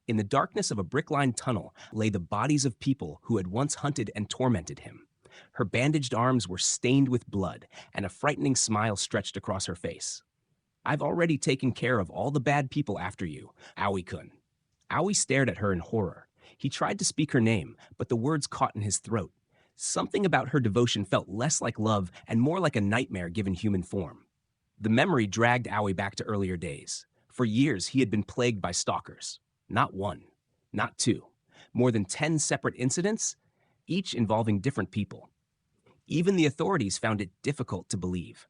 In the darkness of a brick-lined tunnel lay the bodies of people who had once hunted and tormented him. Her bandaged arms were stained with blood, and a frightening smile stretched across her face. I've already taken care of all the bad people after you, Aoi-kun. Aoi stared at her in horror. He tried to speak her name, but the words caught in his throat. Something about her devotion felt less like love and more like a nightmare given human form. The memory dragged Aoi back to earlier days. For years, he had been plagued by stalkers. Not one, not two. More than 10 separate incidents, each involving different people. Even the authorities found it difficult to believe.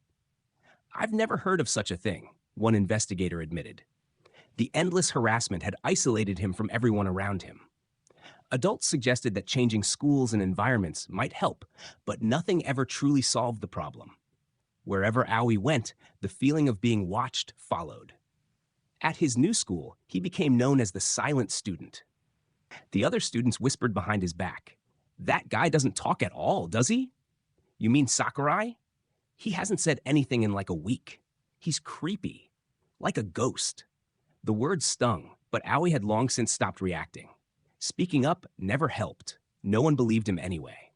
I've never heard of such a thing, one investigator admitted. The endless harassment had isolated him from everyone around him. Adults suggested that changing schools and environments might help, but nothing ever truly solved the problem. Wherever Aoi went, the feeling of being watched followed. At his new school, he became known as the silent student. The other students whispered behind his back, "That guy doesn't talk at all, does he? You mean Sakurai? He hasn't said anything in like a week. He's creepy, like a ghost." The words stung, but Aoi had long since stopped reacting. Speaking up never helped. No one believed him anyway.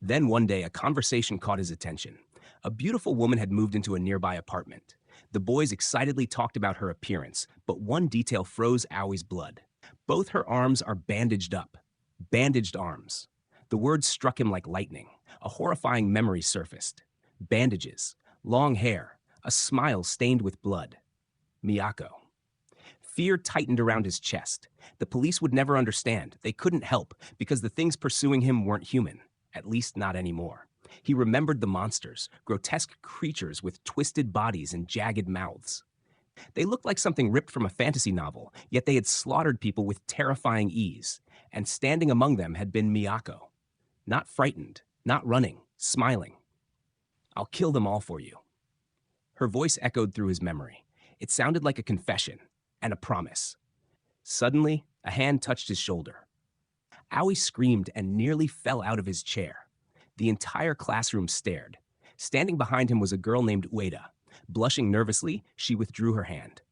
Then one day, a conversation caught his attention. A beautiful woman had moved into a nearby apartment. The boys excitedly talked about her appearance, but one detail froze Aoi's blood. Both her arms are bandaged up. Bandaged arms. The words struck him like lightning. A horrifying memory surfaced. Bandages, long hair, a smile stained with blood. Miyako. Fear tightened around his chest. The police would never understand. They couldn't help, because the things pursuing him weren't human. At least not anymore. He remembered the monsters, grotesque creatures with twisted bodies and jagged mouths. They looked like something ripped from a fantasy novel, yet they had slaughtered people with terrifying ease, and standing among them had been Miyako. Not frightened, not running, smiling. "I'll kill them all for you." Her voice echoed through his memory. It sounded like a confession and a promise. Suddenly, a hand touched his shoulder. Aoi screamed and nearly fell out of his chair. The entire classroom stared. Standing behind him was a girl named Ueda. Blushing nervously, she withdrew her hand.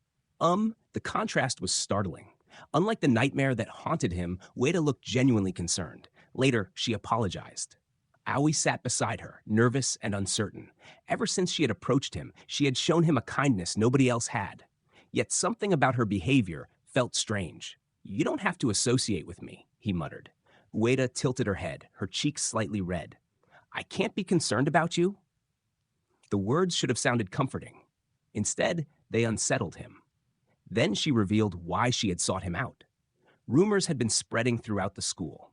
The contrast was startling. Unlike the nightmare that haunted him, Ueda looked genuinely concerned. Later, she apologized. Aoi sat beside her, nervous and uncertain. Ever since she had approached him, she had shown him a kindness nobody else had. Yet something about her behavior felt strange. "You don't have to associate with me," he muttered. Ueda tilted her head, her cheeks slightly red. "I can't be concerned about you?" The words should have sounded comforting. Instead, they unsettled him. Then she revealed why she had sought him out. Rumors had been spreading throughout the school.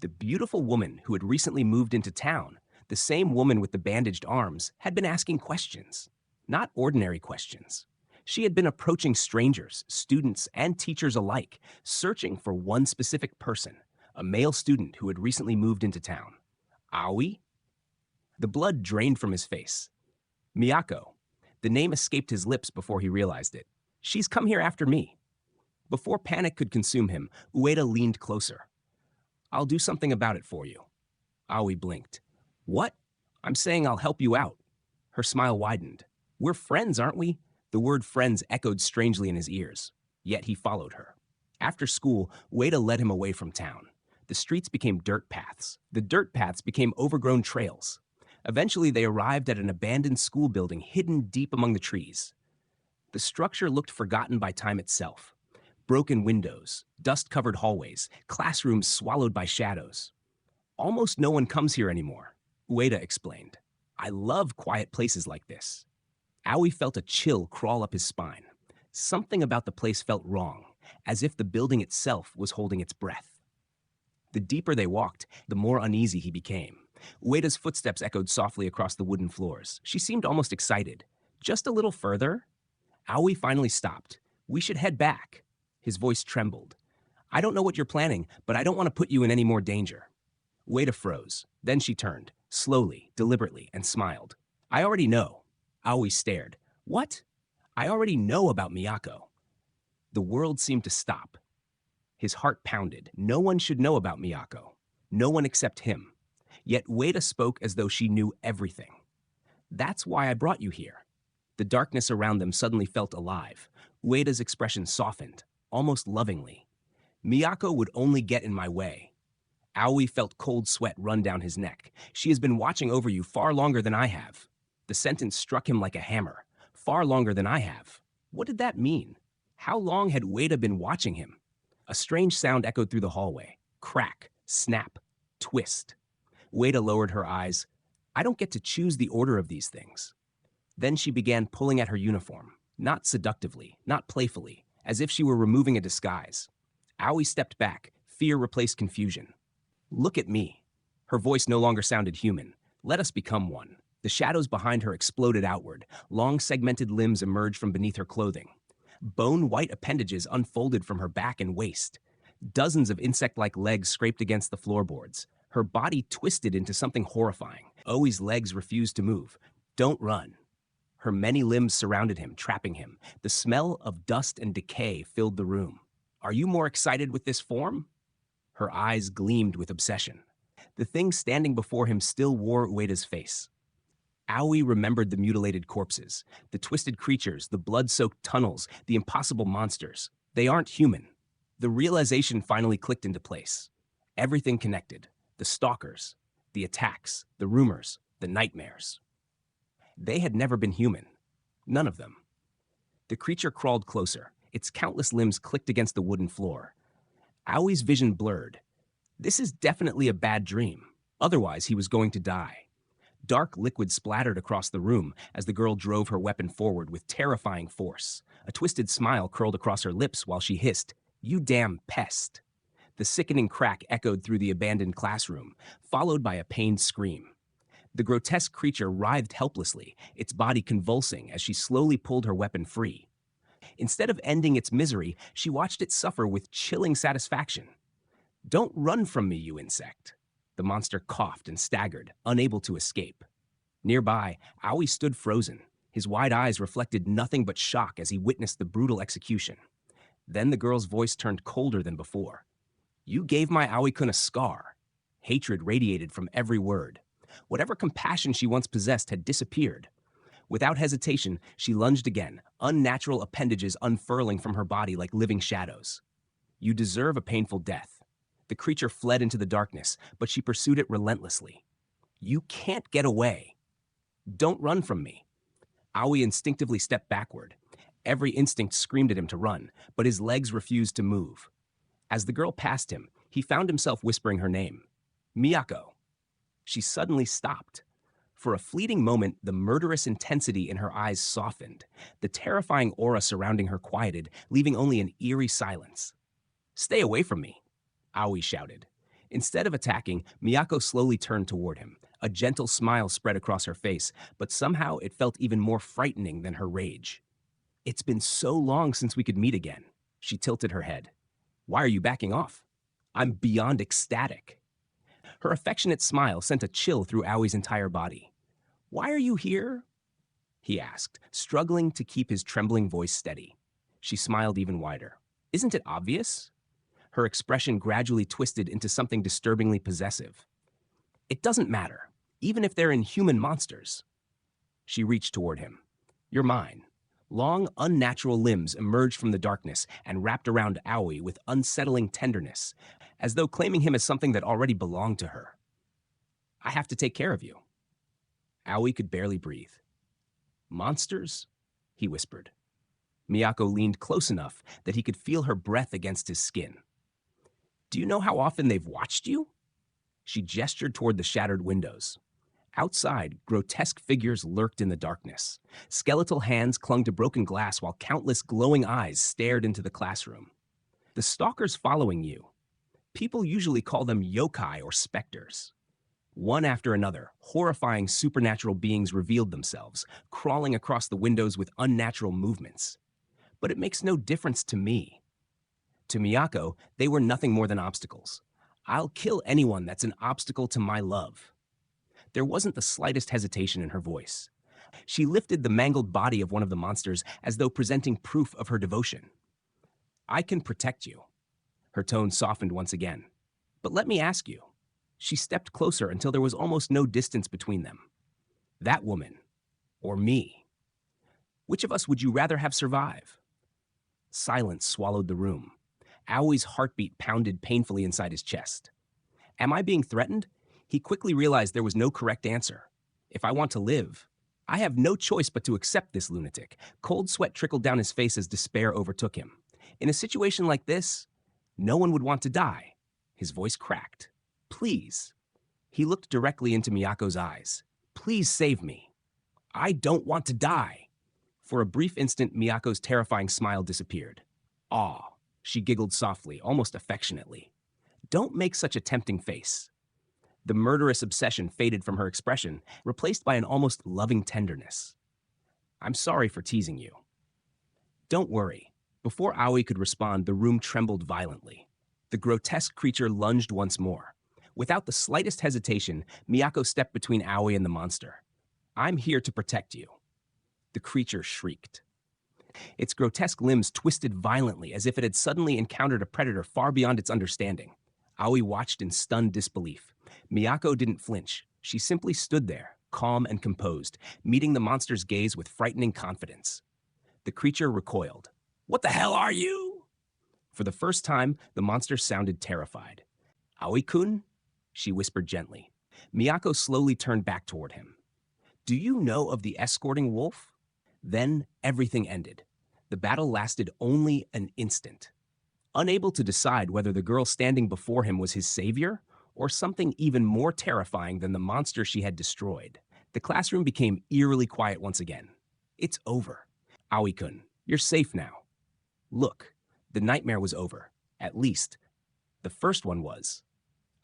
The beautiful woman who had recently moved into town, the same woman with the bandaged arms, had been asking questions. Not ordinary questions. She had been approaching strangers, students, and teachers alike, searching for one specific person, a male student who had recently moved into town. Aoi? The blood drained from his face. Miyako. The name escaped his lips before he realized it. "She's come here after me." Before panic could consume him, Ueda leaned closer. "I'll do something about it for you." Aoi blinked. "What?" "I'm saying I'll help you out." Her smile widened. "We're friends, aren't we?" The word friends echoed strangely in his ears. Yet he followed her. After school, Ueda led him away from town. The streets became dirt paths. The dirt paths became overgrown trails. Eventually, they arrived at an abandoned school building hidden deep among the trees. The structure looked forgotten by time itself. Broken windows, dust-covered hallways, classrooms swallowed by shadows. "Almost no one comes here anymore," Ueda explained. "I love quiet places like this." Aoi felt a chill crawl up his spine. Something about the place felt wrong, as if the building itself was holding its breath. The deeper they walked, the more uneasy he became. Ueda's footsteps echoed softly across the wooden floors. She seemed almost excited. "Just a little further?" Aoi finally stopped. "We should head back." His voice trembled. "I don't know what you're planning, but I don't want to put you in any more danger." Ueda froze. Then she turned, slowly, deliberately, and smiled. "I already know." Aoi stared. "What?" "I already know about Miyako." The world seemed to stop. His heart pounded. No one should know about Miyako. No one except him. Yet Ueda spoke as though she knew everything. "That's why I brought you here." The darkness around them suddenly felt alive. Ueda's expression softened, almost lovingly. Miyako would only get in my way. Aoi felt cold sweat run down his neck. She has been watching over you far longer than I have. The sentence struck him like a hammer. Far longer than I have. What did that mean? How long had Ueda been watching him? A strange sound echoed through the hallway. Crack, snap, twist. Ueda lowered her eyes. I don't get to choose the order of these things. Then she began pulling at her uniform, not seductively, not playfully, as if she were removing a disguise. Aoi stepped back. Fear replaced confusion. Look at me. Her voice no longer sounded human. Let us become one. The shadows behind her exploded outward. Long segmented limbs emerged from beneath her clothing. Bone-white appendages unfolded from her back and waist. Dozens of insect-like legs scraped against the floorboards. Her body twisted into something horrifying. Aoi's legs refused to move. Don't run. Her many limbs surrounded him, trapping him. The smell of dust and decay filled the room. Are you more excited with this form? Her eyes gleamed with obsession. The thing standing before him still wore Ueda's face. Aoi remembered the mutilated corpses, the twisted creatures, the blood-soaked tunnels, the impossible monsters. They aren't human. The realization finally clicked into place. Everything connected. The stalkers, the attacks, the rumors, the nightmares. They had never been human. None of them. The creature crawled closer. Its countless limbs clicked against the wooden floor. Aoi's vision blurred. This is definitely a bad dream. Otherwise, he was going to die. Dark liquid splattered across the room as the girl drove her weapon forward with terrifying force. A twisted smile curled across her lips while she hissed, "You damn pest." The sickening crack echoed through the abandoned classroom, followed by a pained scream. The grotesque creature writhed helplessly, its body convulsing as she slowly pulled her weapon free. Instead of ending its misery, she watched it suffer with chilling satisfaction. Don't run from me, you insect. The monster coughed and staggered, unable to escape. Nearby, Aoi stood frozen. His wide eyes reflected nothing but shock as he witnessed the brutal execution. Then the girl's voice turned colder than before. You gave my Aoi-kun a scar. Hatred radiated from every word. Whatever compassion she once possessed had disappeared. Without hesitation, she lunged again, unnatural appendages unfurling from her body like living shadows. You deserve a painful death. The creature fled into the darkness, but she pursued it relentlessly. You can't get away. Don't run from me. Aoi instinctively stepped backward. Every instinct screamed at him to run, but his legs refused to move. As the girl passed him, he found himself whispering her name. Miyako. She suddenly stopped. For a fleeting moment, the murderous intensity in her eyes softened. The terrifying aura surrounding her quieted, leaving only an eerie silence. Stay away from me, Aoi shouted. Instead of attacking, Miyako slowly turned toward him. A gentle smile spread across her face, but somehow it felt even more frightening than her rage. It's been so long since we could meet again. She tilted her head. Why are you backing off? I'm beyond ecstatic. Her affectionate smile sent a chill through Aoi's entire body. Why are you here? He asked, struggling to keep his trembling voice steady. She smiled even wider. Isn't it obvious? Her expression gradually twisted into something disturbingly possessive. It doesn't matter, even if they're inhuman monsters. She reached toward him. You're mine. Long, unnatural limbs emerged from the darkness and wrapped around Aoi with unsettling tenderness, as though claiming him as something that already belonged to her. I have to take care of you. Aoi could barely breathe. Monsters? He whispered. Miyako leaned close enough that he could feel her breath against his skin. Do you know how often they've watched you? She gestured toward the shattered windows. Outside, grotesque figures lurked in the darkness. Skeletal hands clung to broken glass while countless glowing eyes stared into the classroom. The stalkers following you. People usually call them yokai or specters. One after another, horrifying supernatural beings revealed themselves, crawling across the windows with unnatural movements. But it makes no difference to me. To Miyako, they were nothing more than obstacles. I'll kill anyone that's an obstacle to my love. There wasn't the slightest hesitation in her voice. She lifted the mangled body of one of the monsters as though presenting proof of her devotion. I can protect you. Her tone softened once again. But let me ask you. She stepped closer until there was almost no distance between them. That woman, or me? Which of us would you rather have survive? Silence swallowed the room. Aoi's heartbeat pounded painfully inside his chest. Am I being threatened? He quickly realized there was no correct answer. If I want to live, I have no choice but to accept this lunatic. Cold sweat trickled down his face as despair overtook him. In a situation like this, no one would want to die. His voice cracked. Please. He looked directly into Miyako's eyes. Please save me. I don't want to die. For a brief instant, Miyako's terrifying smile disappeared. Aw, she giggled softly, almost affectionately. Don't make such a tempting face. The murderous obsession faded from her expression, replaced by an almost loving tenderness. I'm sorry for teasing you. Don't worry. Before Aoi could respond, the room trembled violently. The grotesque creature lunged once more. Without the slightest hesitation, Miyako stepped between Aoi and the monster. I'm here to protect you. The creature shrieked. Its grotesque limbs twisted violently as if it had suddenly encountered a predator far beyond its understanding. Aoi watched in stunned disbelief. Miyako didn't flinch. She simply stood there, calm and composed, meeting the monster's gaze with frightening confidence. The creature recoiled. What the hell are you? For the first time, the monster sounded terrified. Aoi-kun? She whispered gently. Miyako slowly turned back toward him. Do you know of the escorting wolf? Then everything ended. The battle lasted only an instant. Unable to decide whether the girl standing before him was his savior or something even more terrifying than the monster she had destroyed, the classroom became eerily quiet once again. It's over. Aoi-kun, you're safe now. Look, the nightmare was over. At least, the first one was.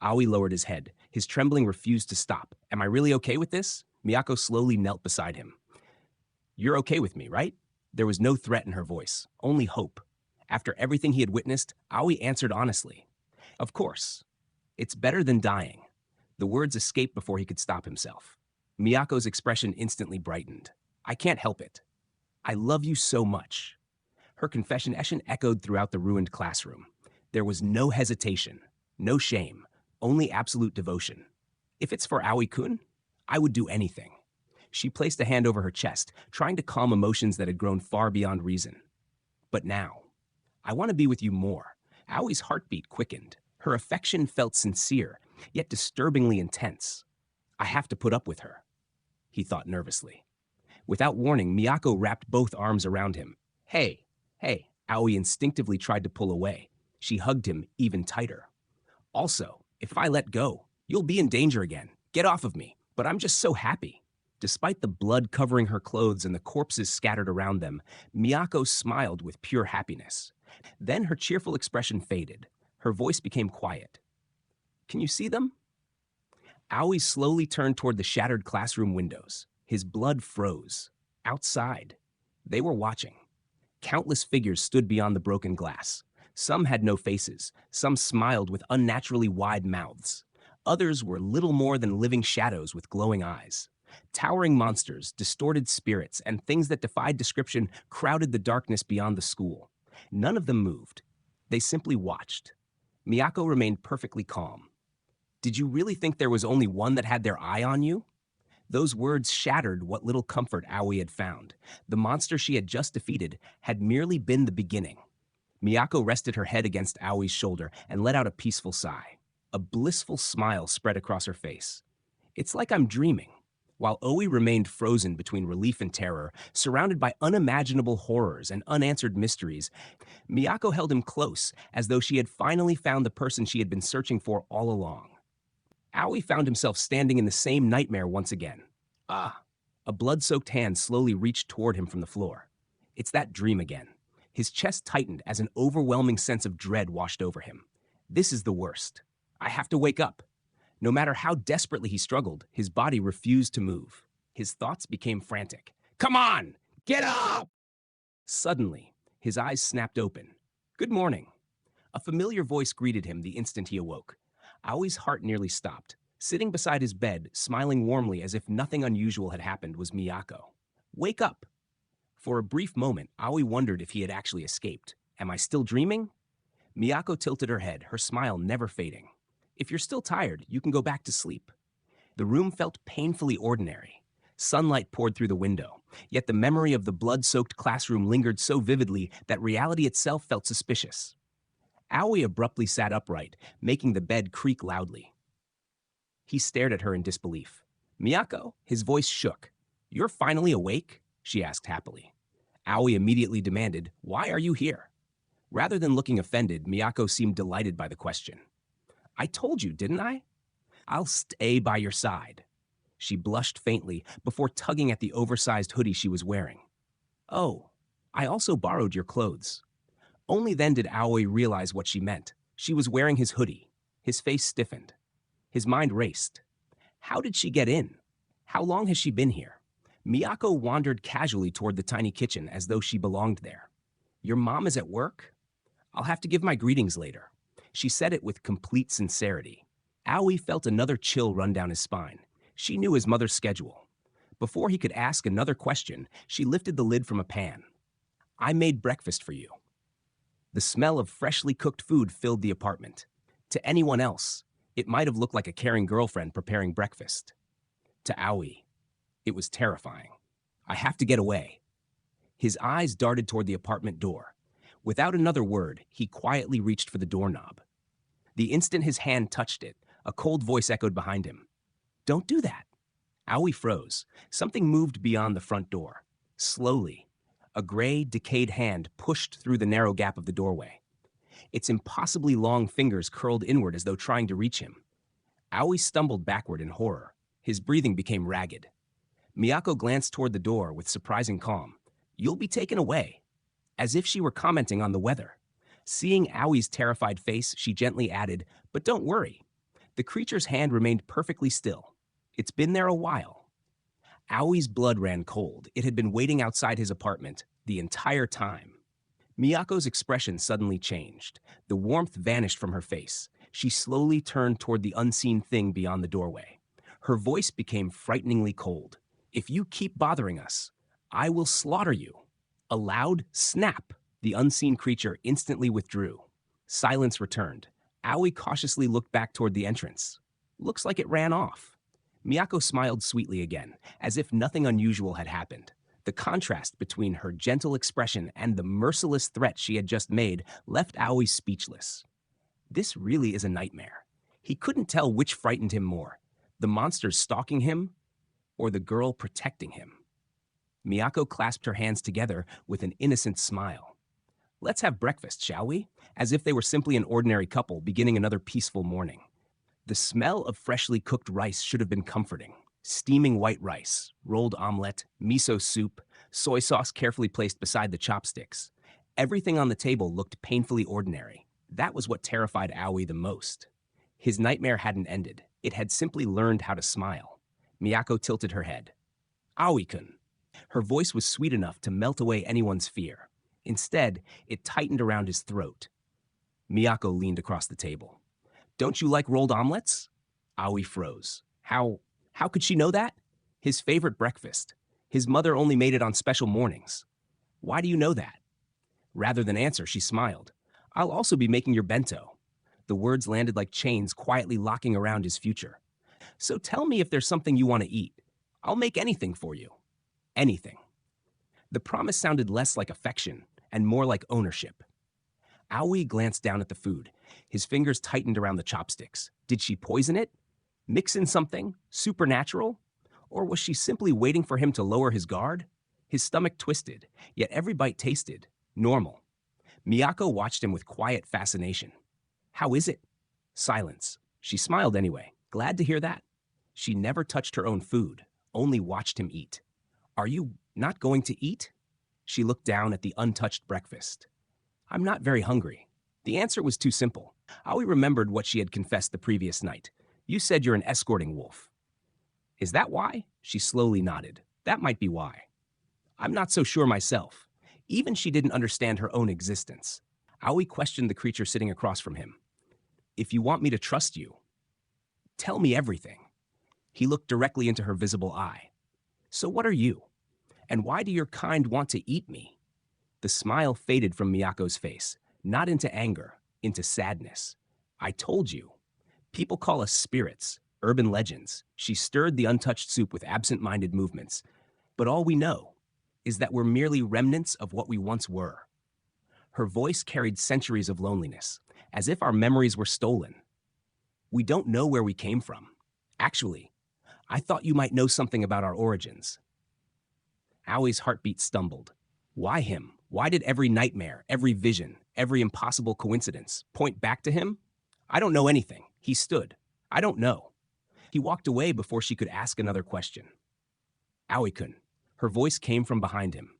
Aoi lowered his head. His trembling refused to stop. Am I really okay with this? Miyako slowly knelt beside him. You're okay with me, right? There was no threat in her voice, only hope. After everything he had witnessed, Aoi answered honestly. Of course. It's better than dying. The words escaped before he could stop himself. Miyako's expression instantly brightened. I can't help it. I love you so much. Her confession echoed throughout the ruined classroom. There was no hesitation, no shame, only absolute devotion. If it's for Aoi-kun, I would do anything. She placed a hand over her chest, trying to calm emotions that had grown far beyond reason. But now, I want to be with you more. Aoi's heartbeat quickened. Her affection felt sincere, yet disturbingly intense. I have to put up with her, he thought nervously. Without warning, Miyako wrapped both arms around him. Hey, Aoi instinctively tried to pull away. She hugged him even tighter. Also, if I let go, you'll be in danger again. Get off of me. But I'm just so happy. Despite the blood covering her clothes and the corpses scattered around them, Miyako smiled with pure happiness. Then her cheerful expression faded. Her voice became quiet. Can you see them? Aoi slowly turned toward the shattered classroom windows. His blood froze. Outside, they were watching. Countless figures stood beyond the broken glass. Some had no faces. Some smiled with unnaturally wide mouths. Others were little more than living shadows with glowing eyes. Towering monsters, distorted spirits, and things that defied description crowded the darkness beyond the school. None of them moved. They simply watched. Miyako remained perfectly calm. Did you really think there was only one that had their eye on you? Those words shattered what little comfort Aoi had found. The monster she had just defeated had merely been the beginning. Miyako rested her head against Aoi's shoulder and let out a peaceful sigh. A blissful smile spread across her face. It's like I'm dreaming. While Aoi remained frozen between relief and terror, surrounded by unimaginable horrors and unanswered mysteries, Miyako held him close, as though she had finally found the person she had been searching for all along. Aoi found himself standing in the same nightmare once again. A blood-soaked hand slowly reached toward him from the floor. It's that dream again. His chest tightened as an overwhelming sense of dread washed over him. This is the worst. I have to wake up. No matter how desperately he struggled, his body refused to move. His thoughts became frantic. Come on! Get up! Suddenly, his eyes snapped open. Good morning. A familiar voice greeted him the instant he awoke. Aoi's heart nearly stopped. Sitting beside his bed, smiling warmly as if nothing unusual had happened, was Miyako. Wake up! For a brief moment, Aoi wondered if he had actually escaped. Am I still dreaming? Miyako tilted her head, her smile never fading. If you're still tired, you can go back to sleep. The room felt painfully ordinary. Sunlight poured through the window, yet the memory of the blood-soaked classroom lingered so vividly that reality itself felt suspicious. Aoi abruptly sat upright, making the bed creak loudly. He stared at her in disbelief. Miyako, his voice shook. You're finally awake? She asked happily. Aoi immediately demanded, Why are you here? Rather than looking offended, Miyako seemed delighted by the question. I told you, didn't I? I'll stay by your side. She blushed faintly before tugging at the oversized hoodie she was wearing. Oh, I also borrowed your clothes. Only then did Aoi realize what she meant. She was wearing his hoodie. His face stiffened. His mind raced. How did she get in? How long has she been here? Miyako wandered casually toward the tiny kitchen as though she belonged there. Your mom is at work? I'll have to give my greetings later. She said it with complete sincerity. Aoi felt another chill run down his spine. She knew his mother's schedule. Before he could ask another question, she lifted the lid from a pan. I made breakfast for you. The smell of freshly cooked food filled the apartment. To anyone else, it might have looked like a caring girlfriend preparing breakfast. To Aoi, it was terrifying. I have to get away. His eyes darted toward the apartment door. Without another word, he quietly reached for the doorknob. The instant his hand touched it, a cold voice echoed behind him. Don't do that. Aoi froze. Something moved beyond the front door. Slowly, a gray, decayed hand pushed through the narrow gap of the doorway. Its impossibly long fingers curled inward as though trying to reach him. Aoi stumbled backward in horror. His breathing became ragged. Miyako glanced toward the door with surprising calm. You'll be taken away. As if she were commenting on the weather. Seeing Aoi's terrified face, she gently added, But don't worry. The creature's hand remained perfectly still. It's been there a while. Aoi's blood ran cold. It had been waiting outside his apartment the entire time. Miyako's expression suddenly changed. The warmth vanished from her face. She slowly turned toward the unseen thing beyond the doorway. Her voice became frighteningly cold. If you keep bothering us, I will slaughter you. A loud snap. The unseen creature instantly withdrew. Silence returned. Aoi cautiously looked back toward the entrance. Looks like it ran off. Miyako smiled sweetly again, as if nothing unusual had happened. The contrast between her gentle expression and the merciless threat she had just made left Aoi speechless. This really is a nightmare. He couldn't tell which frightened him more, the monsters stalking him or the girl protecting him. Miyako clasped her hands together with an innocent smile. Let's have breakfast, shall we? As if they were simply an ordinary couple beginning another peaceful morning. The smell of freshly cooked rice should have been comforting. Steaming white rice, rolled omelet, miso soup, soy sauce carefully placed beside the chopsticks. Everything on the table looked painfully ordinary. That was what terrified Aoi the most. His nightmare hadn't ended. It had simply learned how to smile. Miyako tilted her head. Aoi-kun. Her voice was sweet enough to melt away anyone's fear. Instead, it tightened around his throat. Miyako leaned across the table. Don't you like rolled omelets? Aoi froze. How could she know that? His favorite breakfast. His mother only made it on special mornings. Why do you know that? Rather than answer, she smiled. I'll also be making your bento. The words landed like chains quietly locking around his future. So tell me if there's something you want to eat. I'll make anything for you. Anything. The promise sounded less like affection and more like ownership. Aoi glanced down at the food. His fingers tightened around the chopsticks. Did she poison it? Mix in something supernatural? Or was she simply waiting for him to lower his guard? His stomach twisted, yet every bite tasted normal. Miyako watched him with quiet fascination. How is it? Silence. She smiled anyway. Glad to hear that. She never touched her own food, only watched him eat. Are you not going to eat? She looked down at the untouched breakfast. I'm not very hungry. The answer was too simple. Aoi remembered what she had confessed the previous night. You said you're an escorting wolf. Is that why? She slowly nodded. That might be why. I'm not so sure myself. Even she didn't understand her own existence. Aoi questioned the creature sitting across from him. If you want me to trust you, tell me everything. He looked directly into her visible eye. So what are you? And why do your kind want to eat me? The smile faded from Miyako's face, not into anger, into sadness. I told you. People call us spirits, urban legends. She stirred the untouched soup with absent-minded movements. But all we know is that we're merely remnants of what we once were. Her voice carried centuries of loneliness, as if our memories were stolen. We don't know where we came from. Actually, I thought you might know something about our origins. Aui's heartbeat stumbled. Why him? Why did every nightmare, every vision, every impossible coincidence point back to him? I don't know anything. He stood. I don't know. He walked away before she could ask another question. Aoi-kun. Her voice came from behind him.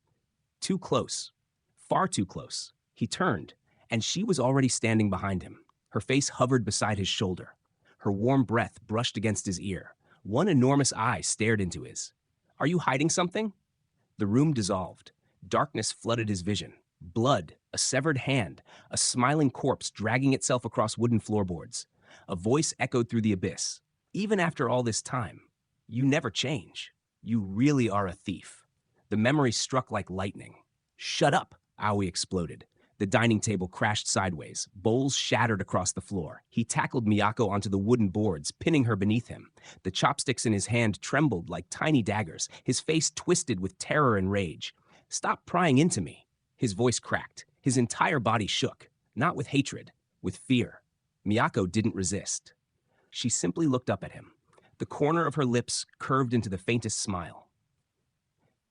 Too close. Far too close. He turned, and she was already standing behind him. Her face hovered beside his shoulder. Her warm breath brushed against his ear. One enormous eye stared into his. Are you hiding something? The room dissolved. Darkness flooded his vision. Blood, a severed hand, a smiling corpse dragging itself across wooden floorboards. A voice echoed through the abyss. Even after all this time, you never change. You really are a thief. The memory struck like lightning. Shut up, Aoi exploded. The dining table crashed sideways. Bowls shattered across the floor. He tackled Miyako onto the wooden boards, pinning her beneath him. The chopsticks in his hand trembled like tiny daggers. His face twisted with terror and rage. Stop prying into me. His voice cracked. His entire body shook. Not with hatred, with fear. Miyako didn't resist. She simply looked up at him. The corner of her lips curved into the faintest smile.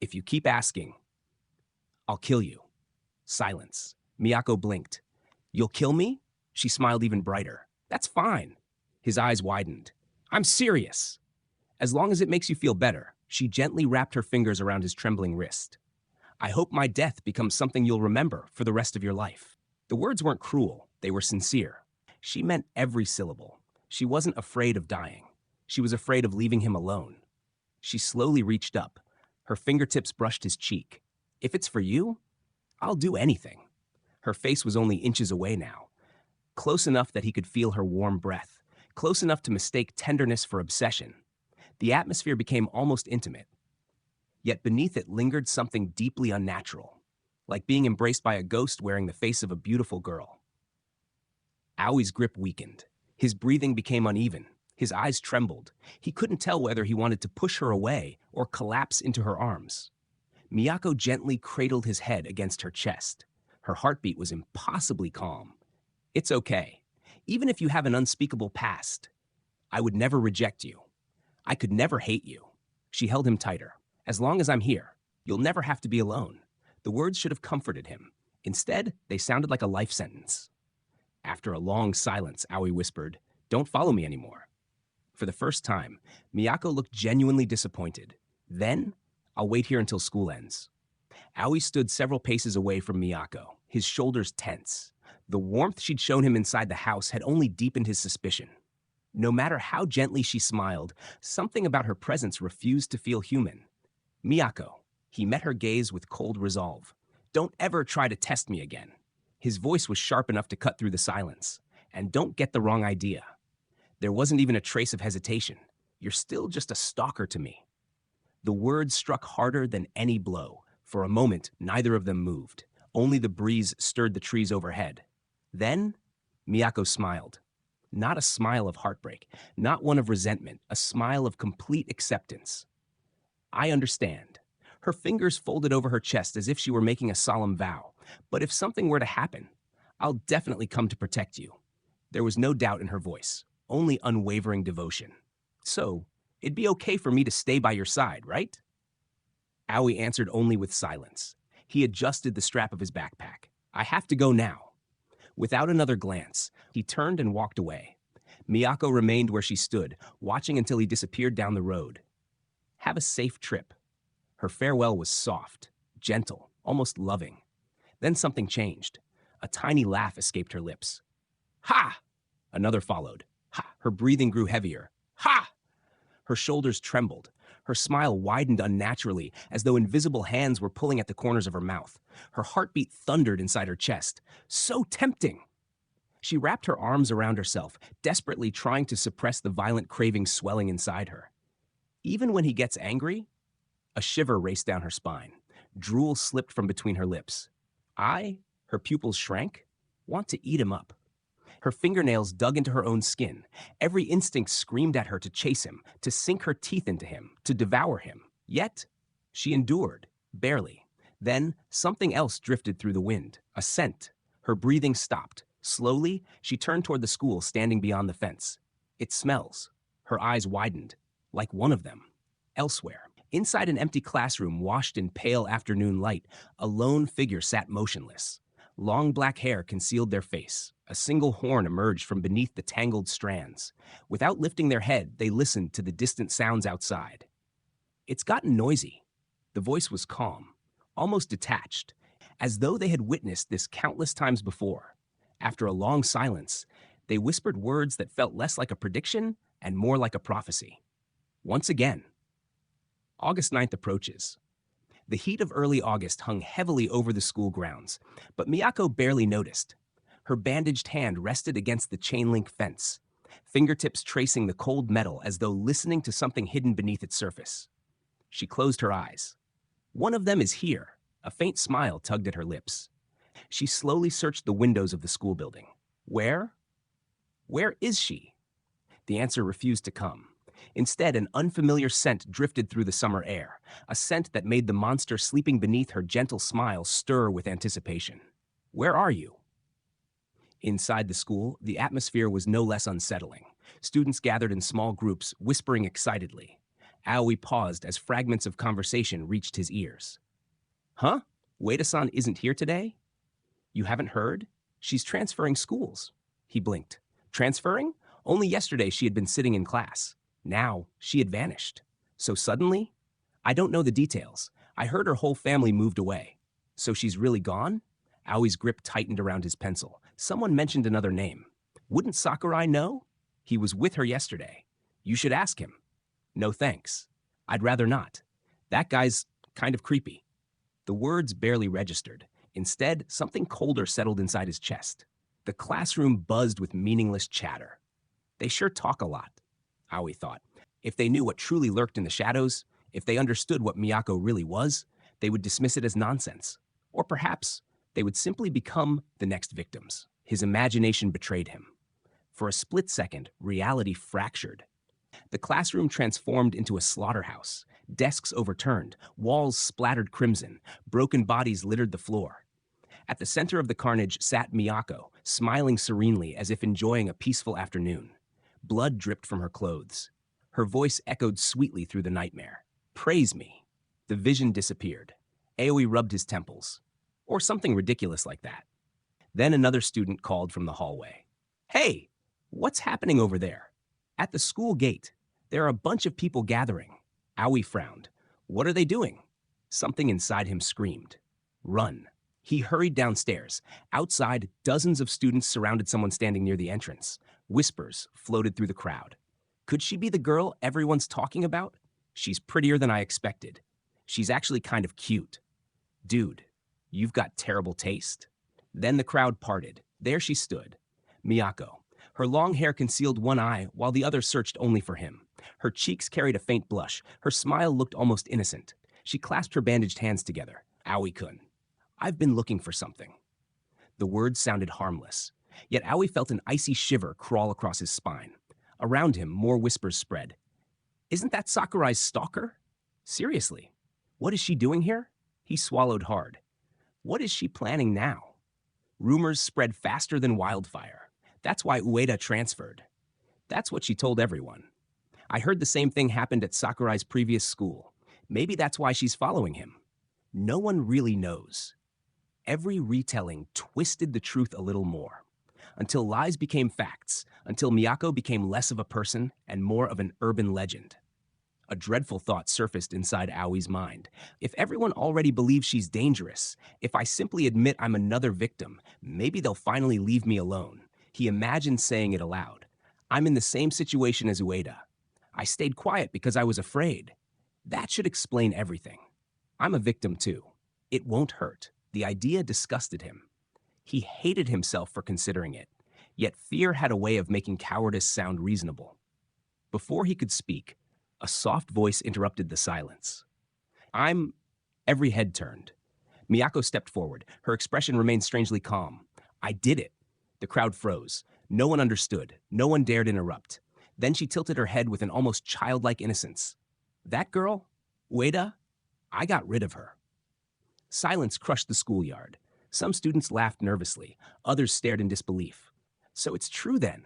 If you keep asking, I'll kill you. Silence. Miyako blinked. You'll kill me? She smiled even brighter. That's fine. His eyes widened. I'm serious. As long as it makes you feel better. She gently wrapped her fingers around his trembling wrist. I hope my death becomes something you'll remember for the rest of your life. The words weren't cruel. They were sincere. She meant every syllable. She wasn't afraid of dying. She was afraid of leaving him alone. She slowly reached up. Her fingertips brushed his cheek. If it's for you, I'll do anything. Her face was only inches away now, close enough that he could feel her warm breath, close enough to mistake tenderness for obsession. The atmosphere became almost intimate. Yet beneath it lingered something deeply unnatural, like being embraced by a ghost wearing the face of a beautiful girl. Aoi's grip weakened. His breathing became uneven. His eyes trembled. He couldn't tell whether he wanted to push her away or collapse into her arms. Miyako gently cradled his head against her chest. Her heartbeat was impossibly calm. It's okay. Even if you have an unspeakable past, I would never reject you. I could never hate you. She held him tighter. As long as I'm here, you'll never have to be alone. The words should have comforted him. Instead, they sounded like a life sentence. After a long silence, Aoi whispered, Don't follow me anymore. For the first time, Miyako looked genuinely disappointed. Then, I'll wait here until school ends. Aoi stood several paces away from Miyako, his shoulders tense. The warmth she'd shown him inside the house had only deepened his suspicion. No matter how gently she smiled, something about her presence refused to feel human. Miyako, he met her gaze with cold resolve. Don't ever try to test me again. His voice was sharp enough to cut through the silence. And don't get the wrong idea. There wasn't even a trace of hesitation. You're still just a stalker to me. The words struck harder than any blow. For a moment, neither of them moved. Only the breeze stirred the trees overhead. Then, Miyako smiled. Not a smile of heartbreak, not one of resentment, a smile of complete acceptance. I understand. Her fingers folded over her chest as if she were making a solemn vow. But if something were to happen, I'll definitely come to protect you. There was no doubt in her voice, only unwavering devotion. So, it'd be okay for me to stay by your side, right? Aoi answered only with silence. He adjusted the strap of his backpack. I have to go now. Without another glance, he turned and walked away. Miyako remained where she stood, watching until he disappeared down the road. Have a safe trip. Her farewell was soft, gentle, almost loving. Then something changed. A tiny laugh escaped her lips. Ha! Another followed. Ha! Her breathing grew heavier. Ha! Her shoulders trembled. Her smile widened unnaturally, as though invisible hands were pulling at the corners of her mouth. Her heartbeat thundered inside her chest. So tempting! She wrapped her arms around herself, desperately trying to suppress the violent craving swelling inside her. Even when he gets angry, a shiver raced down her spine. Drool slipped from between her lips. Her pupils shrank, want to eat him up. Her fingernails dug into her own skin. Every instinct screamed at her to chase him, to sink her teeth into him, to devour him. Yet, she endured, barely. Then, something else drifted through the wind, a scent. Her breathing stopped. Slowly, she turned toward the school standing beyond the fence. It smells. Her eyes widened, like one of them. Elsewhere, inside an empty classroom washed in pale afternoon light, a lone figure sat motionless. Long black hair concealed their face. A single horn emerged from beneath the tangled strands. Without lifting their head, they listened to the distant sounds outside. It's gotten noisy. The voice was calm, almost detached, as though they had witnessed this countless times before. After a long silence, they whispered words that felt less like a prediction and more like a prophecy. Once again. August 9th approaches. The heat of early August hung heavily over the school grounds, but Miyako barely noticed. Her bandaged hand rested against the chain-link fence, fingertips tracing the cold metal as though listening to something hidden beneath its surface. She closed her eyes. One of them is here. A faint smile tugged at her lips. She slowly searched the windows of the school building. Where? Where is she? The answer refused to come. Instead, an unfamiliar scent drifted through the summer air, a scent that made the monster sleeping beneath her gentle smile stir with anticipation. Where are you? Inside the school, the atmosphere was no less unsettling. Students gathered in small groups, whispering excitedly. Aoi paused as fragments of conversation reached his ears. Huh? Ueda-san isn't here today? You haven't heard? She's transferring schools. He blinked. Transferring? Only yesterday she had been sitting in class. Now, she had vanished. So suddenly? I don't know the details. I heard her whole family moved away. So she's really gone? Aoi's grip tightened around his pencil. Someone mentioned another name. Wouldn't Sakurai know? He was with her yesterday. You should ask him. No thanks. I'd rather not. That guy's kind of creepy. The words barely registered. Instead, something colder settled inside his chest. The classroom buzzed with meaningless chatter. They sure talk a lot, Aoi thought. If they knew what truly lurked in the shadows, if they understood what Miyako really was, they would dismiss it as nonsense. Or perhaps they would simply become the next victims. His imagination betrayed him. For a split second, reality fractured. The classroom transformed into a slaughterhouse. Desks overturned, walls splattered crimson, broken bodies littered the floor. At the center of the carnage sat Miyako, smiling serenely as if enjoying a peaceful afternoon. Blood dripped from her clothes. Her voice echoed sweetly through the nightmare. Praise me. The vision disappeared. Aoi rubbed his temples. Or something ridiculous like that. Then another student called from the hallway. Hey, what's happening over there? At the school gate, there are a bunch of people gathering. Aoi frowned. What are they doing? Something inside him screamed. Run. He hurried downstairs. Outside, dozens of students surrounded someone standing near the entrance. Whispers floated through the crowd. Could she be the girl everyone's talking about? She's prettier than I expected. She's actually kind of cute. Dude, you've got terrible taste. Then the crowd parted. There she stood. Miyako. Her long hair concealed one eye while the other searched only for him. Her cheeks carried a faint blush. Her smile looked almost innocent. She clasped her bandaged hands together. Aoi-kun. I've been looking for something. The words sounded harmless. Yet Aoi felt an icy shiver crawl across his spine. Around him, more whispers spread. Isn't that Sakurai's stalker? Seriously, what is she doing here? He swallowed hard. What is she planning now? Rumors spread faster than wildfire. That's why Ueda transferred. That's what she told everyone. I heard the same thing happened at Sakurai's previous school. Maybe that's why she's following him. No one really knows. Every retelling twisted the truth a little more. Until lies became facts, until Miyako became less of a person and more of an urban legend. A dreadful thought surfaced inside Aoi's mind. If everyone already believes she's dangerous, if I simply admit I'm another victim, maybe they'll finally leave me alone. He imagined saying it aloud. I'm in the same situation as Ueda. I stayed quiet because I was afraid. That should explain everything. I'm a victim too. It won't hurt. The idea disgusted him. He hated himself for considering it. Yet fear had a way of making cowardice sound reasonable. Before he could speak, a soft voice interrupted the silence. Every head turned. Miyako stepped forward. Her expression remained strangely calm. I did it. The crowd froze. No one understood. No one dared interrupt. Then she tilted her head with an almost childlike innocence. That girl? Ueda? I got rid of her. Silence crushed the schoolyard. Some students laughed nervously, others stared in disbelief. So it's true then.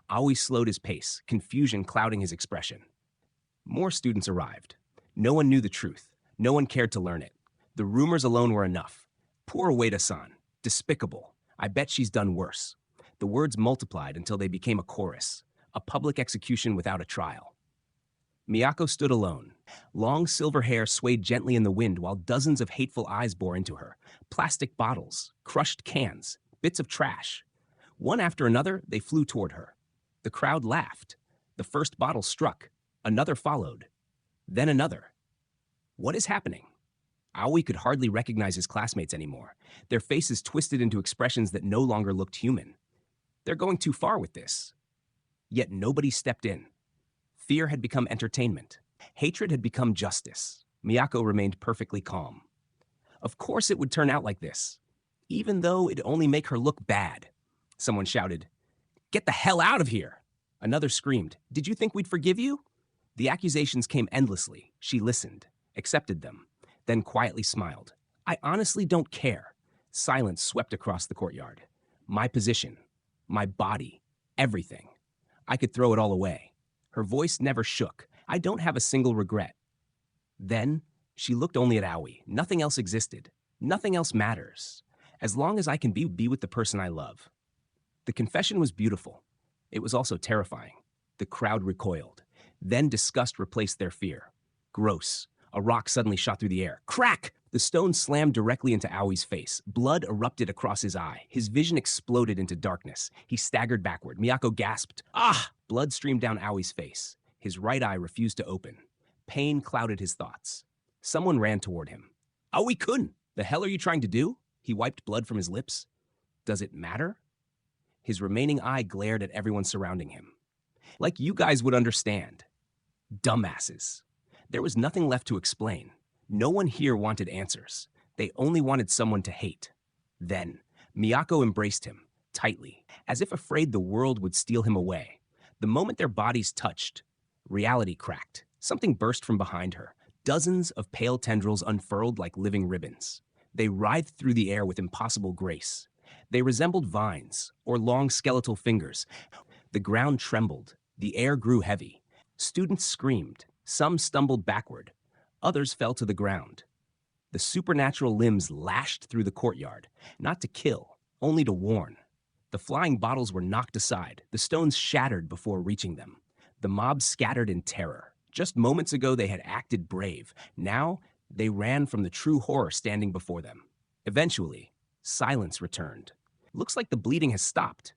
Aoi slowed his pace, confusion clouding his expression. More students arrived. No one knew the truth. No one cared to learn it. The rumors alone were enough. Poor Ueda-san. Despicable. I bet she's done worse. The words multiplied until they became a chorus. A public execution without a trial. Miyako stood alone. Long silver hair swayed gently in the wind while dozens of hateful eyes bore into her. Plastic bottles, crushed cans, bits of trash. One after another, they flew toward her. The crowd laughed. The first bottle struck. Another followed. Then another. What is happening? Aoi could hardly recognize his classmates anymore. Their faces twisted into expressions that no longer looked human. They're going too far with this. Yet nobody stepped in. Fear had become entertainment. Hatred had become justice. Miyako remained perfectly calm. Of course it would turn out like this, even though it'd only make her look bad. Someone shouted, "Get the hell out of here!" Another screamed, "Did you think we'd forgive you?" The accusations came endlessly. She listened, accepted them, then quietly smiled. "I honestly don't care." Silence swept across the courtyard. My position, my body, everything. I could throw it all away. Her voice never shook. I don't have a single regret. Then, she looked only at Aoi. Nothing else existed. Nothing else matters. As long as I can be with the person I love. The confession was beautiful. It was also terrifying. The crowd recoiled. Then disgust replaced their fear. Gross. A rock suddenly shot through the air. Crack! The stone slammed directly into Aoi's face. Blood erupted across his eye. His vision exploded into darkness. He staggered backward. Miyako gasped. Ah! Blood streamed down Aoi's face. His right eye refused to open. Pain clouded his thoughts. Someone ran toward him. Aoi-kun! The hell are you trying to do? He wiped blood from his lips. Does it matter? His remaining eye glared at everyone surrounding him. Like you guys would understand. Dumbasses. There was nothing left to explain. No one here wanted answers. They only wanted someone to hate. Then, Miyako embraced him, tightly, as if afraid the world would steal him away. The moment their bodies touched, reality cracked. Something burst from behind her. Dozens of pale tendrils unfurled like living ribbons. They writhed through the air with impossible grace. They resembled vines or long skeletal fingers. The ground trembled. The air grew heavy. Students screamed. Some stumbled backward. Others fell to the ground. The supernatural limbs lashed through the courtyard, not to kill, only to warn. The flying bottles were knocked aside. The stones shattered before reaching them. The mob scattered in terror. Just moments ago, they had acted brave. Now, they ran from the true horror standing before them. Eventually, silence returned. Looks like the bleeding has stopped.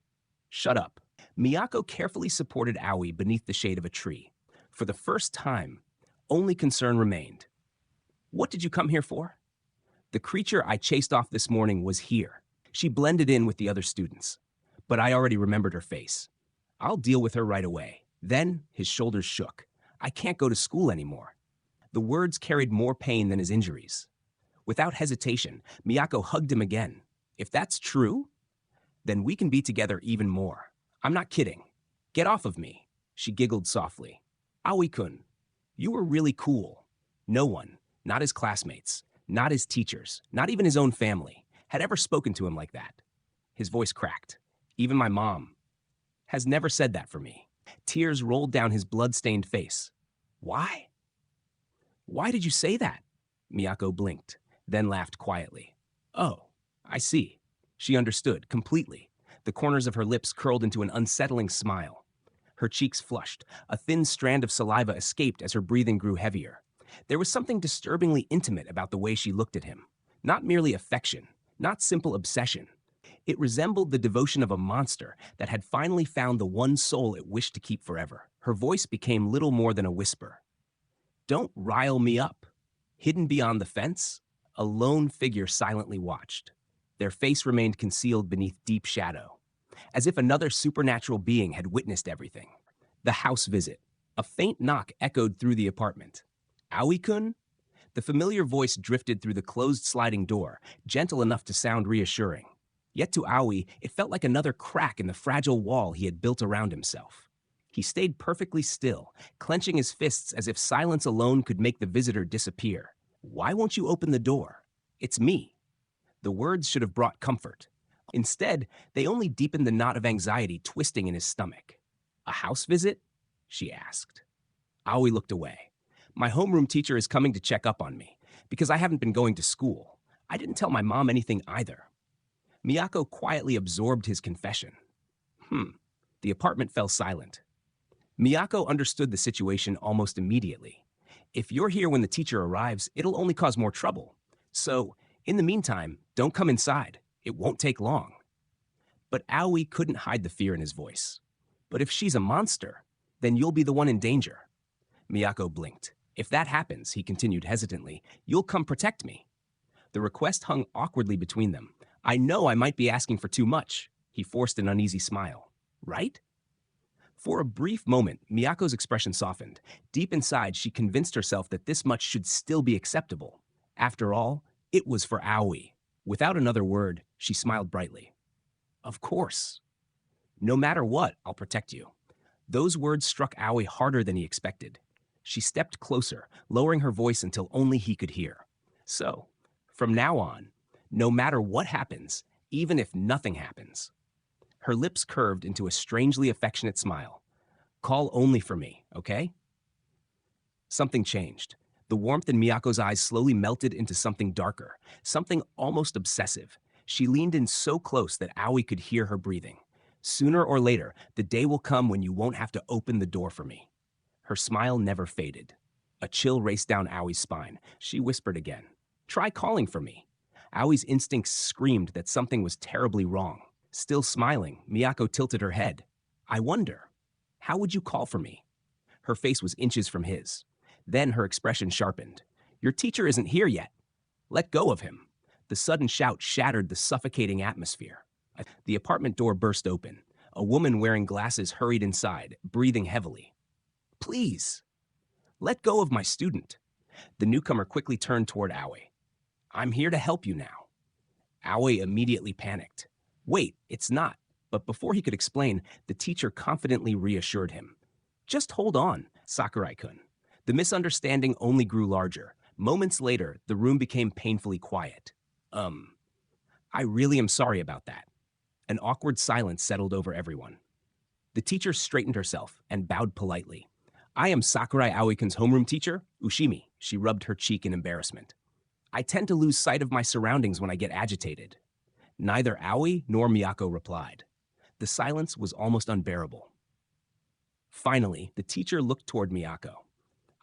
Shut up. Miyako carefully supported Aoi beneath the shade of a tree. For the first time, only concern remained. What did you come here for? The creature I chased off this morning was here. She blended in with the other students. But I already remembered her face. I'll deal with her right away. Then, his shoulders shook. I can't go to school anymore. The words carried more pain than his injuries. Without hesitation, Miyako hugged him again. If that's true, then we can be together even more. I'm not kidding. Get off of me. She giggled softly. Aoi-kun, you were really cool. No one, not his classmates, not his teachers, not even his own family, had ever spoken to him like that. His voice cracked. Even my mom has never said that for me. Tears rolled down his blood-stained face. Why? Why did you say that? Miyako blinked, then laughed quietly. Oh, I see. She understood completely. The corners of her lips curled into an unsettling smile. Her cheeks flushed. A thin strand of saliva escaped as her breathing grew heavier. There was something disturbingly intimate about the way she looked at him. Not merely affection, not simple obsession. It resembled the devotion of a monster that had finally found the one soul it wished to keep forever. Her voice became little more than a whisper. Don't rile me up. Hidden beyond the fence, a lone figure silently watched. Their face remained concealed beneath deep shadow, as if another supernatural being had witnessed everything. The house visit. A faint knock echoed through the apartment. Aoi-kun? The familiar voice drifted through the closed sliding door, gentle enough to sound reassuring. Yet to Aoi, it felt like another crack in the fragile wall he had built around himself. He stayed perfectly still, clenching his fists as if silence alone could make the visitor disappear. Why won't you open the door? It's me. The words should have brought comfort. Instead, they only deepened the knot of anxiety twisting in his stomach. A house visit? She asked. Aoi looked away. My homeroom teacher is coming to check up on me, because I haven't been going to school. I didn't tell my mom anything either. Miyako quietly absorbed his confession. The apartment fell silent. Miyako understood the situation almost immediately. If you're here when the teacher arrives, it'll only cause more trouble. So, in the meantime, don't come inside. It won't take long. But Aoi couldn't hide the fear in his voice. But if she's a monster, then you'll be the one in danger. Miyako blinked. If that happens, he continued hesitantly, you'll come protect me. The request hung awkwardly between them. I know I might be asking for too much. He forced an uneasy smile. Right? For a brief moment, Miyako's expression softened. Deep inside, she convinced herself that this much should still be acceptable. After all, it was for Aoi. Without another word, she smiled brightly. Of course. No matter what, I'll protect you. Those words struck Aoi harder than he expected. She stepped closer, lowering her voice until only he could hear. So, from now on, no matter what happens, even if nothing happens. Her lips curved into a strangely affectionate smile. Call only for me, okay? Something changed. The warmth in Miyako's eyes slowly melted into something darker, something almost obsessive. She leaned in so close that Aoi could hear her breathing. Sooner or later, the day will come when you won't have to open the door for me. Her smile never faded. A chill raced down Aoi's spine. She whispered again, try calling for me. Aoi's instincts screamed that something was terribly wrong. Still smiling, Miyako tilted her head. I wonder, how would you call for me? Her face was inches from his. Then her expression sharpened. Your teacher isn't here yet. Let go of him. The sudden shout shattered the suffocating atmosphere. The apartment door burst open. A woman wearing glasses hurried inside, breathing heavily. Please, let go of my student. The newcomer quickly turned toward Aoi. I'm here to help you now. Aoi immediately panicked. Wait, it's not. But before he could explain, the teacher confidently reassured him. Just hold on, Sakurai-kun. The misunderstanding only grew larger. Moments later, the room became painfully quiet. I really am sorry about that. An awkward silence settled over everyone. The teacher straightened herself and bowed politely. I am Sakurai Aoi-kun's homeroom teacher, Ushimi. She rubbed her cheek in embarrassment. I tend to lose sight of my surroundings when I get agitated. Neither Aoi nor Miyako replied. The silence was almost unbearable. Finally, the teacher looked toward Miyako.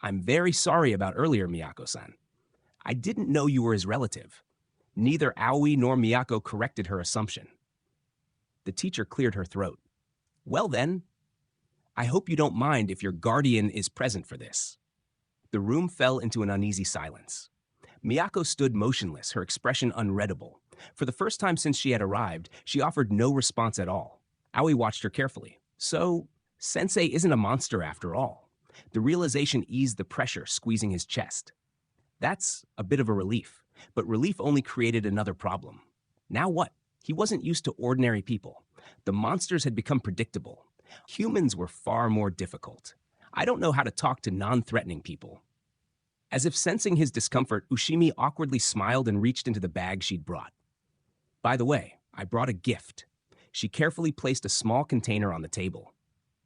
I'm very sorry about earlier, Miyako-san. I didn't know you were his relative. Neither Aoi nor Miyako corrected her assumption. The teacher cleared her throat. Well then, I hope you don't mind if your guardian is present for this. The room fell into an uneasy silence. Miyako stood motionless, her expression unreadable. For the first time since she had arrived, she offered no response at all. Aoi watched her carefully. So, Sensei isn't a monster after all. The realization eased the pressure squeezing his chest. That's a bit of a relief, but relief only created another problem. Now what? He wasn't used to ordinary people. The monsters had become predictable. Humans were far more difficult. I don't know how to talk to non-threatening people. As if sensing his discomfort, Ushimi awkwardly smiled and reached into the bag she'd brought. By the way, I brought a gift. She carefully placed a small container on the table.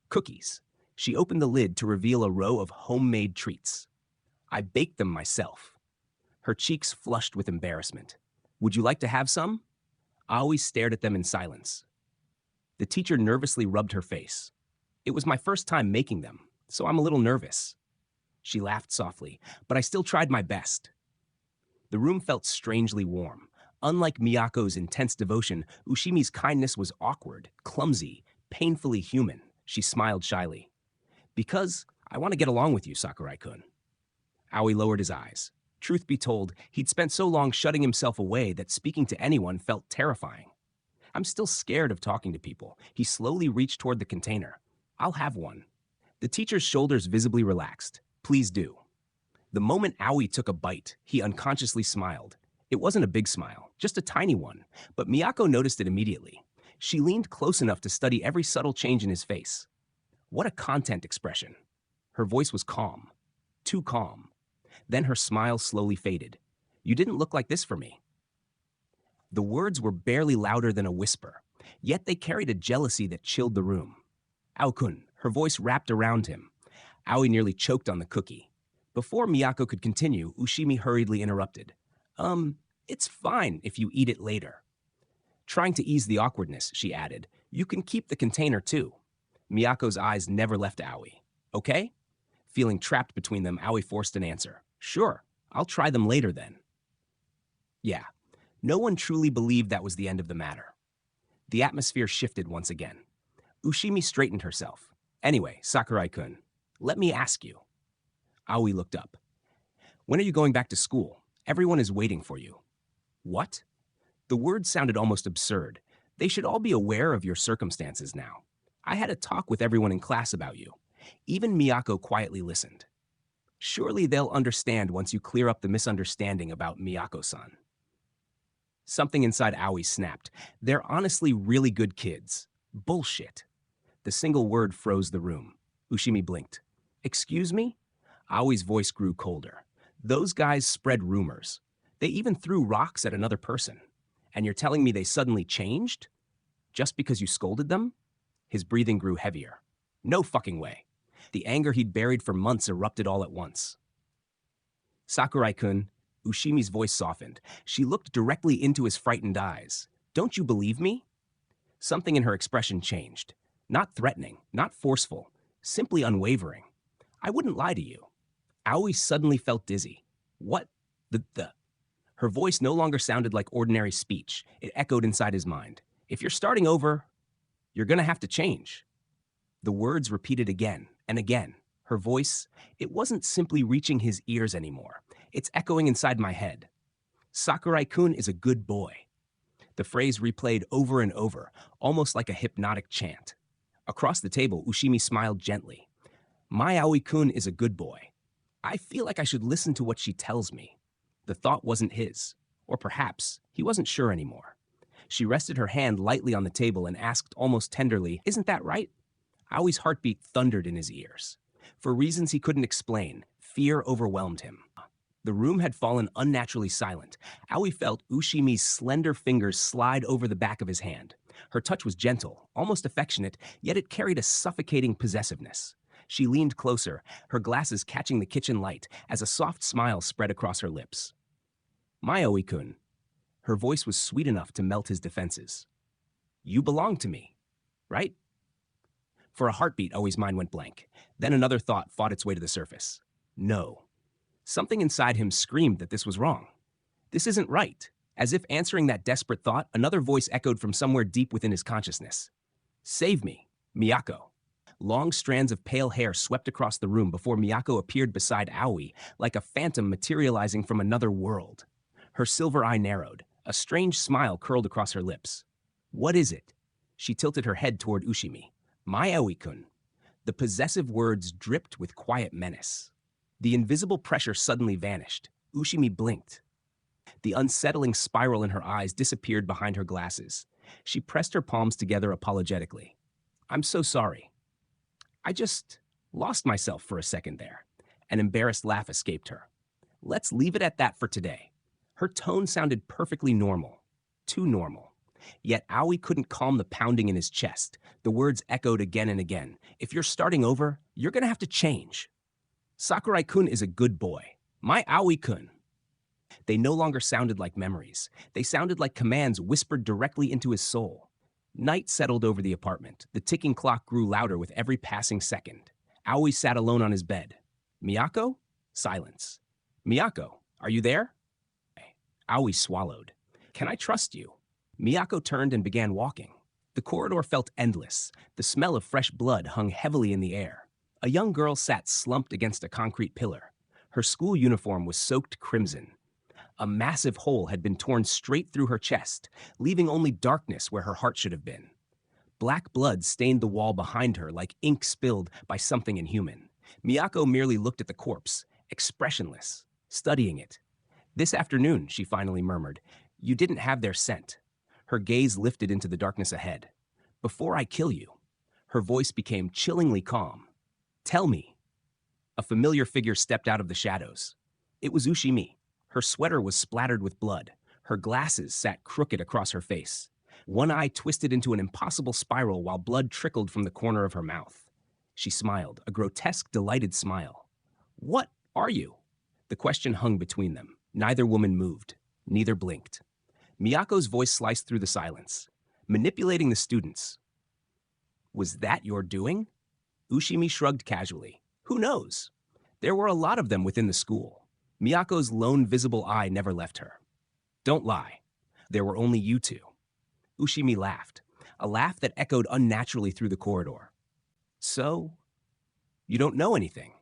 Cookies. She opened the lid to reveal a row of homemade treats. I baked them myself. Her cheeks flushed with embarrassment. Would you like to have some? Aoi stared at them in silence. The teacher nervously rubbed her face. It was my first time making them, so I'm a little nervous. She laughed softly, but I still tried my best. The room felt strangely warm. Unlike Miyako's intense devotion, Ushimi's kindness was awkward, clumsy, painfully human. She smiled shyly. Because I want to get along with you, Sakurai-kun. Aoi lowered his eyes. Truth be told, he'd spent so long shutting himself away that speaking to anyone felt terrifying. I'm still scared of talking to people. He slowly reached toward the container. I'll have one. The teacher's shoulders visibly relaxed. Please do. The moment Aoi took a bite, he unconsciously smiled. It wasn't a big smile, just a tiny one, but Miyako noticed it immediately. She leaned close enough to study every subtle change in his face. What a content expression. Her voice was calm. Too calm. Then her smile slowly faded. You didn't look like this for me. The words were barely louder than a whisper, yet they carried a jealousy that chilled the room. Aokun, her voice wrapped around him. Aoi nearly choked on the cookie. Before Miyako could continue, Ushimi hurriedly interrupted. It's fine if you eat it later. Trying to ease the awkwardness, she added, you can keep the container too. Miyako's eyes never left Aoi. Okay? Feeling trapped between them, Aoi forced an answer. Sure, I'll try them later then. Yeah, no one truly believed that was the end of the matter. The atmosphere shifted once again. Ushimi straightened herself. Anyway, Sakurai-kun, let me ask you. Aoi looked up. When are you going back to school? Everyone is waiting for you. What? The words sounded almost absurd. They should all be aware of your circumstances now. I had a talk with everyone in class about you. Even Miyako quietly listened. Surely they'll understand once you clear up the misunderstanding about Miyako-san. Something inside Aoi snapped. They're honestly really good kids. Bullshit. The single word froze the room. Ushimi blinked. Excuse me? Aoi's voice grew colder. Those guys spread rumors. They even threw rocks at another person. And you're telling me they suddenly changed? Just because you scolded them? His breathing grew heavier. No fucking way. The anger he'd buried for months erupted all at once. Sakurai-kun, Ushimi's voice softened. She looked directly into his frightened eyes. Don't you believe me? Something in her expression changed. Not threatening, not forceful, simply unwavering. I wouldn't lie to you. Aoi suddenly felt dizzy. What? Her voice no longer sounded like ordinary speech. It echoed inside his mind. If you're starting over, you're gonna have to change. The words repeated again and again. Her voice, it wasn't simply reaching his ears anymore. It's echoing inside my head. Sakurai-kun is a good boy. The phrase replayed over and over, almost like a hypnotic chant. Across the table, Ushimi smiled gently. My Aoi-kun is a good boy. I feel like I should listen to what she tells me. The thought wasn't his. Or perhaps he wasn't sure anymore. She rested her hand lightly on the table and asked almost tenderly, Isn't that right? Aoi's heartbeat thundered in his ears. For reasons he couldn't explain, fear overwhelmed him. The room had fallen unnaturally silent. Aoi felt Ushimi's slender fingers slide over the back of his hand. Her touch was gentle, almost affectionate, yet it carried a suffocating possessiveness. She leaned closer, her glasses catching the kitchen light as a soft smile spread across her lips. My Aoi-kun. Her voice was sweet enough to melt his defenses. You belong to me, right? For a heartbeat, Aoi's mind went blank. Then another thought fought its way to the surface. No. Something inside him screamed that this was wrong. This isn't right. As if answering that desperate thought, another voice echoed from somewhere deep within his consciousness. Save me, Miyako. Long strands of pale hair swept across the room before Miyako appeared beside Aoi, like a phantom materializing from another world. Her silver eye narrowed. A strange smile curled across her lips. What is it? She tilted her head toward Ushimi. My Aoi-kun. The possessive words dripped with quiet menace. The invisible pressure suddenly vanished. Ushimi blinked. The unsettling spiral in her eyes disappeared behind her glasses. She pressed her palms together apologetically. I'm so sorry. I just lost myself for a second there. An embarrassed laugh escaped her. Let's leave it at that for today. Her tone sounded perfectly normal. Too normal. Yet Aoi couldn't calm the pounding in his chest. The words echoed again and again. If you're starting over, you're gonna have to change. Sakurai-kun is a good boy. My Aoi-kun. They no longer sounded like memories. They sounded like commands whispered directly into his soul. Night settled over the apartment. The ticking clock grew louder with every passing second. Aoi sat alone on his bed. Miyako? Silence. Miyako, are you there? Aoi swallowed. Can I trust you? Miyako turned and began walking. The corridor felt endless. The smell of fresh blood hung heavily in the air. A young girl sat slumped against a concrete pillar. Her school uniform was soaked crimson. A massive hole had been torn straight through her chest, leaving only darkness where her heart should have been. Black blood stained the wall behind her like ink spilled by something inhuman. Miyako merely looked at the corpse, expressionless, studying it. This afternoon, she finally murmured, you didn't have their scent. Her gaze lifted into the darkness ahead. Before I kill you. Her voice became chillingly calm. Tell me. A familiar figure stepped out of the shadows. It was Ushimi. Her sweater was splattered with blood. Her glasses sat crooked across her face. One eye twisted into an impossible spiral while blood trickled from the corner of her mouth. She smiled, a grotesque, delighted smile. "What are you?" The question hung between them. Neither woman moved. Neither blinked. Miyako's voice sliced through the silence. "Manipulating the students." "Was that your doing?" Ushimi shrugged casually. "Who knows? There were a lot of them within the school." Miyako's lone visible eye never left her. "Don't lie. There were only you two." Ushimi laughed, a laugh that echoed unnaturally through the corridor. "So, you don't know anything?"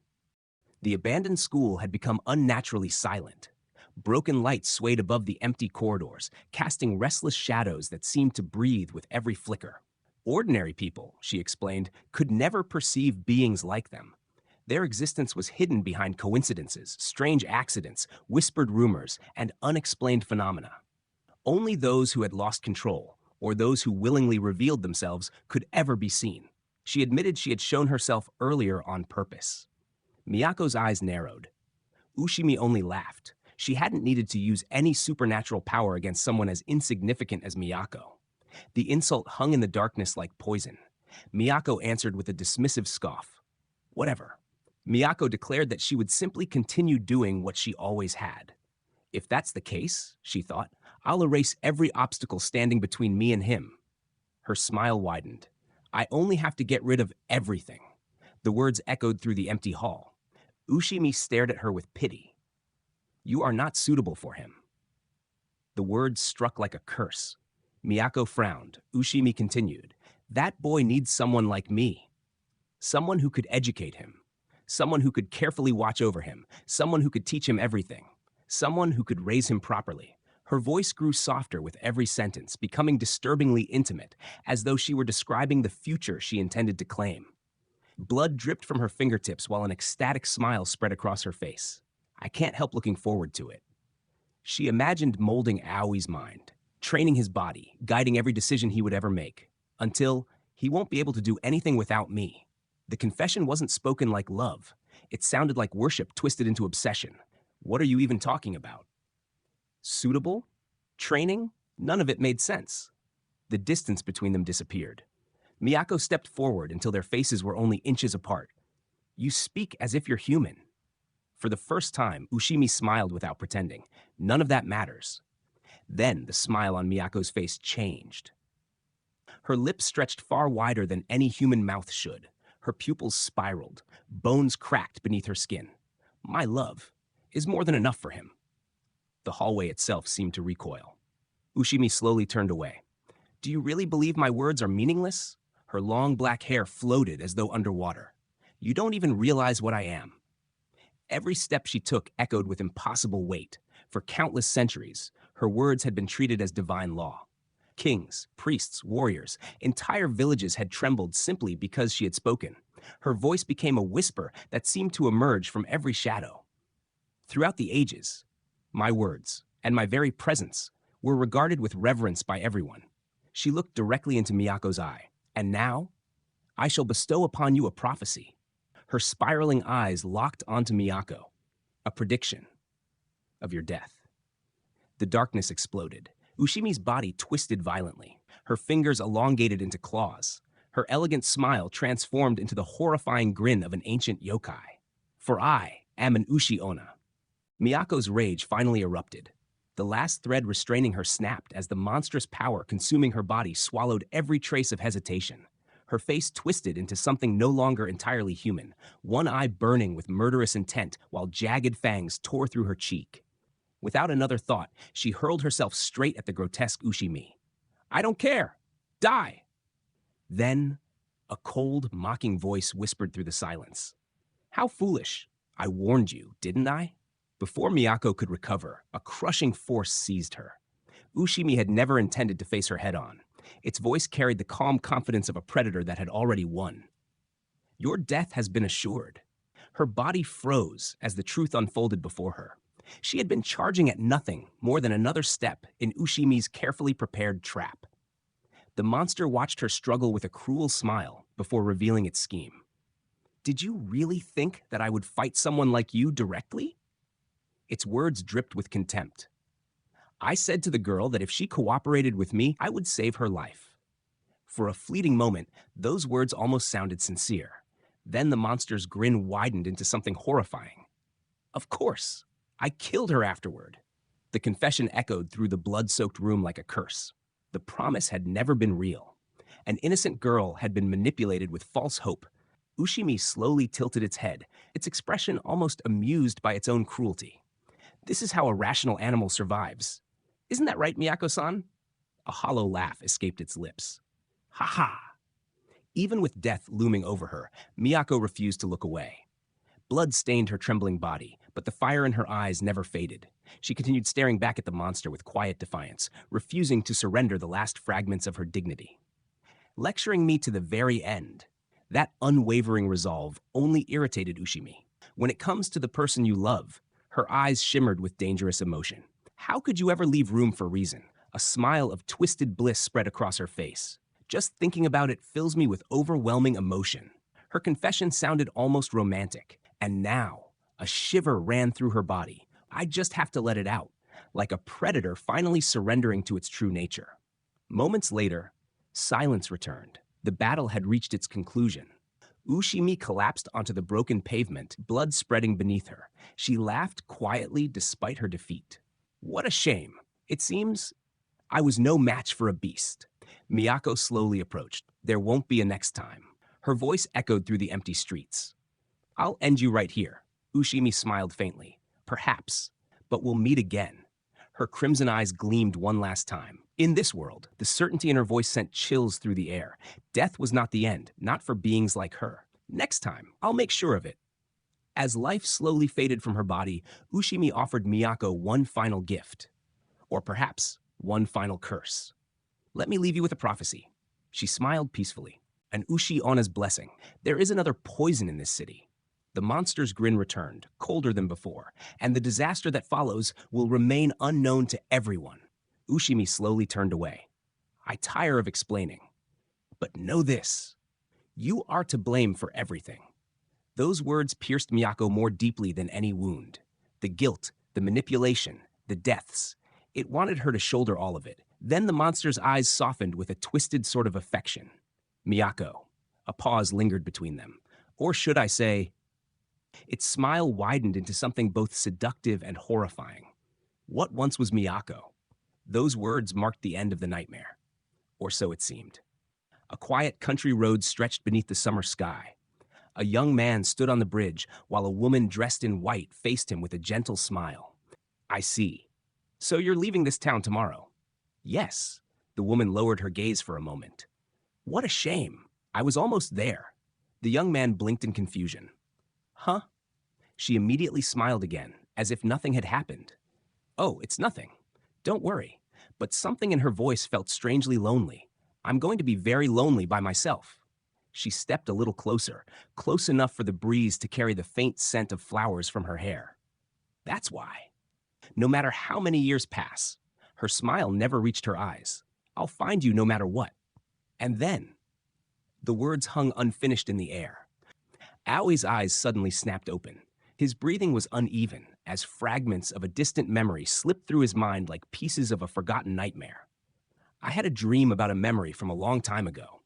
The abandoned school had become unnaturally silent. Broken lights swayed above the empty corridors, casting restless shadows that seemed to breathe with every flicker. Ordinary people, she explained, could never perceive beings like them. Their existence was hidden behind coincidences, strange accidents, whispered rumors, and unexplained phenomena. Only those who had lost control, or those who willingly revealed themselves, could ever be seen. She admitted she had shown herself earlier on purpose. Miyako's eyes narrowed. Ushimi only laughed. She hadn't needed to use any supernatural power against someone as insignificant as Miyako. The insult hung in the darkness like poison. Miyako answered with a dismissive scoff. "Whatever." Miyako declared that she would simply continue doing what she always had. "If that's the case," she thought, "I'll erase every obstacle standing between me and him." Her smile widened. "I only have to get rid of everything." The words echoed through the empty hall. Ushimi stared at her with pity. "You are not suitable for him." The words struck like a curse. Miyako frowned. Ushimi continued. "That boy needs someone like me. Someone who could educate him. Someone who could carefully watch over him. Someone who could teach him everything. Someone who could raise him properly." Her voice grew softer with every sentence, becoming disturbingly intimate, as though she were describing the future she intended to claim. Blood dripped from her fingertips while an ecstatic smile spread across her face. "I can't help looking forward to it." She imagined molding Aoi's mind, training his body, guiding every decision he would ever make, until he won't be able to do anything without me. The confession wasn't spoken like love. It sounded like worship twisted into obsession. What are you even talking about? Suitable? Training? None of it made sense. The distance between them disappeared. Miyako stepped forward until their faces were only inches apart. "You speak as if you're human." For the first time, Ushimi smiled without pretending. "None of that matters." Then the smile on Miyako's face changed. Her lips stretched far wider than any human mouth should. Her pupils spiraled. Bones cracked beneath her skin. "My love is more than enough for him." The hallway itself seemed to recoil. Ushimi slowly turned away. "Do you really believe my words are meaningless?" Her long black hair floated as though underwater. "You don't even realize what I am." Every step she took echoed with impossible weight. For countless centuries, her words had been treated as divine law. Kings, priests, warriors, entire villages had trembled simply because she had spoken. Her voice became a whisper that seemed to emerge from every shadow. Throughout the ages, my words, and my very presence, were regarded with reverence by everyone. She looked directly into Miyako's eye. "And now, I shall bestow upon you a prophecy." Her spiraling eyes locked onto Miyako. "A prediction of your death." The darkness exploded. Ushimi's body twisted violently. Her fingers elongated into claws. Her elegant smile transformed into the horrifying grin of an ancient yokai. "For I am an Ushi-onna." Miyako's rage finally erupted. The last thread restraining her snapped as the monstrous power consuming her body swallowed every trace of hesitation. Her face twisted into something no longer entirely human, one eye burning with murderous intent while jagged fangs tore through her cheek. Without another thought, she hurled herself straight at the grotesque Ushimi. "I don't care! Die!" Then, a cold, mocking voice whispered through the silence. "How foolish! I warned you, didn't I?" Before Miyako could recover, a crushing force seized her. Ushimi had never intended to face her head-on. Its voice carried the calm confidence of a predator that had already won. "Your death has been assured." Her body froze as the truth unfolded before her. She had been charging at nothing more than another step in Ushimi's carefully prepared trap. The monster watched her struggle with a cruel smile before revealing its scheme. "Did you really think that I would fight someone like you directly?" Its words dripped with contempt. I said to the girl that if she cooperated with me, I would save her life. For a fleeting moment, those words almost sounded sincere. Then the monster's grin widened into something horrifying. Of course, I killed her afterward. The confession echoed through the blood-soaked room like a curse. The promise had never been real. An innocent girl had been manipulated with false hope. Ushimi slowly tilted its head, its expression almost amused by its own cruelty. This is how a rational animal survives. Isn't that right, Miyako-san? A hollow laugh escaped its lips. Ha ha! Even with death looming over her, Miyako refused to look away. Blood stained her trembling body, but the fire in her eyes never faded. She continued staring back at the monster with quiet defiance, refusing to surrender the last fragments of her dignity. Lecturing me to the very end. That unwavering resolve only irritated Ushimi. When it comes to the person you love, her eyes shimmered with dangerous emotion. How could you ever leave room for reason? A smile of twisted bliss spread across her face. Just thinking about it fills me with overwhelming emotion. Her confession sounded almost romantic, and now a shiver ran through her body. I just have to let it out, like a predator finally surrendering to its true nature. Moments later, silence returned. The battle had reached its conclusion. Ushimi collapsed onto the broken pavement, blood spreading beneath her. She laughed quietly despite her defeat. What a shame. It seems I was no match for a beast. Miyako slowly approached. There won't be a next time. Her voice echoed through the empty streets. I'll end you right here. Ushimi smiled faintly. Perhaps, but we'll meet again. Her crimson eyes gleamed one last time. In this world, the certainty in her voice sent chills through the air. Death was not the end, not for beings like her. Next time, I'll make sure of it. As life slowly faded from her body, Ushimi offered Miyako one final gift. Or perhaps one final curse. Let me leave you with a prophecy. She smiled peacefully. An Ushi-Ona's blessing. There is another poison in this city. The monster's grin returned, colder than before, and the disaster that follows will remain unknown to everyone. Ushimi slowly turned away. I tire of explaining. But know this. You are to blame for everything. Those words pierced Miyako more deeply than any wound. The guilt, the manipulation, the deaths. It wanted her to shoulder all of it. Then the monster's eyes softened with a twisted sort of affection. Miyako. A pause lingered between them. Or should I say, its smile widened into something both seductive and horrifying. What once was Miyako? Those words marked the end of the nightmare. Or so it seemed. A quiet country road stretched beneath the summer sky. A young man stood on the bridge while a woman dressed in white faced him with a gentle smile. I see. So you're leaving this town tomorrow? Yes. The woman lowered her gaze for a moment. What a shame. I was almost there. The young man blinked in confusion. Huh? She immediately smiled again, as if nothing had happened. Oh, it's nothing. Don't worry. But something in her voice felt strangely lonely. I'm going to be very lonely by myself. She stepped a little closer, close enough for the breeze to carry the faint scent of flowers from her hair. That's why. No matter how many years pass, her smile never reached her eyes. I'll find you no matter what. And then, the words hung unfinished in the air. Aoi's eyes suddenly snapped open. His breathing was uneven, as fragments of a distant memory slipped through his mind like pieces of a forgotten nightmare. I had a dream about a memory from a long time ago.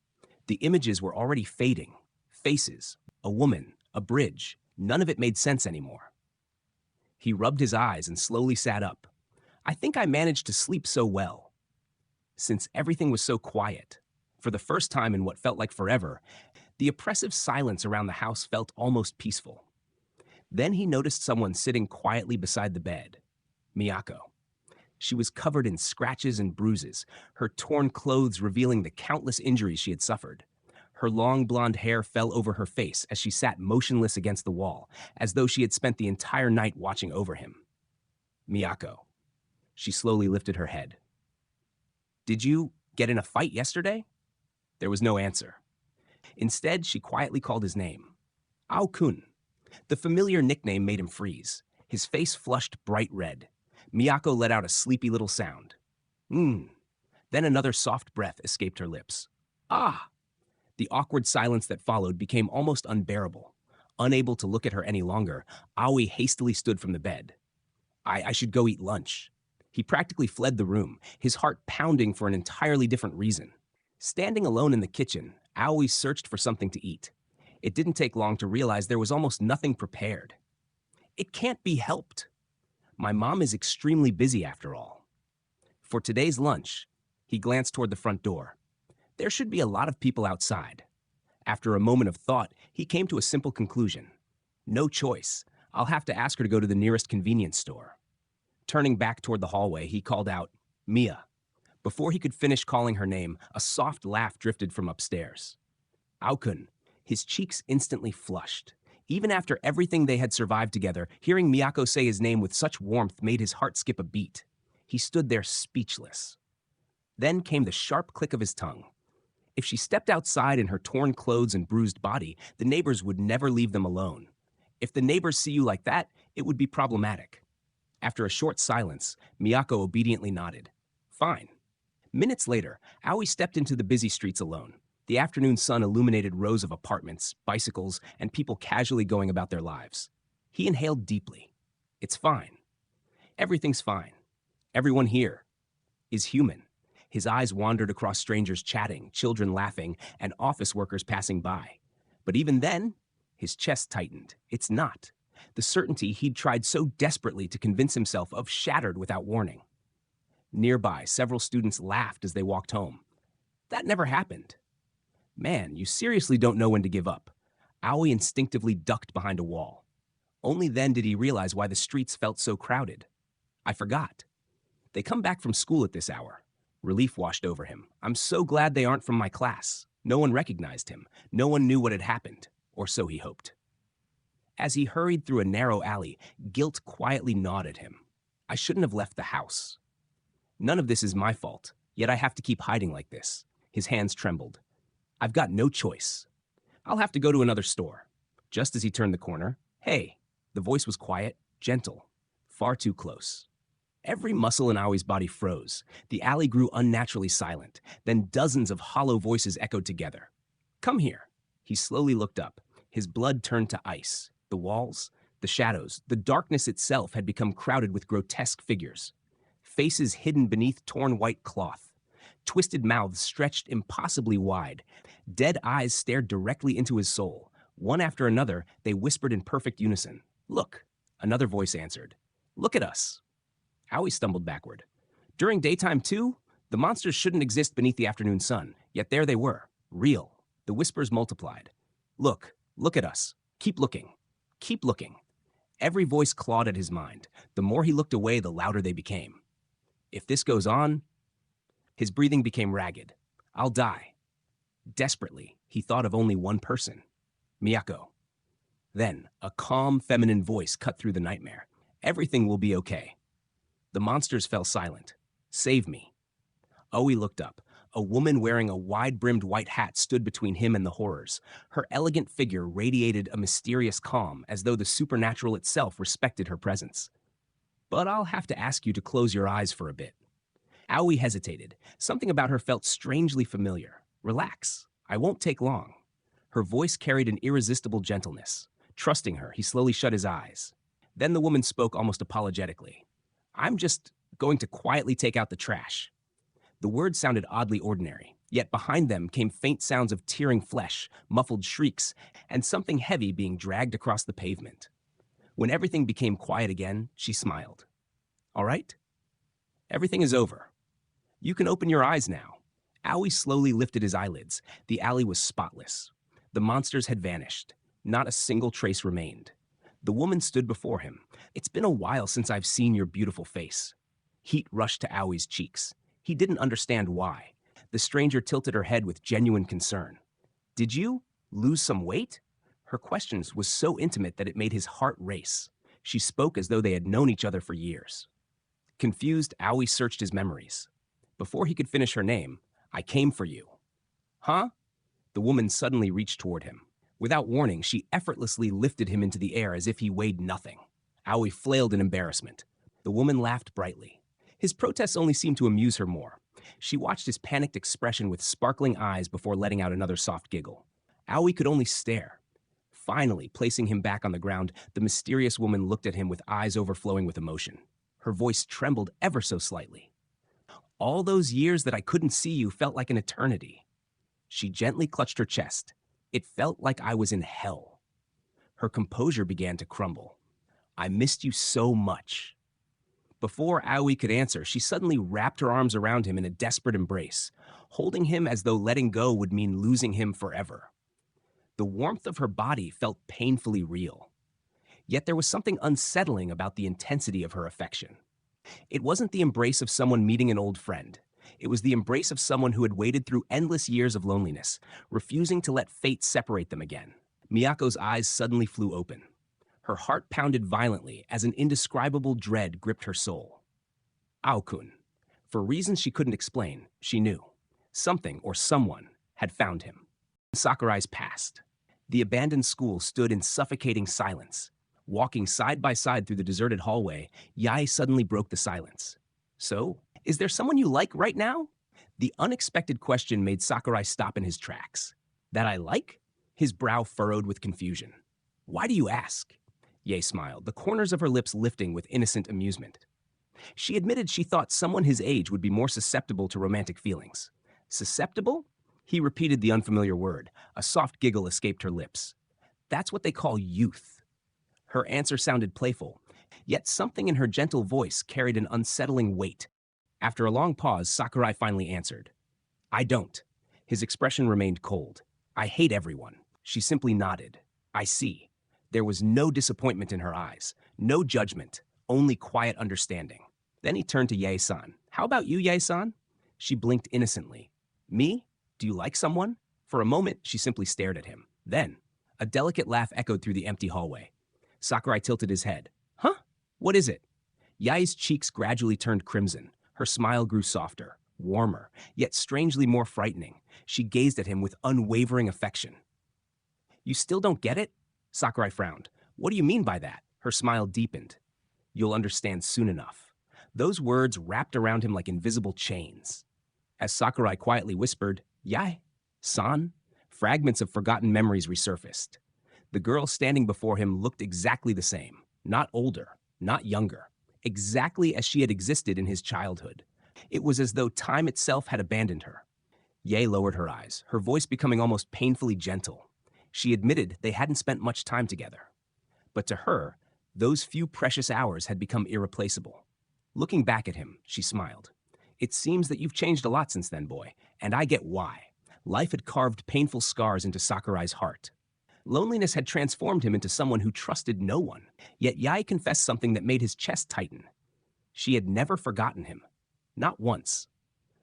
The images were already fading. Faces, a woman, a bridge. None of it made sense anymore. He rubbed his eyes and slowly sat up. I think I managed to sleep so well. Since everything was so quiet, for the first time in what felt like forever, the oppressive silence around the house felt almost peaceful. Then he noticed someone sitting quietly beside the bed. Miyako. She was covered in scratches and bruises, her torn clothes revealing the countless injuries she had suffered. Her long blonde hair fell over her face as she sat motionless against the wall, as though she had spent the entire night watching over him. Miyako. She slowly lifted her head. Did you get in a fight yesterday? There was no answer. Instead, she quietly called his name. Ao-kun. The familiar nickname made him freeze. His face flushed bright red. Miyako let out a sleepy little sound. Then another soft breath escaped her lips. Ah! The awkward silence that followed became almost unbearable. Unable to look at her any longer, Aoi hastily stood from the bed. I should go eat lunch. He practically fled the room, his heart pounding for an entirely different reason. Standing alone in the kitchen, Aoi searched for something to eat. It didn't take long to realize there was almost nothing prepared. It can't be helped. My mom is extremely busy after all. For today's lunch, he glanced toward the front door. There should be a lot of people outside. After a moment of thought, he came to a simple conclusion. No choice. I'll have to ask her to go to the nearest convenience store. Turning back toward the hallway, he called out, "Mia." Before he could finish calling her name, a soft laugh drifted from upstairs. Aokun, his cheeks instantly flushed. Even after everything they had survived together, hearing Miyako say his name with such warmth made his heart skip a beat. He stood there speechless. Then came the sharp click of his tongue. If she stepped outside in her torn clothes and bruised body, the neighbors would never leave them alone. If the neighbors see you like that, it would be problematic. After a short silence, Miyako obediently nodded. Fine. Minutes later, Aoi stepped into the busy streets alone. The afternoon sun illuminated rows of apartments, bicycles, and people casually going about their lives. He inhaled deeply. It's fine. Everything's fine. Everyone here is human. His eyes wandered across strangers chatting, children laughing, and office workers passing by. But even then, his chest tightened. It's not. The certainty he'd tried so desperately to convince himself of shattered without warning. Nearby, several students laughed as they walked home. That never happened. Man, you seriously don't know when to give up. Aoi instinctively ducked behind a wall. Only then did he realize why the streets felt so crowded. I forgot. They come back from school at this hour. Relief washed over him. I'm so glad they aren't from my class. No one recognized him. No one knew what had happened, or so he hoped. As he hurried through a narrow alley, guilt quietly gnawed at him. I shouldn't have left the house. None of this is my fault, yet I have to keep hiding like this. His hands trembled. I've got no choice. I'll have to go to another store. Just as he turned the corner, hey, the voice was quiet, gentle, far too close. Every muscle in Aoi's body froze. The alley grew unnaturally silent. Then dozens of hollow voices echoed together. Come here. He slowly looked up. His blood turned to ice. The walls, the shadows, the darkness itself had become crowded with grotesque figures. Faces hidden beneath torn white cloth. Twisted mouths stretched impossibly wide. Dead eyes stared directly into his soul. One after another, they whispered in perfect unison. Look, another voice answered. Look at us. Aoi stumbled backward. During daytime too, the monsters shouldn't exist beneath the afternoon sun, yet there they were, real. The whispers multiplied. Look at us. Keep looking. Keep looking. Every voice clawed at his mind. The more he looked away, the louder they became. If this goes on... His breathing became ragged. I'll die. Desperately, he thought of only one person. Miyako. Then, a calm, feminine voice cut through the nightmare. Everything will be okay. The monsters fell silent. Save me. Aoi looked up. A woman wearing a wide-brimmed white hat stood between him and the horrors. Her elegant figure radiated a mysterious calm, as though the supernatural itself respected her presence. But I'll have to ask you to close your eyes for a bit. Aoi hesitated. Something about her felt strangely familiar. Relax. I won't take long. Her voice carried an irresistible gentleness. Trusting her, he slowly shut his eyes. Then the woman spoke almost apologetically. I'm just going to quietly take out the trash. The words sounded oddly ordinary, yet behind them came faint sounds of tearing flesh, muffled shrieks, and something heavy being dragged across the pavement. When everything became quiet again, she smiled. All right? Everything is over. You can open your eyes now. Aoi slowly lifted his eyelids. The alley was spotless. The monsters had vanished. Not a single trace remained. The woman stood before him. It's been a while since I've seen your beautiful face. Heat rushed to Aoi's cheeks. He didn't understand why. The stranger tilted her head with genuine concern. Did you lose some weight? Her questions was so intimate that it made his heart race. She spoke as though they had known each other for years. Confused, Aoi searched his memories. Before he could finish her name, I came for you. Huh? The woman suddenly reached toward him. Without warning, she effortlessly lifted him into the air as if he weighed nothing. Aoi flailed in embarrassment. The woman laughed brightly. His protests only seemed to amuse her more. She watched his panicked expression with sparkling eyes before letting out another soft giggle. Aoi could only stare. Finally, placing him back on the ground, the mysterious woman looked at him with eyes overflowing with emotion. Her voice trembled ever so slightly. All those years that I couldn't see you felt like an eternity. She gently clutched her chest. It felt like I was in hell. Her composure began to crumble. I missed you so much. Before Aoi could answer, she suddenly wrapped her arms around him in a desperate embrace, holding him as though letting go would mean losing him forever. The warmth of her body felt painfully real. Yet there was something unsettling about the intensity of her affection. It wasn't the embrace of someone meeting an old friend. It was the embrace of someone who had waded through endless years of loneliness, refusing to let fate separate them again. Miyako's eyes suddenly flew open. Her heart pounded violently as an indescribable dread gripped her soul. Aokun. For reasons she couldn't explain, she knew. Something or someone had found him. Sakurai's past. The abandoned school stood in suffocating silence. Walking side by side through the deserted hallway, Yae suddenly broke the silence. So, is there someone you like right now? The unexpected question made Sakurai stop in his tracks. That I like? His brow furrowed with confusion. Why do you ask? Yae smiled, the corners of her lips lifting with innocent amusement. She admitted she thought someone his age would be more susceptible to romantic feelings. Susceptible? He repeated the unfamiliar word. A soft giggle escaped her lips. That's what they call youth. Her answer sounded playful, yet something in her gentle voice carried an unsettling weight. After a long pause, Sakurai finally answered. I don't. His expression remained cold. I hate everyone. She simply nodded. I see. There was no disappointment in her eyes, no judgment, only quiet understanding. Then he turned to Yae-san. How about you, Yae-san? She blinked innocently. Me? Do you like someone? For a moment, she simply stared at him. Then, a delicate laugh echoed through the empty hallway. Sakurai tilted his head. Huh? What is it? Yae's cheeks gradually turned crimson. Her smile grew softer, warmer, yet strangely more frightening. She gazed at him with unwavering affection. You still don't get it? Sakurai frowned. What do you mean by that? Her smile deepened. You'll understand soon enough. Those words wrapped around him like invisible chains. As Sakurai quietly whispered, Yae, san, fragments of forgotten memories resurfaced. The girl standing before him looked exactly the same, not older, not younger, exactly as she had existed in his childhood. It was as though time itself had abandoned her. Yae lowered her eyes, her voice becoming almost painfully gentle. She admitted they hadn't spent much time together. But to her, those few precious hours had become irreplaceable. Looking back at him, she smiled. It seems that you've changed a lot since then, boy, and I get why. Life had carved painful scars into Sakurai's heart. Loneliness had transformed him into someone who trusted no one. Yet Yae confessed something that made his chest tighten. She had never forgotten him. Not once.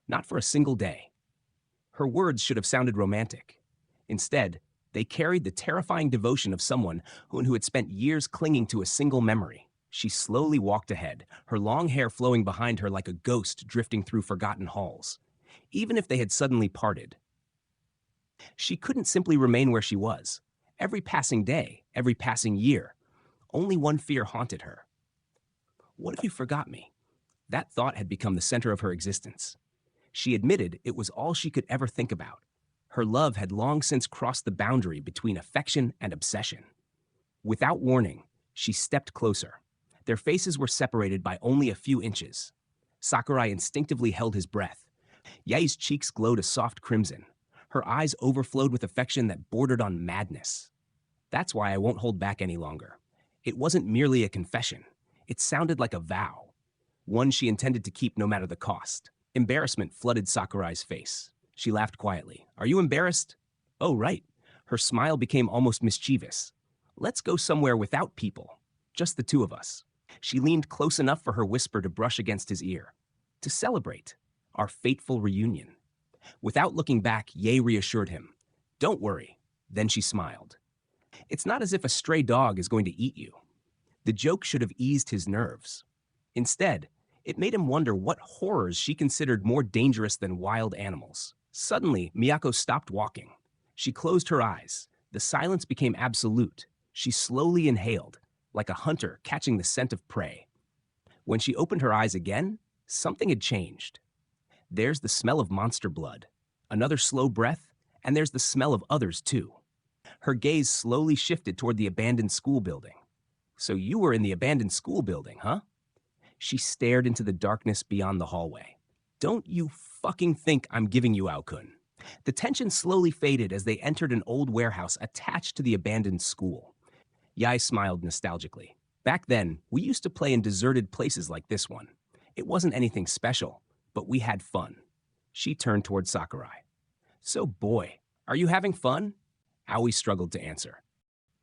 Not for a single day. Her words should have sounded romantic. Instead, they carried the terrifying devotion of someone who had spent years clinging to a single memory. She slowly walked ahead, her long hair flowing behind her like a ghost drifting through forgotten halls. Even if they had suddenly parted, she couldn't simply remain where she was. Every passing day, every passing year, only one fear haunted her. What if you forgot me? That thought had become the center of her existence. She admitted it was all she could ever think about. Her love had long since crossed the boundary between affection and obsession. Without warning, she stepped closer. Their faces were separated by only a few inches. Sakurai instinctively held his breath. Yae's cheeks glowed a soft crimson. Her eyes overflowed with affection that bordered on madness. That's why I won't hold back any longer. It wasn't merely a confession. It sounded like a vow. One she intended to keep no matter the cost. Embarrassment flooded Sakurai's face. She laughed quietly. Are you embarrassed? Oh, right. Her smile became almost mischievous. Let's go somewhere without people. Just the two of us. She leaned close enough for her whisper to brush against his ear. To celebrate our fateful reunion. Without looking back, Yae reassured him. Don't worry. Then she smiled. It's not as if a stray dog is going to eat you. The joke should have eased his nerves. Instead, it made him wonder what horrors she considered more dangerous than wild animals. Suddenly, Miyako stopped walking. She closed her eyes. The silence became absolute. She slowly inhaled, like a hunter catching the scent of prey. When she opened her eyes again, something had changed. There's the smell of monster blood, another slow breath, and there's the smell of others too. Her gaze slowly shifted toward the abandoned school building. So you were in the abandoned school building, huh? She stared into the darkness beyond the hallway. Don't you fucking think I'm giving you Aokun. The tension slowly faded as they entered an old warehouse attached to the abandoned school. Yai smiled nostalgically. Back then, we used to play in deserted places like this one. It wasn't anything special, but we had fun. She turned toward Sakurai. So boy, are you having fun? Aoi struggled to answer.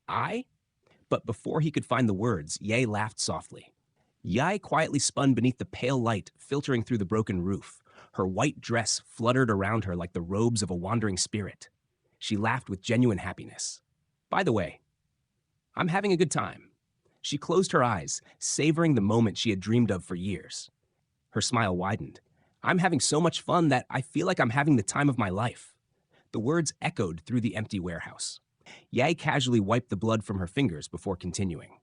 I? But before he could find the words, Yae laughed softly. Yae quietly spun beneath the pale light filtering through the broken roof. Her white dress fluttered around her like the robes of a wandering spirit. She laughed with genuine happiness. By the way, I'm having a good time. She closed her eyes, savoring the moment she had dreamed of for years. Her smile widened. I'm having so much fun that I feel like I'm having the time of my life. The words echoed through the empty warehouse. Yae casually wiped the blood from her fingers before continuing.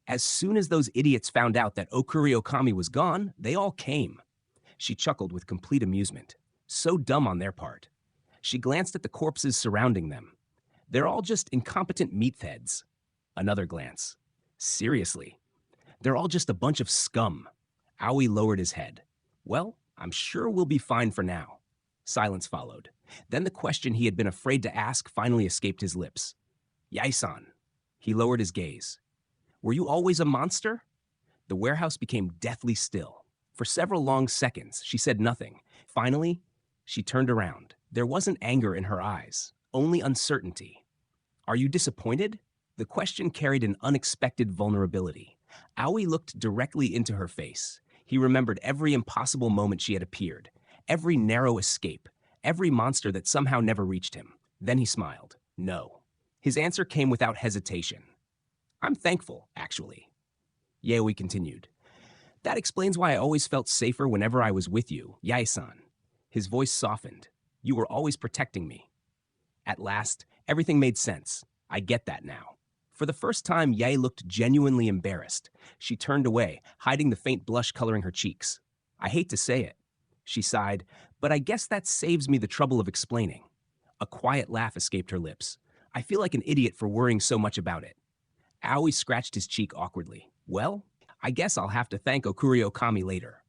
As soon as those idiots found out that Okuri Okami was gone, they all came. She chuckled with complete amusement. So dumb on their part. She glanced at the corpses surrounding them. They're all just incompetent meatheads. Another glance. Seriously. They're all just a bunch of scum. Aoi lowered his head. Well, I'm sure we'll be fine for now. Silence followed. Then the question he had been afraid to ask finally escaped his lips. Yae-san. He lowered his gaze. Were you always a monster? The warehouse became deathly still. For several long seconds, she said nothing. Finally, she turned around. There wasn't anger in her eyes, only uncertainty. Are you disappointed? The question carried an unexpected vulnerability. Aoi looked directly into her face. He remembered every impossible moment she had appeared, every narrow escape, every monster that somehow never reached him. Then he smiled. No. His answer came without hesitation. I'm thankful, actually. Yaoi continued. That explains why I always felt safer whenever I was with you, Yae-san. His voice softened. You were always protecting me. At last, everything made sense. I get that now. For the first time, Yae looked genuinely embarrassed. She turned away, hiding the faint blush coloring her cheeks. I hate to say it. She sighed, but I guess that saves me the trouble of explaining. A quiet laugh escaped her lips. I feel like an idiot for worrying so much about it. Aoi scratched his cheek awkwardly. Well, I guess I'll have to thank Okuri Okami later.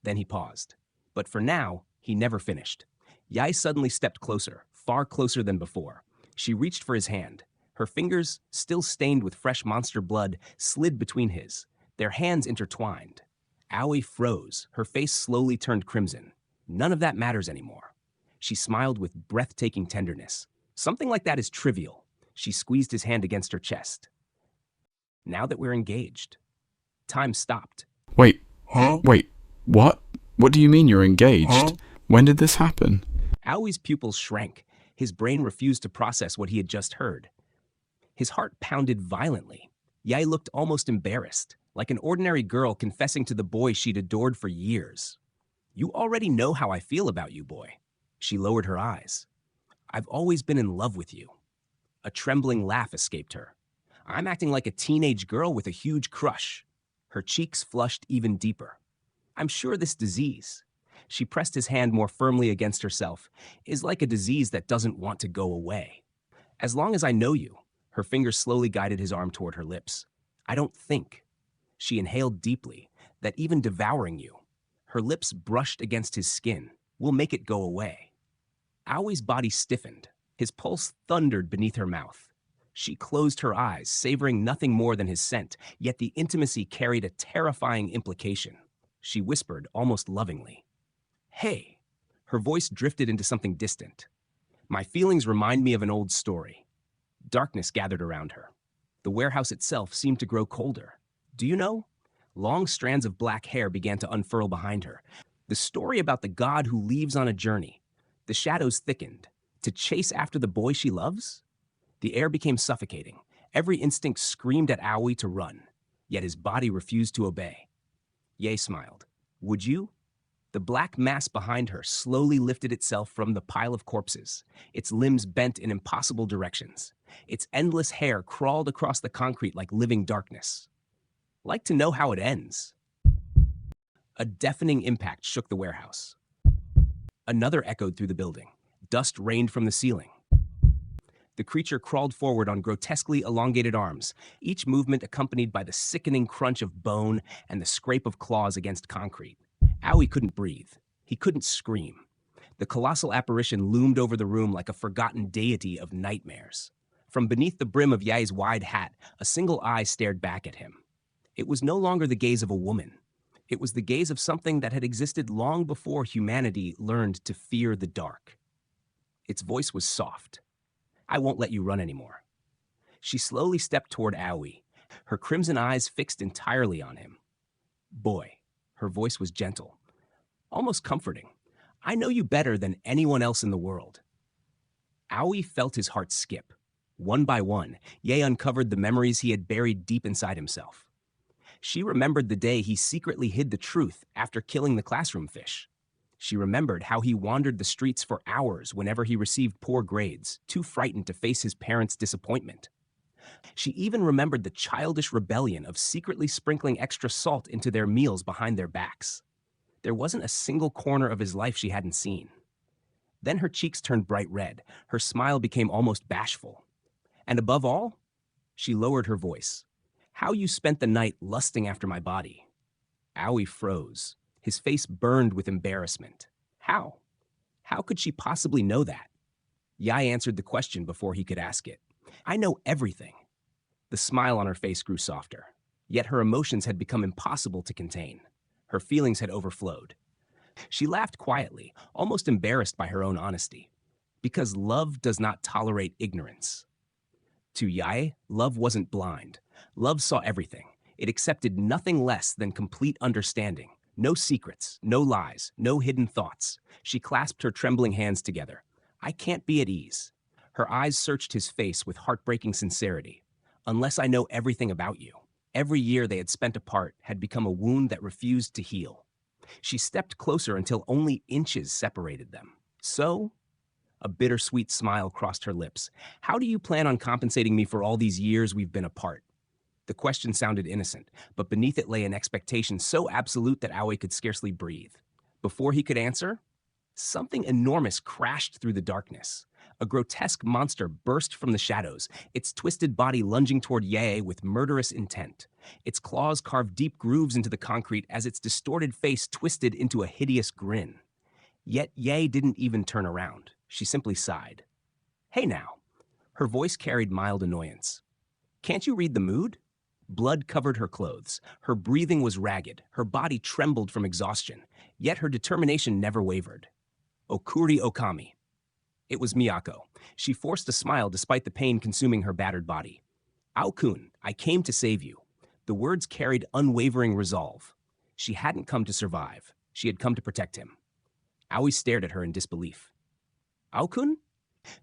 Then he paused. But for now, he never finished. Yae suddenly stepped closer, far closer than before. She reached for his hand. Her fingers, still stained with fresh monster blood, slid between his. Their hands intertwined. Aoi froze. Her face slowly turned crimson. None of that matters anymore. She smiled with breathtaking tenderness. Something like that is trivial. She squeezed his hand against her chest. Now that we're engaged. Time stopped. Wait, what? What do you mean you're engaged? When did this happen? Aoi's pupils shrank. His brain refused to process what he had just heard. His heart pounded violently. Yae looked almost embarrassed, like an ordinary girl confessing to the boy she'd adored for years. You already know how I feel about you, boy. She lowered her eyes. I've always been in love with you. A trembling laugh escaped her. I'm acting like a teenage girl with a huge crush. Her cheeks flushed even deeper. I'm sure this disease, she pressed his hand more firmly against herself, is like a disease that doesn't want to go away. As long as I know you, her fingers slowly guided his arm toward her lips. I don't think. She inhaled deeply, that even devouring you, her lips brushed against his skin, will make it go away. Aoi's body stiffened. His pulse thundered beneath her mouth. She closed her eyes, savoring nothing more than his scent, yet the intimacy carried a terrifying implication. She whispered, almost lovingly. Hey! Her voice drifted into something distant. My feelings remind me of an old story. Darkness gathered around her. The warehouse itself seemed to grow colder. Do you know? Long strands of black hair began to unfurl behind her. The story about the god who leaves on a journey. The shadows thickened. To chase after the boy she loves? The air became suffocating. Every instinct screamed at Aoi to run, yet his body refused to obey. Yae smiled. Would you? The black mass behind her slowly lifted itself from the pile of corpses, its limbs bent in impossible directions. Its endless hair crawled across the concrete like living darkness. Like to know how it ends. A deafening impact shook the warehouse. Another echoed through the building. Dust rained from the ceiling. The creature crawled forward on grotesquely elongated arms, each movement accompanied by the sickening crunch of bone and the scrape of claws against concrete. Aoi couldn't breathe. He couldn't scream. The colossal apparition loomed over the room like a forgotten deity of nightmares. From beneath the brim of Yae's wide hat, a single eye stared back at him. It was no longer the gaze of a woman. It was the gaze of something that had existed long before humanity learned to fear the dark. Its voice was soft. "I won't let you run anymore." She slowly stepped toward Aoi, her crimson eyes fixed entirely on him. "Boy," her voice was gentle, almost comforting. "I know you better than anyone else in the world." Aoi felt his heart skip. One by one, Yae uncovered the memories he had buried deep inside himself. She remembered the day he secretly hid the truth after killing the classroom fish. She remembered how he wandered the streets for hours whenever he received poor grades, too frightened to face his parents' disappointment. She even remembered the childish rebellion of secretly sprinkling extra salt into their meals behind their backs. There wasn't a single corner of his life she hadn't seen. Then her cheeks turned bright red, her smile became almost bashful. And above all, she lowered her voice. "How you spent the night lusting after my body." Aoi froze. His face burned with embarrassment. How? How could she possibly know that? Yae answered the question before he could ask it. "I know everything." The smile on her face grew softer. Yet her emotions had become impossible to contain. Her feelings had overflowed. She laughed quietly, almost embarrassed by her own honesty. Because love does not tolerate ignorance. To Yae, love wasn't blind. Love saw everything. It accepted nothing less than complete understanding. No secrets, no lies, no hidden thoughts. She clasped her trembling hands together. "I can't be at ease." Her eyes searched his face with heartbreaking sincerity. "Unless I know everything about you." Every year they had spent apart had become a wound that refused to heal. She stepped closer until only inches separated them. "So?" A bittersweet smile crossed her lips. "How do you plan on compensating me for all these years we've been apart?" The question sounded innocent, but beneath it lay an expectation so absolute that Aoi could scarcely breathe. Before he could answer, something enormous crashed through the darkness. A grotesque monster burst from the shadows, its twisted body lunging toward Yae with murderous intent. Its claws carved deep grooves into the concrete as its distorted face twisted into a hideous grin. Yet Yae didn't even turn around. She simply sighed. "Hey now." Her voice carried mild annoyance. "Can't you read the mood?" Blood covered her clothes. Her breathing was ragged. Her body trembled from exhaustion. Yet her determination never wavered. "Okuri Okami." It was Miyako. She forced a smile despite the pain consuming her battered body. "Aokun, I came to save you." The words carried unwavering resolve. She hadn't come to survive. She had come to protect him. Aoi stared at her in disbelief. "Aokun?"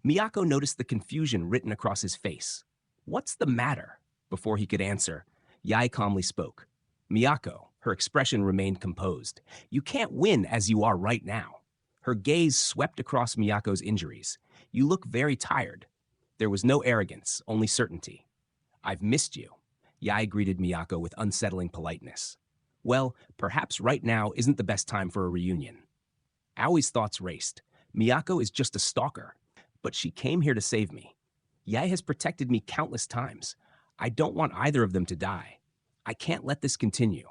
Miyako noticed the confusion written across his face. "What's the matter?" Before he could answer, Yae calmly spoke. "Miyako," her expression remained composed. "You can't win as you are right now." Her gaze swept across Miyako's injuries. "You look very tired." There was no arrogance, only certainty. "I've missed you." Yae greeted Miyako with unsettling politeness. "Well, perhaps right now isn't the best time for a reunion." Aoi's thoughts raced. Miyako is just a stalker, but she came here to save me. Yae has protected me countless times. I don't want either of them to die. I can't let this continue.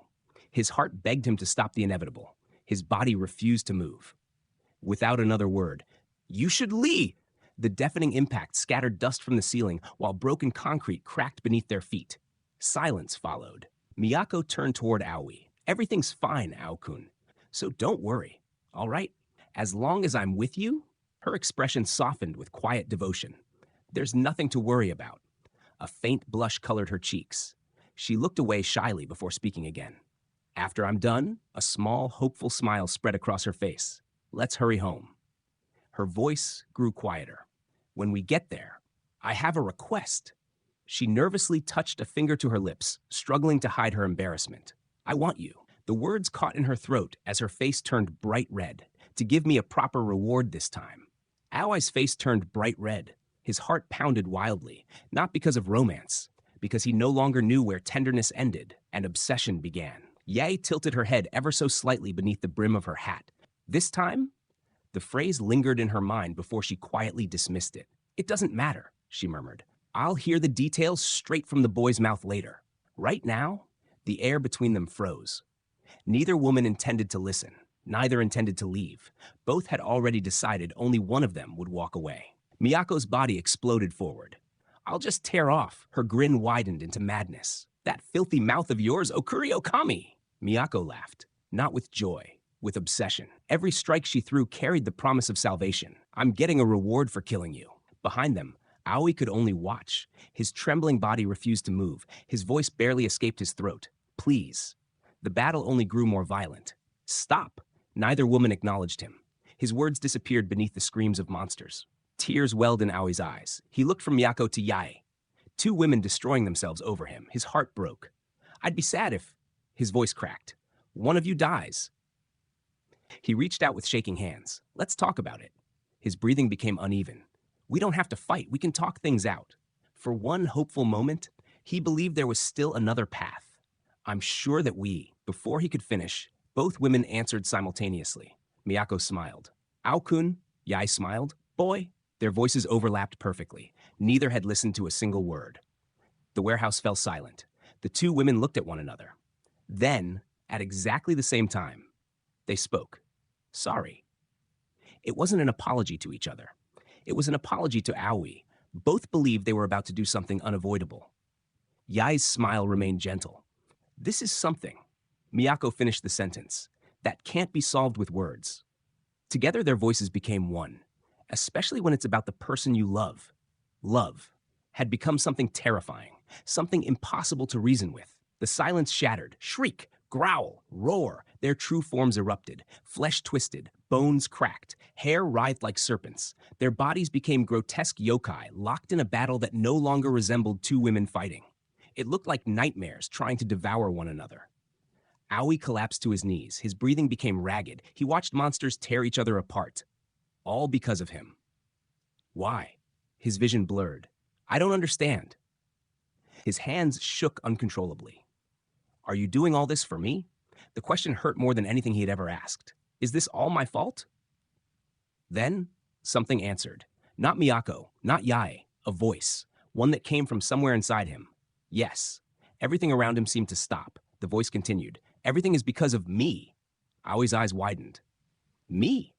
His heart begged him to stop the inevitable. His body refused to move. Without another word, "You should leave!" The deafening impact scattered dust from the ceiling while broken concrete cracked beneath their feet. Silence followed. Miyako turned toward Aoi. "Everything's fine, Aokun. So don't worry, all right? As long as I'm with you?" Her expression softened with quiet devotion. "There's nothing to worry about." A faint blush colored her cheeks. She looked away shyly before speaking again. "After I'm done," a small, hopeful smile spread across her face. "Let's hurry home." Her voice grew quieter. "When we get there, I have a request." She nervously touched a finger to her lips, struggling to hide her embarrassment. "I want you." The words caught in her throat as her face turned bright red. "To give me a proper reward this time." Aoi's face turned bright red. His heart pounded wildly, not because of romance, because he no longer knew where tenderness ended and obsession began. Yae tilted her head ever so slightly beneath the brim of her hat. "This time?" The phrase lingered in her mind before she quietly dismissed it. "It doesn't matter. she murmured. I'll hear the details straight from the boy's mouth later. Right now, the air between them froze. Neither woman intended to listen. Neither intended to leave. Both had already decided only one of them would walk away. Miyako's body exploded forward. I'll just tear off. Her grin widened into madness. That filthy mouth of yours, Okuri Okami! Miyako laughed, not with joy, with obsession. Every strike she threw carried the promise of salvation. I'm getting a reward for killing you. Behind them, Aoi could only watch. His trembling body refused to move. His voice barely escaped his throat. Please. The battle only grew more violent. Stop. Neither woman acknowledged him. His words disappeared beneath the screams of monsters. Tears welled in Aoi's eyes. He looked from Miyako to Yae. Two women destroying themselves over him. His heart broke. I'd be sad if... His voice cracked. One of you dies. He reached out with shaking hands. Let's talk about it. His breathing became uneven. We don't have to fight. We can talk things out. For one hopeful moment, he believed there was still another path. I'm sure that we... Before he could finish, both women answered simultaneously. Miyako smiled. Aokun, Yae smiled. Boy. Their voices overlapped perfectly. Neither had listened to a single word. The warehouse fell silent. The two women looked at one another. Then, at exactly the same time, they spoke. Sorry. It wasn't an apology to each other. It was an apology to Aoi. Both believed they were about to do something unavoidable. Yae's smile remained gentle. This is something. Miyako finished the sentence. That can't be solved with words. Together their voices became one, especially when it's about the person you love. Love had become something terrifying, something impossible to reason with. The silence shattered. Shriek, growl, roar. Their true forms erupted. Flesh twisted, bones cracked, hair writhed like serpents. Their bodies became grotesque yokai, locked in a battle that no longer resembled two women fighting. It looked like nightmares trying to devour one another. Aoi collapsed to his knees. His breathing became ragged. He watched monsters tear each other apart. All because of him. Why? His vision blurred. I don't understand. His hands shook uncontrollably. Are you doing all this for me? The question hurt more than anything he had ever asked. Is this all my fault? Then, something answered. Not Miyako, not Yae, a voice, one that came from somewhere inside him. Yes. Everything around him seemed to stop. The voice continued. Everything is because of me. Aoi's eyes widened. Me?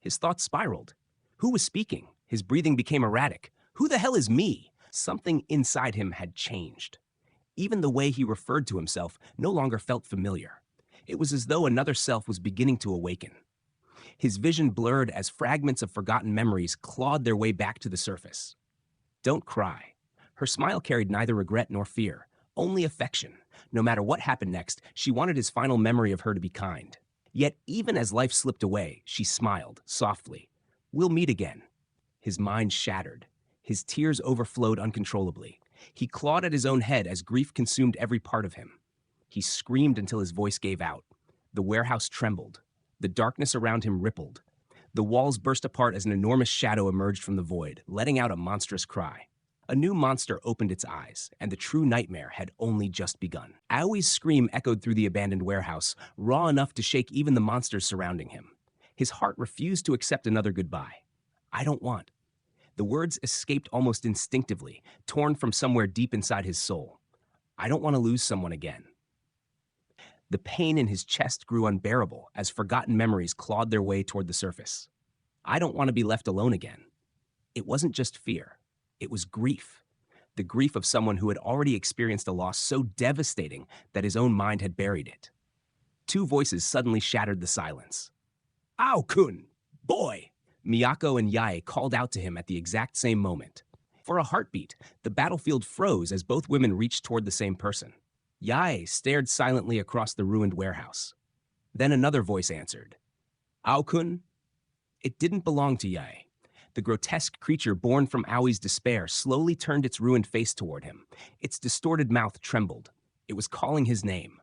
His thoughts spiraled. Who was speaking? His breathing became erratic. Who the hell is me? Something inside him had changed. Even the way he referred to himself no longer felt familiar. It was as though another self was beginning to awaken. His vision blurred as fragments of forgotten memories clawed their way back to the surface. Don't cry. Her smile carried neither regret nor fear, only affection. No matter what happened next, she wanted his final memory of her to be kind. Yet even as life slipped away, she smiled, softly. We'll meet again. His mind shattered. His tears overflowed uncontrollably. He clawed at his own head as grief consumed every part of him. He screamed until his voice gave out. The warehouse trembled. The darkness around him rippled. The walls burst apart as an enormous shadow emerged from the void, letting out a monstrous cry. A new monster opened its eyes, and the true nightmare had only just begun. Aoi's scream echoed through the abandoned warehouse, raw enough to shake even the monsters surrounding him. His heart refused to accept another goodbye. I don't want. The words escaped almost instinctively, torn from somewhere deep inside his soul. I don't want to lose someone again. The pain in his chest grew unbearable as forgotten memories clawed their way toward the surface. I don't want to be left alone again. It wasn't just fear. It was grief. The grief of someone who had already experienced a loss so devastating that his own mind had buried it. Two voices suddenly shattered the silence. Aokun! Boy! Miyako and Yae called out to him at the exact same moment. For a heartbeat, the battlefield froze as both women reached toward the same person. Yae stared silently across the ruined warehouse. Then another voice answered. Aokun? It didn't belong to Yae. The grotesque creature born from Aoi's despair slowly turned its ruined face toward him. Its distorted mouth trembled. It was calling his name.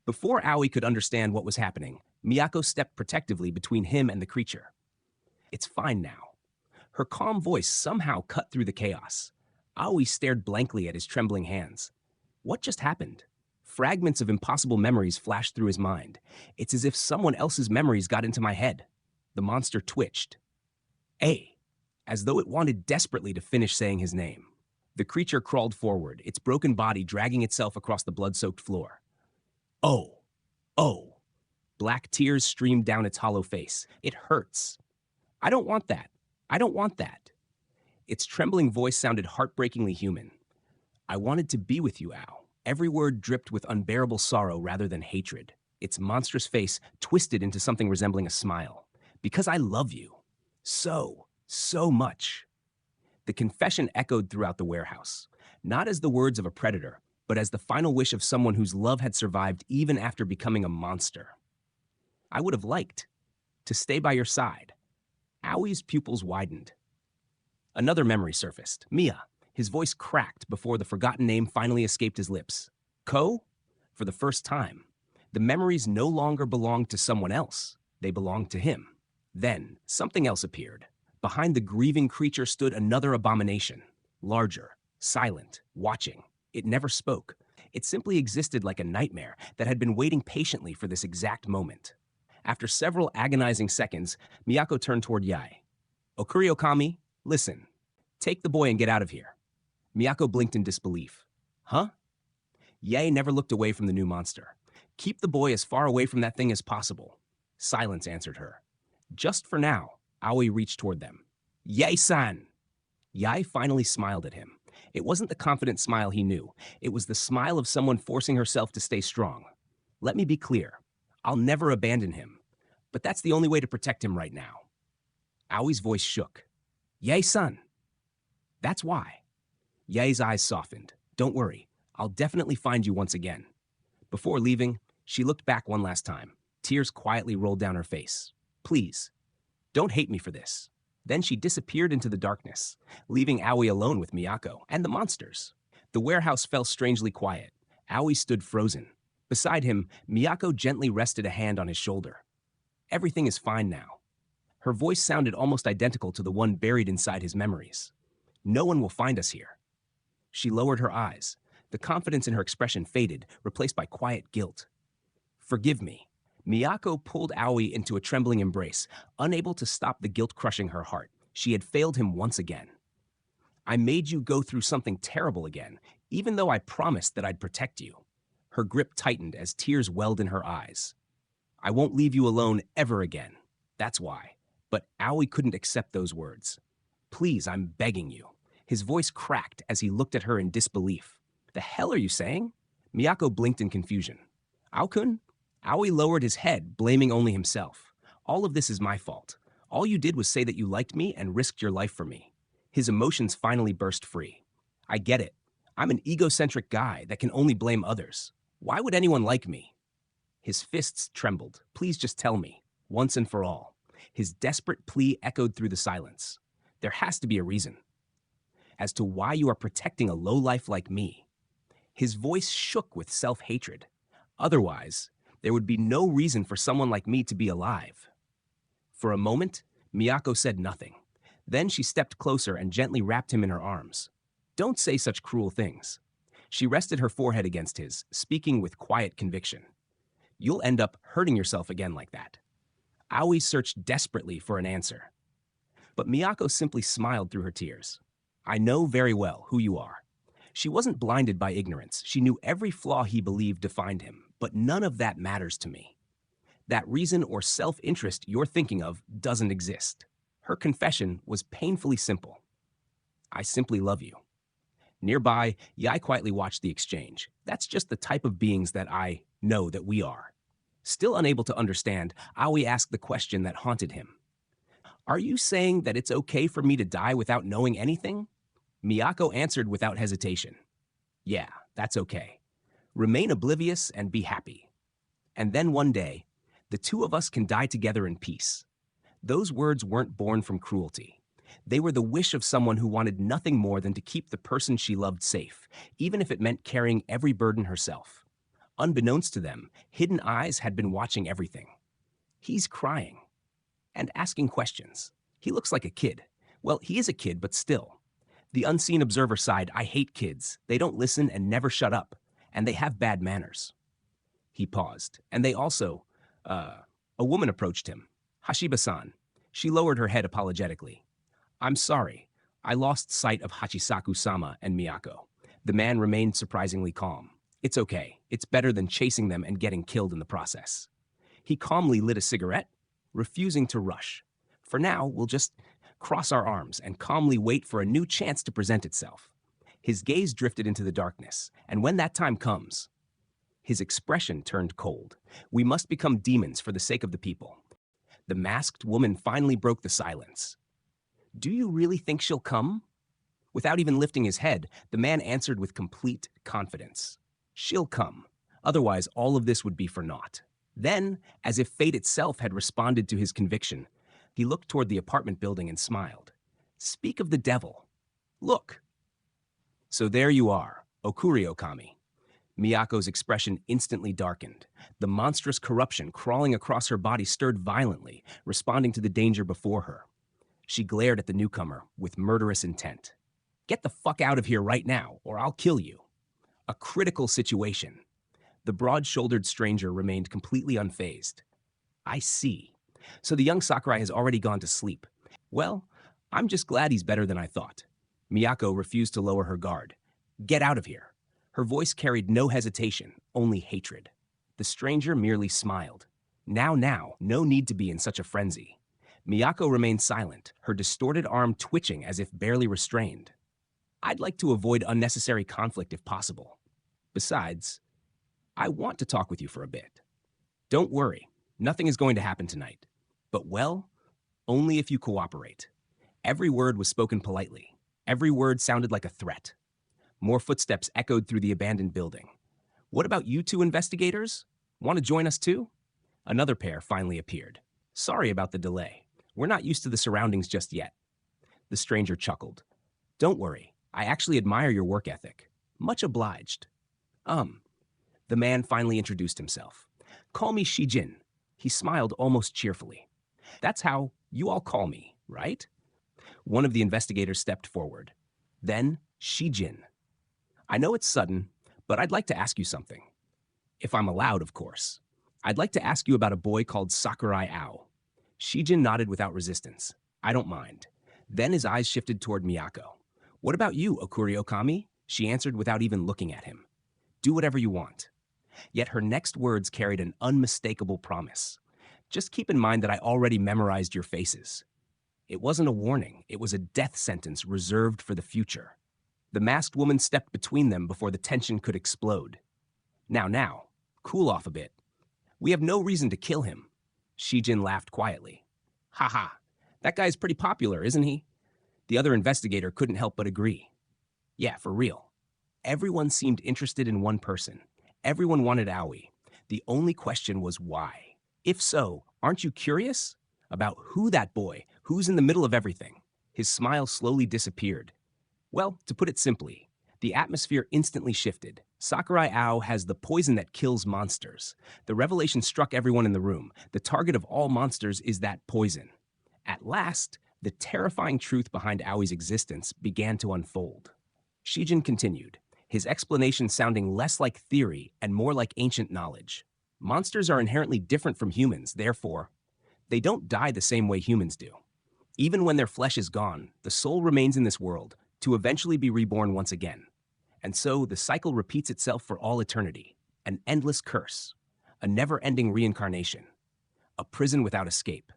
Before Aoi could understand what was happening, Miyako stepped protectively between him and the creature. It's fine now. Her calm voice somehow cut through the chaos. Aoi stared blankly at his trembling hands. What just happened? Fragments of impossible memories flashed through his mind. It's as if someone else's memories got into my head. The monster twitched. Hey, as though it wanted desperately to finish saying his name. The creature crawled forward, its broken body dragging itself across the blood-soaked floor. Oh, oh. Black tears streamed down its hollow face. It hurts. I don't want that. I don't want that. Its trembling voice sounded heartbreakingly human. I wanted to be with you, Ao. Every word dripped with unbearable sorrow rather than hatred. Its monstrous face twisted into something resembling a smile. Because I love you. So much. The confession echoed throughout the warehouse, not as the words of a predator, but as the final wish of someone whose love had survived even after becoming a monster. I would have liked to stay by your side. Aoi's pupils widened. Another memory surfaced. Mia. His voice cracked before the forgotten name finally escaped his lips. Ko? For the first time. The memories no longer belonged to someone else. They belonged to him. Then, something else appeared. Behind the grieving creature stood another abomination. Larger, silent, watching. It never spoke. It simply existed like a nightmare that had been waiting patiently for this exact moment. After several agonizing seconds, Miyako turned toward Yae. Okuri-okami, listen. Take the boy and get out of here. Miyako blinked in disbelief. Huh? Yae never looked away from the new monster. Keep the boy as far away from that thing as possible. Silence answered her. Just for now, Aoi reached toward them. Yae-san! Yae finally smiled at him. It wasn't the confident smile he knew. It was the smile of someone forcing herself to stay strong. Let me be clear. I'll never abandon him. But that's the only way to protect him right now. Aoi's voice shook. Yae-san! That's why. Yae's eyes softened. Don't worry. I'll definitely find you once again. Before leaving, she looked back one last time. Tears quietly rolled down her face. Please, don't hate me for this. Then she disappeared into the darkness, leaving Aoi alone with Miyako and the monsters. The warehouse fell strangely quiet. Aoi stood frozen. Beside him, Miyako gently rested a hand on his shoulder. Everything is fine now. Her voice sounded almost identical to the one buried inside his memories. No one will find us here. She lowered her eyes. The confidence in her expression faded, replaced by quiet guilt. Forgive me. Miyako pulled Aoi into a trembling embrace, unable to stop the guilt crushing her heart. She had failed him once again. I made you go through something terrible again, even though I promised that I'd protect you. Her grip tightened as tears welled in her eyes. I won't leave you alone ever again. That's why. But Aoi couldn't accept those words. Please, I'm begging you. His voice cracked as he looked at her in disbelief. The hell are you saying? Miyako blinked in confusion. Aokun? Aoi lowered his head, blaming only himself. All of this is my fault. All you did was say that you liked me and risked your life for me. His emotions finally burst free. I get it. I'm an egocentric guy that can only blame others. Why would anyone like me? His fists trembled. Please just tell me, once and for all. His desperate plea echoed through the silence. There has to be a reason. As to why you are protecting a lowlife like me. His voice shook with self-hatred. Otherwise, there would be no reason for someone like me to be alive. For a moment, Miyako said nothing. Then she stepped closer and gently wrapped him in her arms. Don't say such cruel things. She rested her forehead against his, speaking with quiet conviction. You'll end up hurting yourself again like that. Aoi searched desperately for an answer. But Miyako simply smiled through her tears. I know very well who you are. She wasn't blinded by ignorance. She knew every flaw he believed defined him, but none of that matters to me. That reason or self-interest you're thinking of doesn't exist. Her confession was painfully simple. I simply love you. Nearby, Yae quietly watched the exchange. That's just the type of beings that I know that we are. Still unable to understand, Aoi asked the question that haunted him. Are you saying that it's okay for me to die without knowing anything? Miyako answered without hesitation. Yeah, that's okay. Remain oblivious and be happy. And then one day, the two of us can die together in peace. Those words weren't born from cruelty. They were the wish of someone who wanted nothing more than to keep the person she loved safe, even if it meant carrying every burden herself. Unbeknownst to them, hidden eyes had been watching everything. He's crying and asking questions. He looks like a kid. Well, he is a kid, but still. The unseen observer sighed, I hate kids. They don't listen and never shut up, and they have bad manners. He paused, and they also, a woman approached him. Hashiba-san. She lowered her head apologetically. I'm sorry. I lost sight of Hachisaku-sama and Miyako. The man remained surprisingly calm. It's okay. It's better than chasing them and getting killed in the process. He calmly lit a cigarette, refusing to rush. For now, we'll just cross our arms and calmly wait for a new chance to present itself. His gaze drifted into the darkness, and when that time comes, his expression turned cold. We must become demons for the sake of the people. The masked woman finally broke the silence. Do you really think she'll come? Without even lifting his head, the man answered with complete confidence. She'll come. Otherwise, all of this would be for naught. Then, as if fate itself had responded to his conviction, he looked toward the apartment building and smiled. Speak of the devil. Look. So there you are, Okuri-okami. Miyako's expression instantly darkened. The monstrous corruption crawling across her body stirred violently, responding to the danger before her. She glared at the newcomer with murderous intent. Get the fuck out of here right now, or I'll kill you. A critical situation. The broad-shouldered stranger remained completely unfazed. I see. So the young Sakurai has already gone to sleep. Well, I'm just glad he's better than I thought. Miyako refused to lower her guard. Get out of here. Her voice carried no hesitation, only hatred. The stranger merely smiled. Now, no need to be in such a frenzy. Miyako remained silent, her distorted arm twitching as if barely restrained. I'd like to avoid unnecessary conflict if possible. Besides, I want to talk with you for a bit. Don't worry, nothing is going to happen tonight. But well, only if you cooperate. Every word was spoken politely. Every word sounded like a threat. More footsteps echoed through the abandoned building. What about you two investigators? Want to join us too? Another pair finally appeared. Sorry about the delay. We're not used to the surroundings just yet. The stranger chuckled. Don't worry, I actually admire your work ethic. Much obliged. The man finally introduced himself. Call me Shijin. He smiled almost cheerfully. That's how you all call me, right? One of the investigators stepped forward. Then, Shijin. I know it's sudden, but I'd like to ask you something. If I'm allowed, of course. I'd like to ask you about a boy called Sakurai Ao. Shijin nodded without resistance. I don't mind. Then his eyes shifted toward Miyako. What about you, Okuri-okami? She answered without even looking at him. Do whatever you want. Yet her next words carried an unmistakable promise. Just keep in mind that I already memorized your faces. It wasn't a warning. It was a death sentence reserved for the future. The masked woman stepped between them before the tension could explode. Now, cool off a bit. We have no reason to kill him. Shijin laughed quietly. Haha, that guy's pretty popular, isn't he? The other investigator couldn't help but agree. Yeah, for real. Everyone seemed interested in one person. Everyone wanted Aoi. The only question was why. If so, aren't you curious? About who that boy, who's in the middle of everything? His smile slowly disappeared. Well, to put it simply, the atmosphere instantly shifted. Sakurai Ao has the poison that kills monsters. The revelation struck everyone in the room. The target of all monsters is that poison. At last, the terrifying truth behind Aoi's existence began to unfold. Shijin continued, his explanation sounding less like theory and more like ancient knowledge. Monsters are inherently different from humans, therefore, they don't die the same way humans do. Even when their flesh is gone, the soul remains in this world, to eventually be reborn once again. And so the cycle repeats itself for all eternity, an endless curse, a never-ending reincarnation, a prison without escape.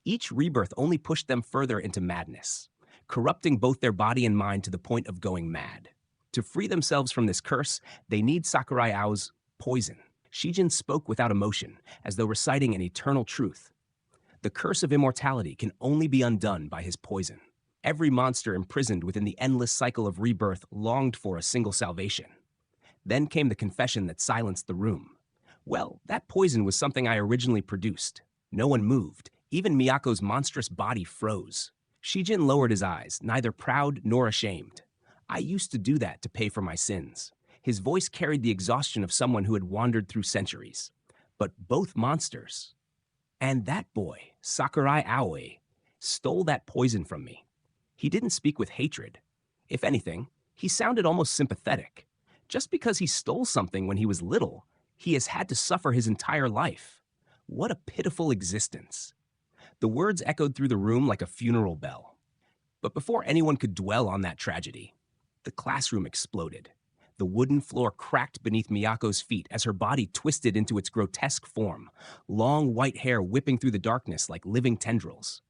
Each rebirth only pushed them further into madness, corrupting both their body and mind to the point of going mad. To free themselves from this curse, they need Sakurai Ao's poison. Shijin spoke without emotion, as though reciting an eternal truth. The curse of immortality can only be undone by his poison. Every monster imprisoned within the endless cycle of rebirth longed for a single salvation. Then came the confession that silenced the room. Well, that poison was something I originally produced. No one moved. Even Miyako's monstrous body froze. Shijin lowered his eyes, neither proud nor ashamed. I used to do that to pay for my sins. His voice carried the exhaustion of someone who had wandered through centuries. But both monsters, and that boy, Sakurai Aoi, stole that poison from me. He didn't speak with hatred. If anything, he sounded almost sympathetic. Just because he stole something when he was little, he has had to suffer his entire life. What a pitiful existence. The words echoed through the room like a funeral bell. But before anyone could dwell on that tragedy, the classroom exploded. The wooden floor cracked beneath Miyako's feet as her body twisted into its grotesque form, long white hair whipping through the darkness like living tendrils.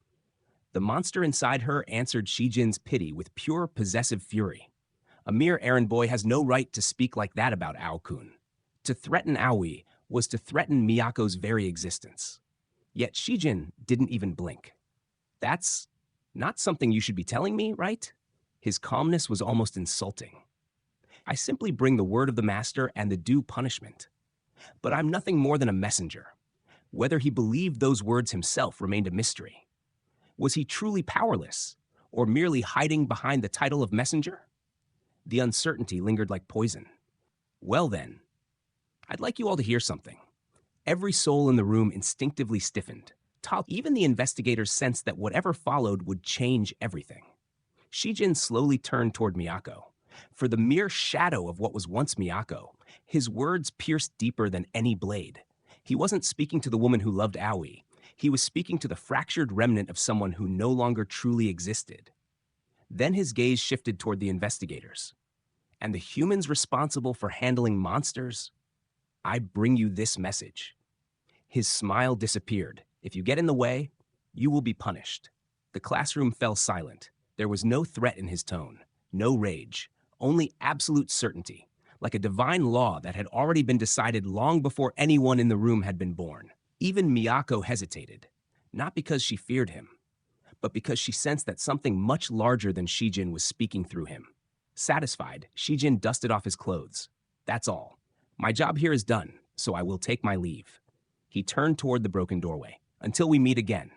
The monster inside her answered Shijin's pity with pure possessive fury. A mere errand boy has no right to speak like that about Aokun. To threaten Aoi was to threaten Miyako's very existence. Yet Shijin didn't even blink. That's not something you should be telling me, right? His calmness was almost insulting. I simply bring the word of the master and the due punishment. But I'm nothing more than a messenger. Whether he believed those words himself remained a mystery. Was he truly powerless, or merely hiding behind the title of messenger? The uncertainty lingered like poison. Well then, I'd like you all to hear something. Every soul in the room instinctively stiffened. Even the investigators sensed that whatever followed would change everything. Shijin slowly turned toward Miyako. For the mere shadow of what was once Miyako, his words pierced deeper than any blade. He wasn't speaking to the woman who loved Aoi. He was speaking to the fractured remnant of someone who no longer truly existed. Then his gaze shifted toward the investigators. And the humans responsible for handling monsters? I bring you this message. His smile disappeared. If you get in the way, you will be punished. The classroom fell silent. There was no threat in his tone, no rage, only absolute certainty, like a divine law that had already been decided long before anyone in the room had been born. Even Miyako hesitated, not because she feared him, but because she sensed that something much larger than Shijin was speaking through him. Satisfied, Shijin dusted off his clothes. That's all. My job here is done, so I will take my leave. He turned toward the broken doorway. Until we meet again.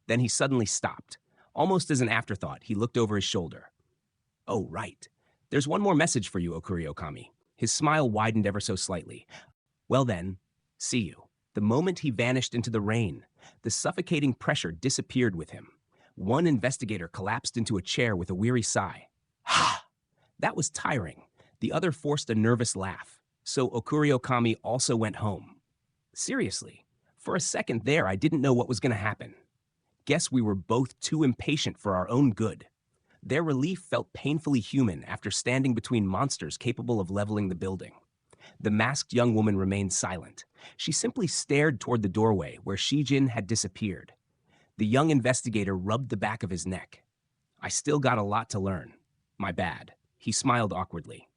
Then he suddenly stopped. Almost as an afterthought, he looked over his shoulder. Oh, right. There's one more message for you, Okuri-okami. His smile widened ever so slightly. Well then, see you. The moment he vanished into the rain, the suffocating pressure disappeared with him. One investigator collapsed into a chair with a weary sigh. Ha! That was tiring. The other forced a nervous laugh. So Okuri-okami also went home. Seriously. For a second there, I didn't know what was going to happen. Guess we were both too impatient for our own good. Their relief felt painfully human after standing between monsters capable of leveling the building. The masked young woman remained silent. She simply stared toward the doorway where Shijin had disappeared. The young investigator rubbed the back of his neck. I still got a lot to learn. My bad. He smiled awkwardly.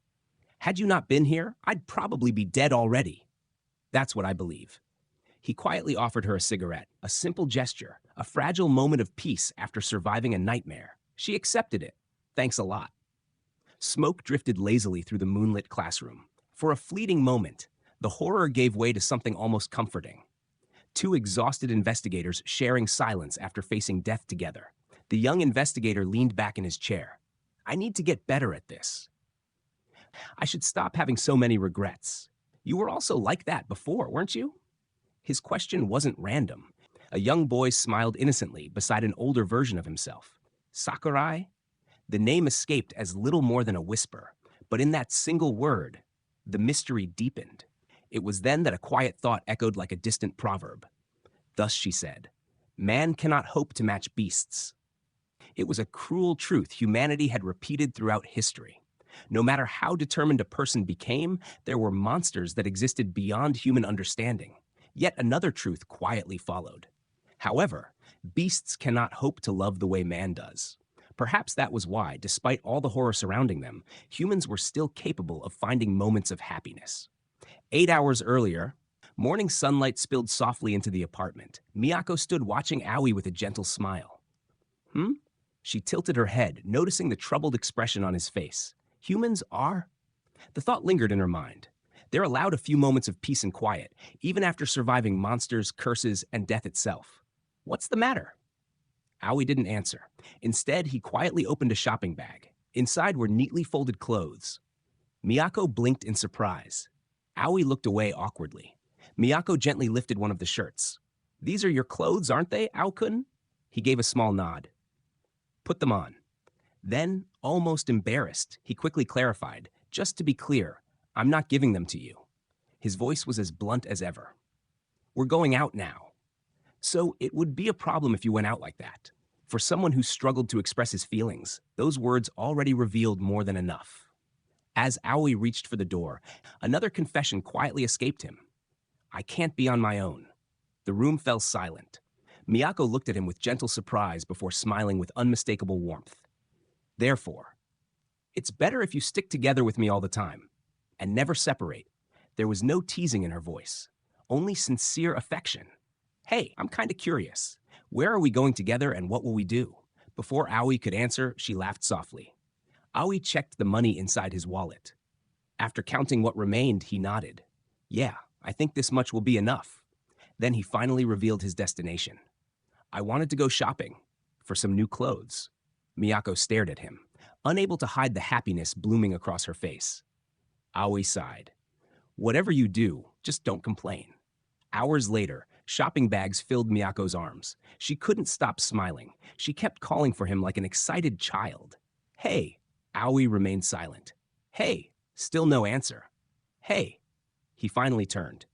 Had you not been here, I'd probably be dead already. That's what I believe. He quietly offered her a cigarette, a simple gesture, a fragile moment of peace after surviving a nightmare. She accepted it. Thanks a lot. Smoke drifted lazily through the moonlit classroom. For a fleeting moment, the horror gave way to something almost comforting. Two exhausted investigators sharing silence after facing death together. The young investigator leaned back in his chair. I need to get better at this. I should stop having so many regrets. You were also like that before, weren't you? His question wasn't random. A young boy smiled innocently beside an older version of himself. Sakurai? The name escaped as little more than a whisper, but in that single word, the mystery deepened. It was then that a quiet thought echoed like a distant proverb. Thus she said, "Man cannot hope to match beasts." It was a cruel truth humanity had repeated throughout history. No matter how determined a person became, there were monsters that existed beyond human understanding. Yet another truth quietly followed. However, beasts cannot hope to love the way man does. Perhaps that was why, despite all the horror surrounding them, humans were still capable of finding moments of happiness. 8 hours earlier, morning sunlight spilled softly into the apartment. Miyako stood watching Aoi with a gentle smile. She tilted her head, noticing the troubled expression on his face. Humans are? The thought lingered in her mind. They're allowed a few moments of peace and quiet, even after surviving monsters, curses, and death itself. What's the matter? Aoi didn't answer. Instead, he quietly opened a shopping bag. Inside were neatly folded clothes. Miyako blinked in surprise. Aoi looked away awkwardly. Miyako gently lifted one of the shirts. These are your clothes, aren't they, Aokun? He gave a small nod. Put them on. Then, almost embarrassed, he quickly clarified, just to be clear, I'm not giving them to you. His voice was as blunt as ever. We're going out now. So it would be a problem if you went out like that. For someone who struggled to express his feelings, those words already revealed more than enough. As Aoi reached for the door, another confession quietly escaped him. I can't be on my own. The room fell silent. Miyako looked at him with gentle surprise before smiling with unmistakable warmth. Therefore, it's better if you stick together with me all the time, and never separate. There was no teasing in her voice, only sincere affection. Hey, I'm kinda curious. Where are we going together and what will we do? Before Aoi could answer, she laughed softly. Aoi checked the money inside his wallet. After counting what remained, he nodded. Yeah, I think this much will be enough. Then he finally revealed his destination. I wanted to go shopping for some new clothes. Miyako stared at him, unable to hide the happiness blooming across her face. Aoi sighed. Whatever you do, just don't complain. Hours later, shopping bags filled Miyako's arms. She couldn't stop smiling. She kept calling for him like an excited child. Hey, Aoi remained silent. Hey, still no answer. Hey. He finally turned.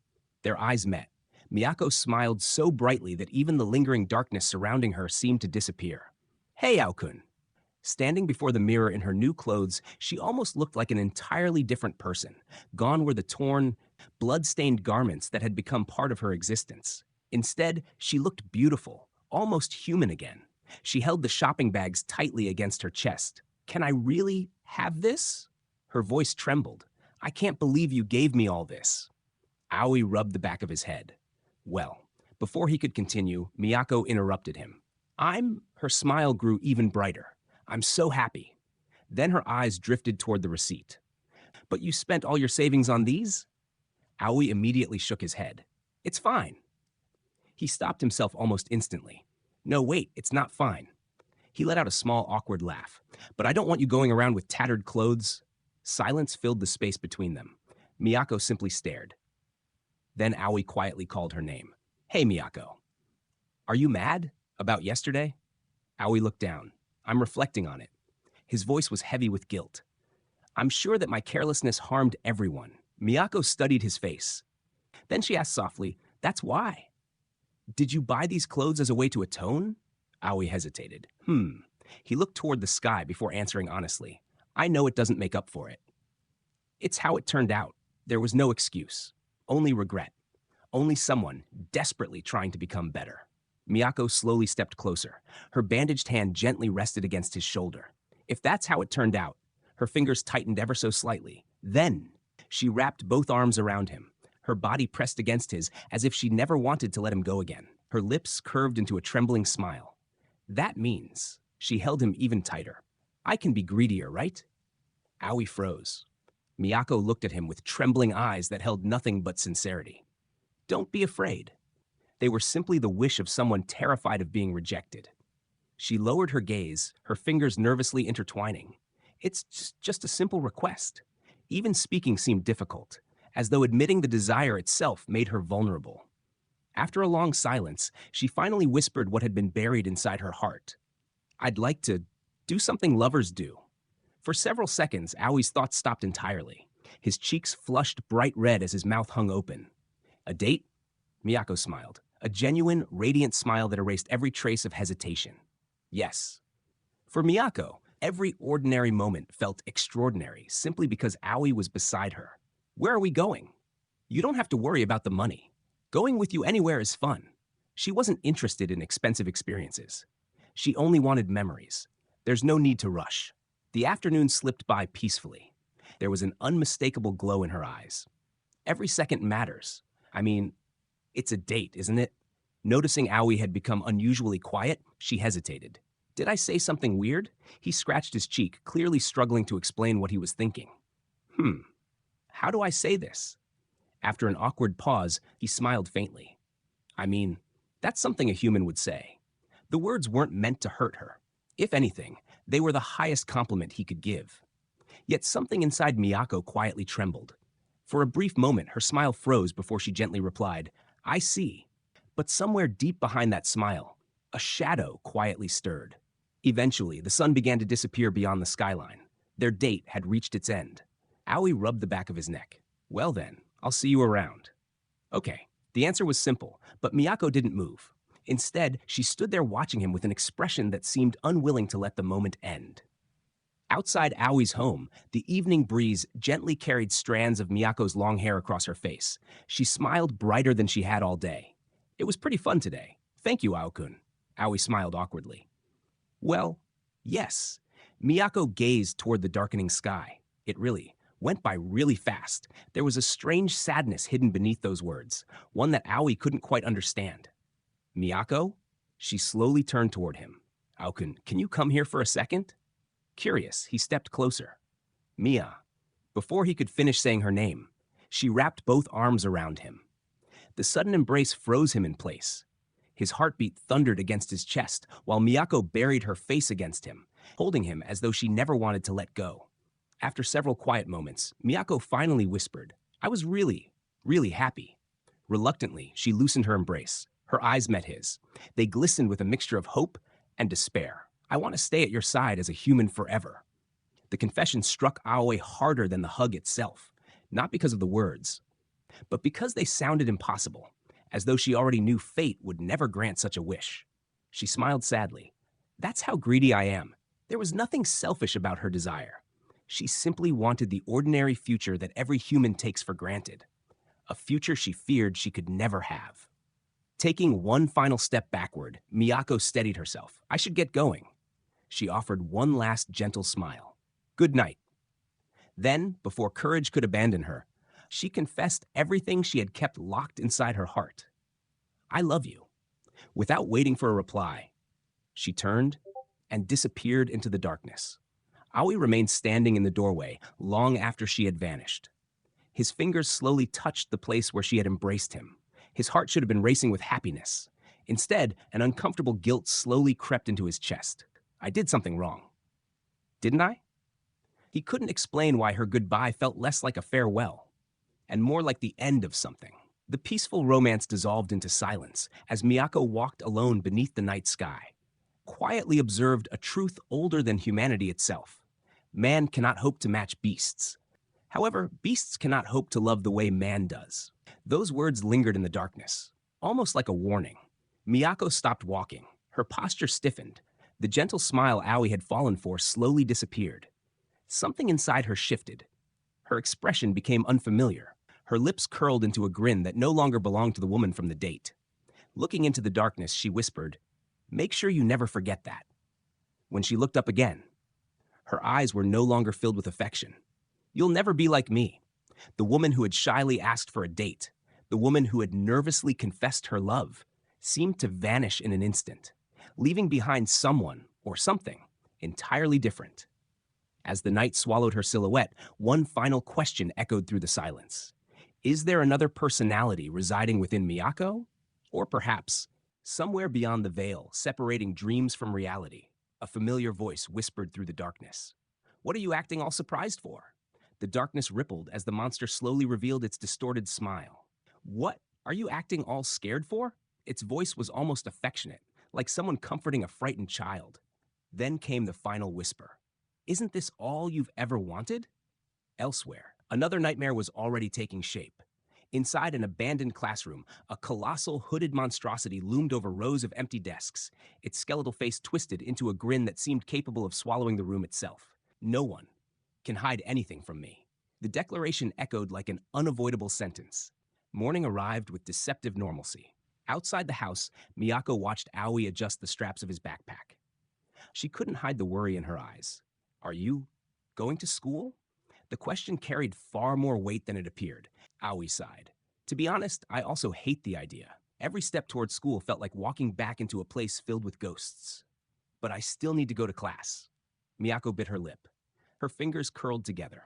Their eyes met. Miyako smiled so brightly that even the lingering darkness surrounding her seemed to disappear. Hey, Aokun. Standing before the mirror in her new clothes, she almost looked like an entirely different person. Gone were the torn, blood-stained garments that had become part of her existence. Instead, she looked beautiful, almost human again. She held the shopping bags tightly against her chest. Can I really have this? Her voice trembled. I can't believe you gave me all this. Aoi rubbed the back of his head. Well, before he could continue, Miyako interrupted him. Her smile grew even brighter. I'm so happy. Then her eyes drifted toward the receipt. But you spent all your savings on these? Aoi immediately shook his head. It's fine. He stopped himself almost instantly. No, wait, it's not fine. He let out a small, awkward laugh. But I don't want you going around with tattered clothes. Silence filled the space between them. Miyako simply stared. Then Aoi quietly called her name. Hey, Miyako. Are you mad? About yesterday? Aoi looked down. I'm reflecting on it. His voice was heavy with guilt. I'm sure that my carelessness harmed everyone. Miyako studied his face. Then she asked softly, That's why. Did you buy these clothes as a way to atone? Aoi hesitated. He looked toward the sky before answering honestly. I know it doesn't make up for it. It's how it turned out. There was no excuse. Only regret. Only someone desperately trying to become better. Miyako slowly stepped closer. Her bandaged hand gently rested against his shoulder. If that's how it turned out, her fingers tightened ever so slightly. Then, she wrapped both arms around him. Her body pressed against his as if she never wanted to let him go again. Her lips curved into a trembling smile. That means she held him even tighter. I can be greedier, right? Aoi froze. Miyako looked at him with trembling eyes that held nothing but sincerity. Don't be afraid. They were simply the wish of someone terrified of being rejected. She lowered her gaze, her fingers nervously intertwining. It's just a simple request. Even speaking seemed difficult, as though admitting the desire itself made her vulnerable. After a long silence, she finally whispered what had been buried inside her heart. I'd like to do something lovers do. For several seconds, Aoi's thoughts stopped entirely. His cheeks flushed bright red as his mouth hung open. A date? Miyako smiled. A genuine, radiant smile that erased every trace of hesitation. Yes. For Miyako, every ordinary moment felt extraordinary simply because Aoi was beside her. Where are we going? You don't have to worry about the money. Going with you anywhere is fun. She wasn't interested in expensive experiences. She only wanted memories. There's no need to rush. The afternoon slipped by peacefully. There was an unmistakable glow in her eyes. Every second matters. I mean, it's a date, isn't it? Noticing Aoi had become unusually quiet, she hesitated. Did I say something weird? He scratched his cheek, clearly struggling to explain what he was thinking. How do I say this? After an awkward pause, he smiled faintly. I mean, that's something a human would say. The words weren't meant to hurt her. If anything, they were the highest compliment he could give. Yet something inside Miyako quietly trembled. For a brief moment, her smile froze before she gently replied, I see. But somewhere deep behind that smile, a shadow quietly stirred. Eventually, the sun began to disappear beyond the skyline. Their date had reached its end. Aoi rubbed the back of his neck. Well then, I'll see you around. Okay, the answer was simple, but Miyako didn't move. Instead, she stood there watching him with an expression that seemed unwilling to let the moment end. Outside Aoi's home, the evening breeze gently carried strands of Miyako's long hair across her face. She smiled brighter than she had all day. It was pretty fun today. Thank you, Ao-kun. Aoi smiled awkwardly. Well, yes. Miyako gazed toward the darkening sky. It really went by really fast. There was a strange sadness hidden beneath those words, one that Aoi couldn't quite understand. Miyako? She slowly turned toward him. Ao-kun, can you come here for a second? Curious, he stepped closer. Mia. Before he could finish saying her name, she wrapped both arms around him. The sudden embrace froze him in place. His heartbeat thundered against his chest, while Miyako buried her face against him, holding him as though she never wanted to let go. After several quiet moments, Miyako finally whispered, I was really, really happy. Reluctantly, she loosened her embrace. Her eyes met his. They glistened with a mixture of hope and despair. I want to stay at your side as a human forever. The confession struck Aoi harder than the hug itself, not because of the words, but because they sounded impossible, as though she already knew fate would never grant such a wish. She smiled sadly. That's how greedy I am. There was nothing selfish about her desire. She simply wanted the ordinary future that every human takes for granted, a future she feared she could never have. Taking one final step backward, Miyako steadied herself. I should get going. She offered one last gentle smile. Good night. Then, before courage could abandon her, she confessed everything she had kept locked inside her heart. I love you. Without waiting for a reply, she turned and disappeared into the darkness. Aoi remained standing in the doorway long after she had vanished. His fingers slowly touched the place where she had embraced him. His heart should have been racing with happiness. Instead, an uncomfortable guilt slowly crept into his chest. I did something wrong. Didn't I? He couldn't explain why her goodbye felt less like a farewell and more like the end of something. The peaceful romance dissolved into silence as Miyako walked alone beneath the night sky, quietly observed a truth older than humanity itself. Man cannot hope to match beasts. However, beasts cannot hope to love the way man does. Those words lingered in the darkness, almost like a warning. Miyako stopped walking. Her posture stiffened. The gentle smile Aoi had fallen for slowly disappeared. Something inside her shifted. Her expression became unfamiliar. Her lips curled into a grin that no longer belonged to the woman from the date. Looking into the darkness, she whispered, "Make sure you never forget that." When she looked up again, her eyes were no longer filled with affection. You'll never be like me. The woman who had shyly asked for a date, the woman who had nervously confessed her love, seemed to vanish in an instant, leaving behind someone or something entirely different. As the night swallowed her silhouette, one final question echoed through the silence. Is there another personality residing within Miyako? Or perhaps, somewhere beyond the veil, separating dreams from reality, a familiar voice whispered through the darkness. What are you acting all surprised for? The darkness rippled as the monster slowly revealed its distorted smile. What are you acting all scared for? Its voice was almost affectionate, like someone comforting a frightened child. Then came the final whisper. Isn't this all you've ever wanted? Elsewhere, another nightmare was already taking shape. Inside an abandoned classroom, a colossal hooded monstrosity loomed over rows of empty desks, its skeletal face twisted into a grin that seemed capable of swallowing the room itself. No one can hide anything from me. The declaration echoed like an unavoidable sentence. Morning arrived with deceptive normalcy. Outside the house, Miyako watched Aoi adjust the straps of his backpack. She couldn't hide the worry in her eyes. Are you going to school? The question carried far more weight than it appeared. Aoi sighed. To be honest, I also hate the idea. Every step towards school felt like walking back into a place filled with ghosts. But I still need to go to class. Miyako bit her lip. Her fingers curled together.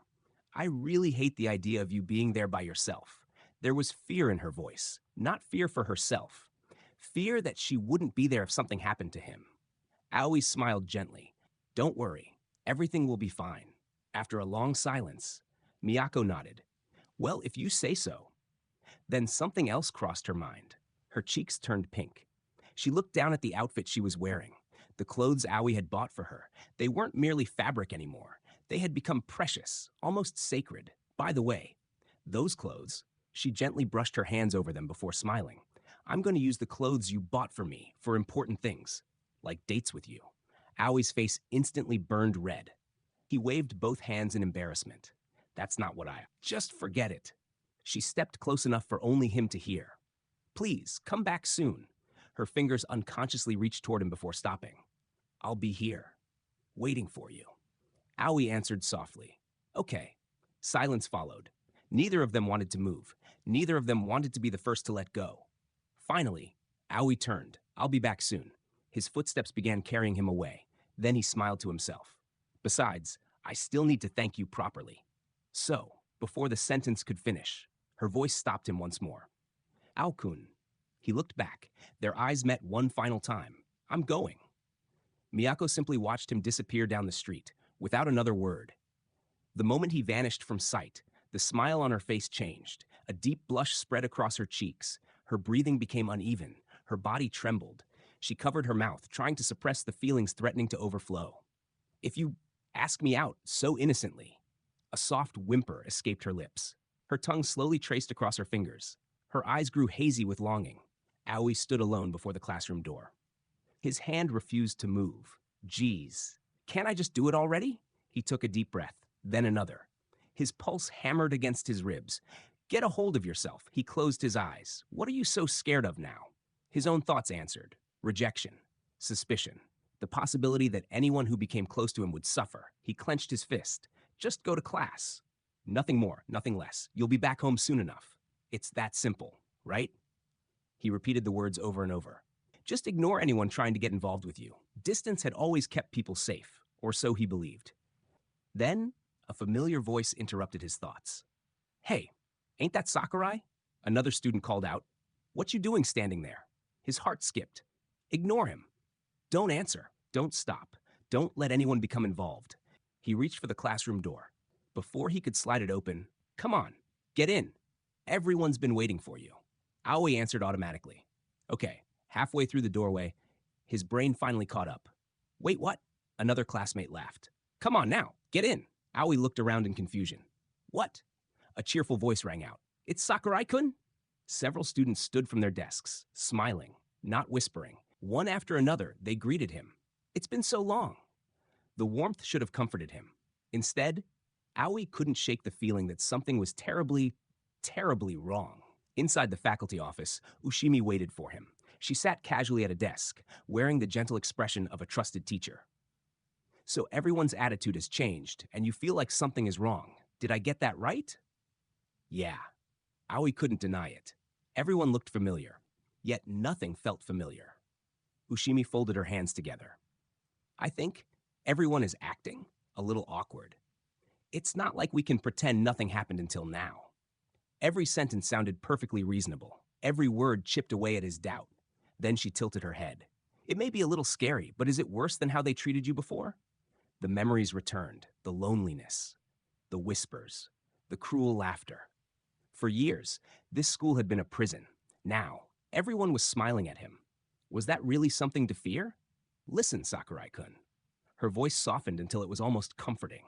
I really hate the idea of you being there by yourself. There was fear in her voice, not fear for herself. Fear that she wouldn't be there if something happened to him. Aoi smiled gently. Don't worry, everything will be fine. After a long silence, Miyako nodded. Well, if you say so. Then something else crossed her mind. Her cheeks turned pink. She looked down at the outfit she was wearing. The clothes Aoi had bought for her. They weren't merely fabric anymore. They had become precious, almost sacred. By the way, those clothes, she gently brushed her hands over them before smiling. I'm going to use the clothes you bought for me for important things, like dates with you. Aoi's face instantly burned red. He waved both hands in embarrassment. That's not what I... Just forget it. She stepped close enough for only him to hear. Please, come back soon. Her fingers unconsciously reached toward him before stopping. I'll be here, waiting for you. Aoi answered softly. Okay. Silence followed. Neither of them wanted to move. Neither of them wanted to be the first to let go. Finally, Aoi turned. I'll be back soon. His footsteps began carrying him away. Then he smiled to himself. Besides, I still need to thank you properly. So, before the sentence could finish, her voice stopped him once more. Ao-kun. He looked back. Their eyes met one final time. I'm going. Miyako simply watched him disappear down the street, without another word. The moment he vanished from sight, the smile on her face changed. A deep blush spread across her cheeks. Her breathing became uneven. Her body trembled. She covered her mouth, trying to suppress the feelings threatening to overflow. If you ask me out so innocently. A soft whimper escaped her lips. Her tongue slowly traced across her fingers. Her eyes grew hazy with longing. Aoi stood alone before the classroom door. His hand refused to move. Geez, can't I just do it already? He took a deep breath, then another. His pulse hammered against his ribs. Get a hold of yourself. He closed his eyes. What are you so scared of now? His own thoughts answered. Rejection. Suspicion. The possibility that anyone who became close to him would suffer. He clenched his fist. Just go to class. Nothing more, nothing less. You'll be back home soon enough. It's that simple, right? He repeated the words over and over. Just ignore anyone trying to get involved with you. Distance had always kept people safe, or so he believed. Then, a familiar voice interrupted his thoughts. Hey, ain't that Sakurai? Another student called out. What you doing standing there? His heart skipped. Ignore him. Don't answer. Don't stop. Don't let anyone become involved. He reached for the classroom door. Before he could slide it open, come on, get in. Everyone's been waiting for you. Aoi answered automatically. Okay, halfway through the doorway, his brain finally caught up. Wait, what? Another classmate laughed. Come on now, get in. Aoi looked around in confusion. What? A cheerful voice rang out. It's Sakurai-kun? Several students stood from their desks, smiling, not whispering. One after another, they greeted him. It's been so long. The warmth should have comforted him. Instead, Aoi couldn't shake the feeling that something was terribly wrong. Inside the faculty office, Ushimi waited for him. She sat casually at a desk, wearing the gentle expression of a trusted teacher. So everyone's attitude has changed, and you feel like something is wrong. Did I get that right? Yeah. Aoi couldn't deny it. Everyone looked familiar, yet nothing felt familiar. Ushimi folded her hands together. I think everyone is acting a little awkward. It's not like we can pretend nothing happened until now. Every sentence sounded perfectly reasonable. Every word chipped away at his doubt. Then she tilted her head. It may be a little scary, but is it worse than how they treated you before? The memories returned, the loneliness, the whispers, the cruel laughter. For years, this school had been a prison. Now, everyone was smiling at him. Was that really something to fear? Listen, Sakurai-kun. Her voice softened until it was almost comforting.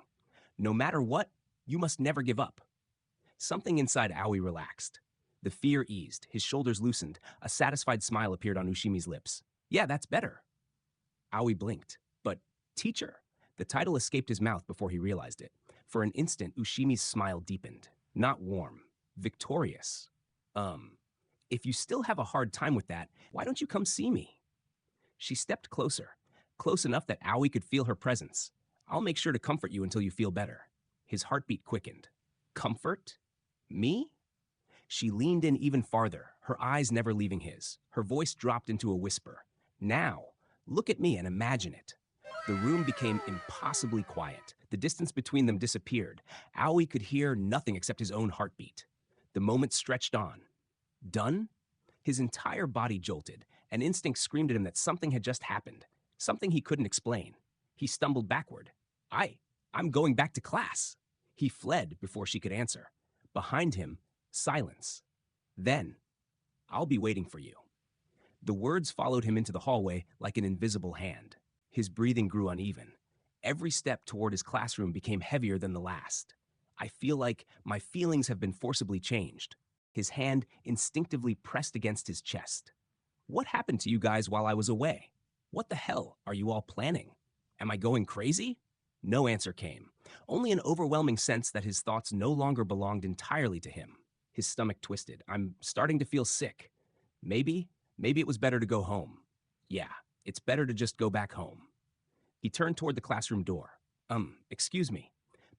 No matter what, you must never give up. Something inside Aoi relaxed. The fear eased, his shoulders loosened, a satisfied smile appeared on Ushimi's lips. Yeah, that's better. Aoi blinked. But, teacher, the title escaped his mouth before he realized it. For an instant, Ushimi's smile deepened. Not warm, victorious. If you still have a hard time with that, why don't you come see me? She stepped closer, close enough that Aoi could feel her presence. I'll make sure to comfort you until you feel better. His heartbeat quickened. Comfort? Me? She leaned in even farther, her eyes never leaving his. Her voice dropped into a whisper. Now, look at me and imagine it. The room became impossibly quiet. The distance between them disappeared. Aoi could hear nothing except his own heartbeat. The moment stretched on. Done? His entire body jolted. An instinct screamed at him that something had just happened. Something he couldn't explain. He stumbled backward. I'm going back to class. He fled before she could answer. Behind him, silence. Then, I'll be waiting for you. The words followed him into the hallway like an invisible hand. His breathing grew uneven. Every step toward his classroom became heavier than the last. I feel like my feelings have been forcibly changed. his hand instinctively pressed against his chest. What happened to you guys while I was away? What the hell are you all planning? Am I going crazy? No answer came, only an overwhelming sense that his thoughts no longer belonged entirely to him. His stomach twisted. I'm starting to feel sick. Maybe it was better to go home. Yeah, it's better to just go back home. He turned toward the classroom door. Excuse me.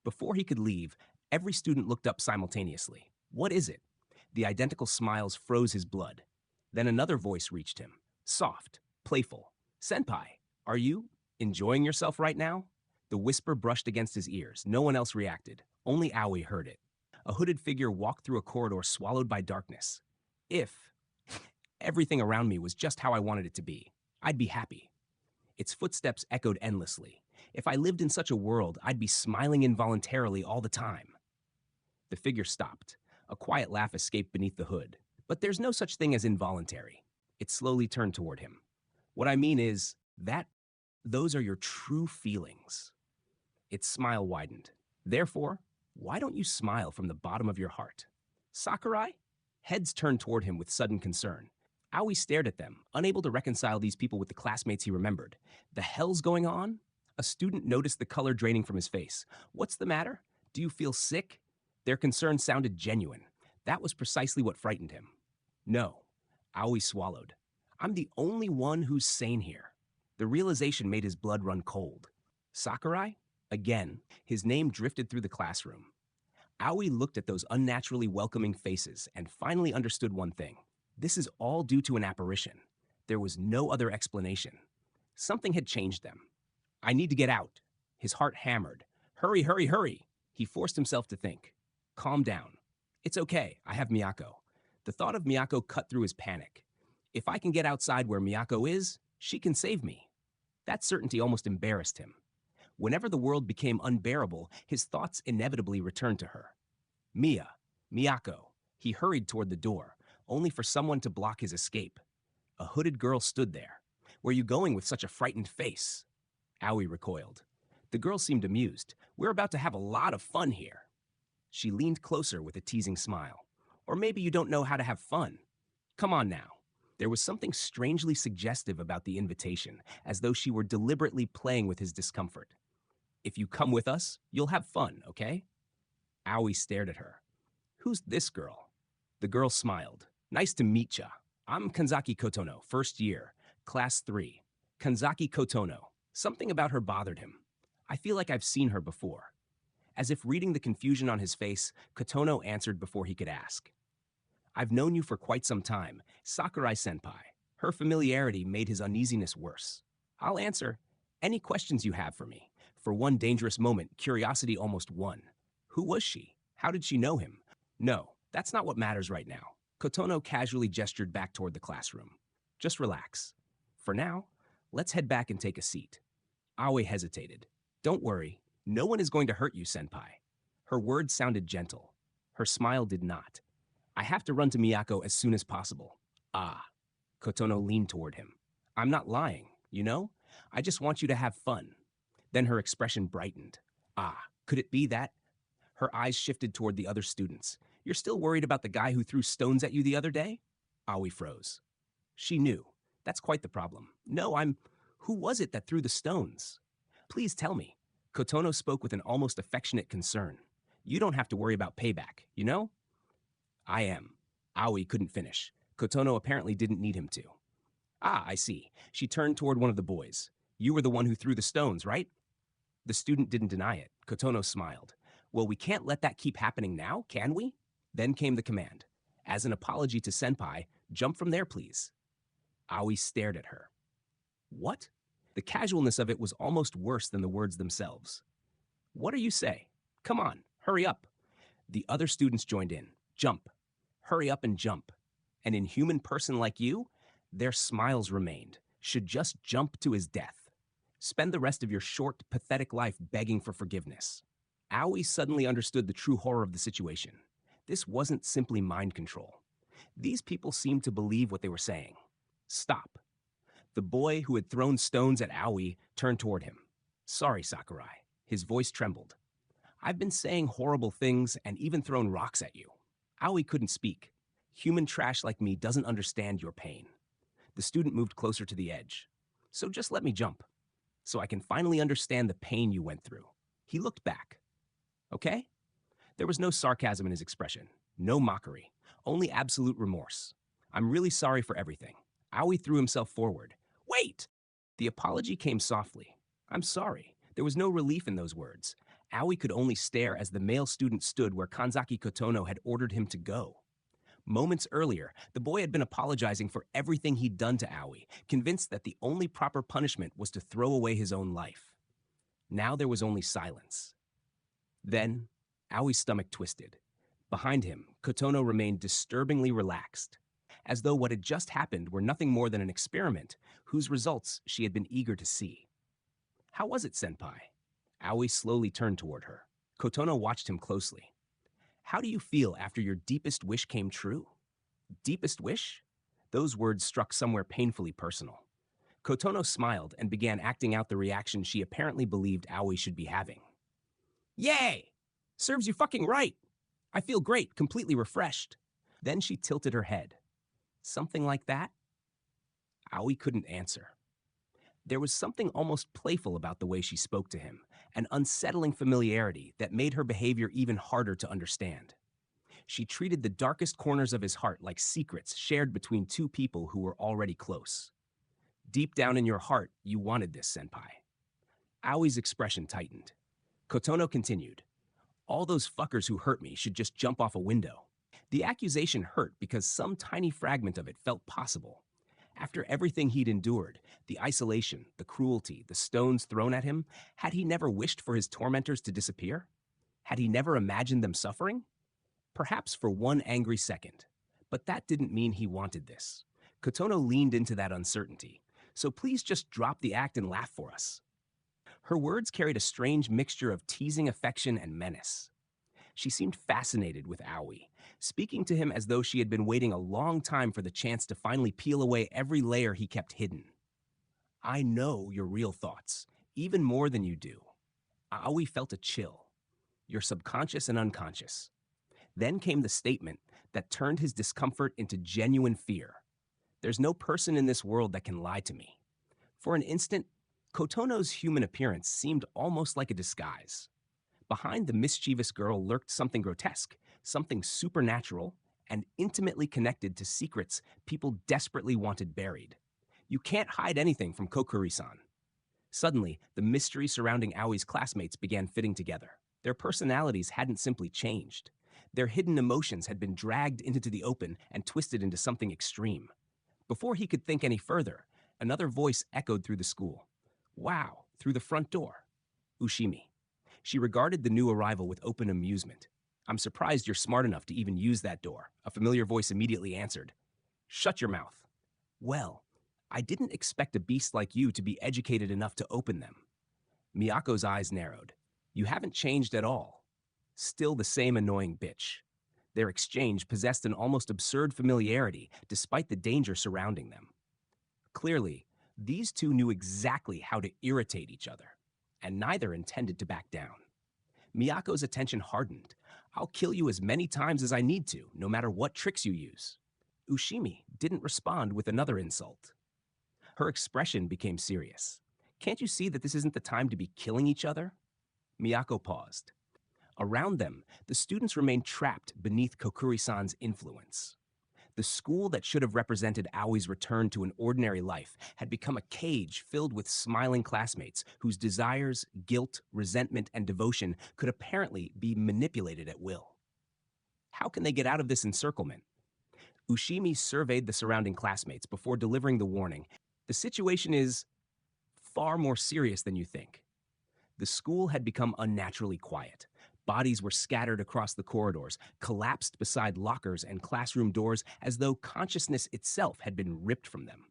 Before he could leave, every student looked up simultaneously. What is it? The identical smiles froze his blood. Then another voice reached him, soft, playful. Senpai, are you enjoying yourself right now? The whisper brushed against his ears. No one else reacted. Only Aoi heard it. A hooded figure walked through a corridor swallowed by darkness. If everything around me was just how I wanted it to be, I'd be happy. Its footsteps echoed endlessly. If I lived in such a world, I'd be smiling involuntarily all the time. The figure stopped. A quiet laugh escaped beneath the hood. But there's no such thing as involuntary. It slowly turned toward him. What I mean is that those are your true feelings. Its smile widened. Therefore, why don't you smile from the bottom of your heart? Sakurai? Heads turned toward him with sudden concern. Aoi stared at them, unable to reconcile these people with the classmates he remembered. The hell's going on? A student noticed the color draining from his face. What's the matter? Do you feel sick? Their concern sounded genuine. That was precisely what frightened him. No. Aoi swallowed. I'm the only one who's sane here. The realization made his blood run cold. Sakurai? Again, his name drifted through the classroom. Aoi looked at those unnaturally welcoming faces and finally understood one thing. This is all due to an apparition. There was no other explanation. Something had changed them. I need to get out. His heart hammered. Hurry, hurry, hurry. He forced himself to think. Calm down. It's okay, I have Miyako. The thought of Miyako cut through his panic. If I can get outside where Miyako is, she can save me. That certainty almost embarrassed him. Whenever the world became unbearable, his thoughts inevitably returned to her. Miyako. He hurried toward the door, only for someone to block his escape. A hooded girl stood there. Were you going with such a frightened face? Aoi recoiled. The girl seemed amused. We're about to have a lot of fun here. She leaned closer with a teasing smile. Or maybe you don't know how to have fun. Come on now. There was something strangely suggestive about the invitation, as though she were deliberately playing with his discomfort. If you come with us, you'll have fun, okay? Aoi stared at her. Who's this girl? The girl smiled. Nice to meet ya. I'm Kanzaki Kotono, first year, class 3. Kanzaki Kotono. Something about her bothered him. I feel like I've seen her before. As if reading the confusion on his face, Kotono answered before he could ask. I've known you for quite some time, Sakurai-senpai. Her familiarity made his uneasiness worse. I'll answer any questions you have for me. For one dangerous moment, curiosity almost won. Who was she? How did she know him? No, that's not what matters right now. Kotono casually gestured back toward the classroom. Just relax. For now, let's head back and take a seat. Aoi hesitated. Don't worry, no one is going to hurt you, senpai. Her words sounded gentle. Her smile did not. I have to run to Miyako as soon as possible. Ah. Kotono leaned toward him. I'm not lying, you know? I just want you to have fun. Then her expression brightened. Ah, could it be that? Her eyes shifted toward the other students. You're still worried about the guy who threw stones at you the other day? Aoi froze. She knew. That's quite the problem. No, Who was it that threw the stones? Please tell me. Kotono spoke with an almost affectionate concern. You don't have to worry about payback, you know? I am. Aoi couldn't finish. Kotono apparently didn't need him to. Ah, I see. She turned toward one of the boys. You were the one who threw the stones, right? The student didn't deny it. Kotono smiled. Well, we can't let that keep happening now, can we? Then came the command. As an apology to senpai, jump from there, please. Aoi stared at her. What? The casualness of it was almost worse than the words themselves. What do you say? Come on, hurry up. The other students joined in. Jump. Hurry up and jump. An inhuman person like you? Their smiles remained. Should just jump to his death. Spend the rest of your short, pathetic life begging for forgiveness. Aoi suddenly understood the true horror of the situation. This wasn't simply mind control. These people seemed to believe what they were saying. Stop. The boy who had thrown stones at Aoi turned toward him. Sorry, Sakurai. His voice trembled. I've been saying horrible things and even thrown rocks at you. Aoi couldn't speak. Human trash like me doesn't understand your pain. The student moved closer to the edge. So just let me jump, so I can finally understand the pain you went through. He looked back. Okay? There was no sarcasm in his expression, no mockery, only absolute remorse. I'm really sorry for everything. Aoi threw himself forward. Wait! The apology came softly. I'm sorry. There was no relief in those words. Aoi could only stare as the male student stood where Kanzaki Kotono had ordered him to go. Moments earlier, the boy had been apologizing for everything he'd done to Aoi, convinced that the only proper punishment was to throw away his own life. Now there was only silence. Then, Aoi's stomach twisted. Behind him, Kotono remained disturbingly relaxed, as though what had just happened were nothing more than an experiment whose results she had been eager to see. How was it, senpai? Aoi slowly turned toward her. Kotono watched him closely. How do you feel after your deepest wish came true? Deepest wish? Those words struck somewhere painfully personal. Kotono smiled and began acting out the reaction she apparently believed Aoi should be having. Yay! Serves you fucking right! I feel great, completely refreshed. Then she tilted her head. Something like that? Aoi couldn't answer. There was something almost playful about the way she spoke to him, an unsettling familiarity that made her behavior even harder to understand. She treated the darkest corners of his heart like secrets shared between two people who were already close. Deep down in your heart, you wanted this, senpai. Aoi's expression tightened. Kotono continued. All those fuckers who hurt me should just jump off a window. The accusation hurt because some tiny fragment of it felt possible. After everything he'd endured, the isolation, the cruelty, the stones thrown at him, had he never wished for his tormentors to disappear? Had he never imagined them suffering? Perhaps for one angry second. But that didn't mean he wanted this. Kotono leaned into that uncertainty. So please just drop the act and laugh for us. Her words carried a strange mixture of teasing affection and menace. She seemed fascinated with Aoi, speaking to him as though she had been waiting a long time for the chance to finally peel away every layer he kept hidden. I know your real thoughts, even more than you do. Aoi felt a chill. Your subconscious and unconscious. Then came the statement that turned his discomfort into genuine fear. There's no person in this world that can lie to me. For an instant, Kotono's human appearance seemed almost like a disguise. Behind the mischievous girl lurked something grotesque, something supernatural, and intimately connected to secrets people desperately wanted buried. You can't hide anything from Kokuri-san. Suddenly, the mystery surrounding Aoi's classmates began fitting together. Their personalities hadn't simply changed. Their hidden emotions had been dragged into the open and twisted into something extreme. Before he could think any further, another voice echoed through the school. Wow, through the front door. Ushimi. She regarded the new arrival with open amusement. I'm surprised you're smart enough to even use that door, a familiar voice immediately answered. Shut your mouth. Well, I didn't expect a beast like you to be educated enough to open them. Miyako's eyes narrowed. You haven't changed at all. Still the same annoying bitch. Their exchange possessed an almost absurd familiarity despite the danger surrounding them. Clearly, these two knew exactly how to irritate each other, and neither intended to back down. Miyako's attention hardened. I'll kill you as many times as I need to, no matter what tricks you use. Ushimi didn't respond with another insult. Her expression became serious. Can't you see that this isn't the time to be killing each other? Miyako paused. Around them, the students remained trapped beneath Kokuri-san's influence. The school that should have represented Aoi's return to an ordinary life had become a cage filled with smiling classmates whose desires, guilt, resentment, and devotion could apparently be manipulated at will. How can they get out of this encirclement? Ushimi surveyed the surrounding classmates before delivering the warning. The situation is far more serious than you think. The school had become unnaturally quiet. Bodies were scattered across the corridors, collapsed beside lockers and classroom doors as though consciousness itself had been ripped from them.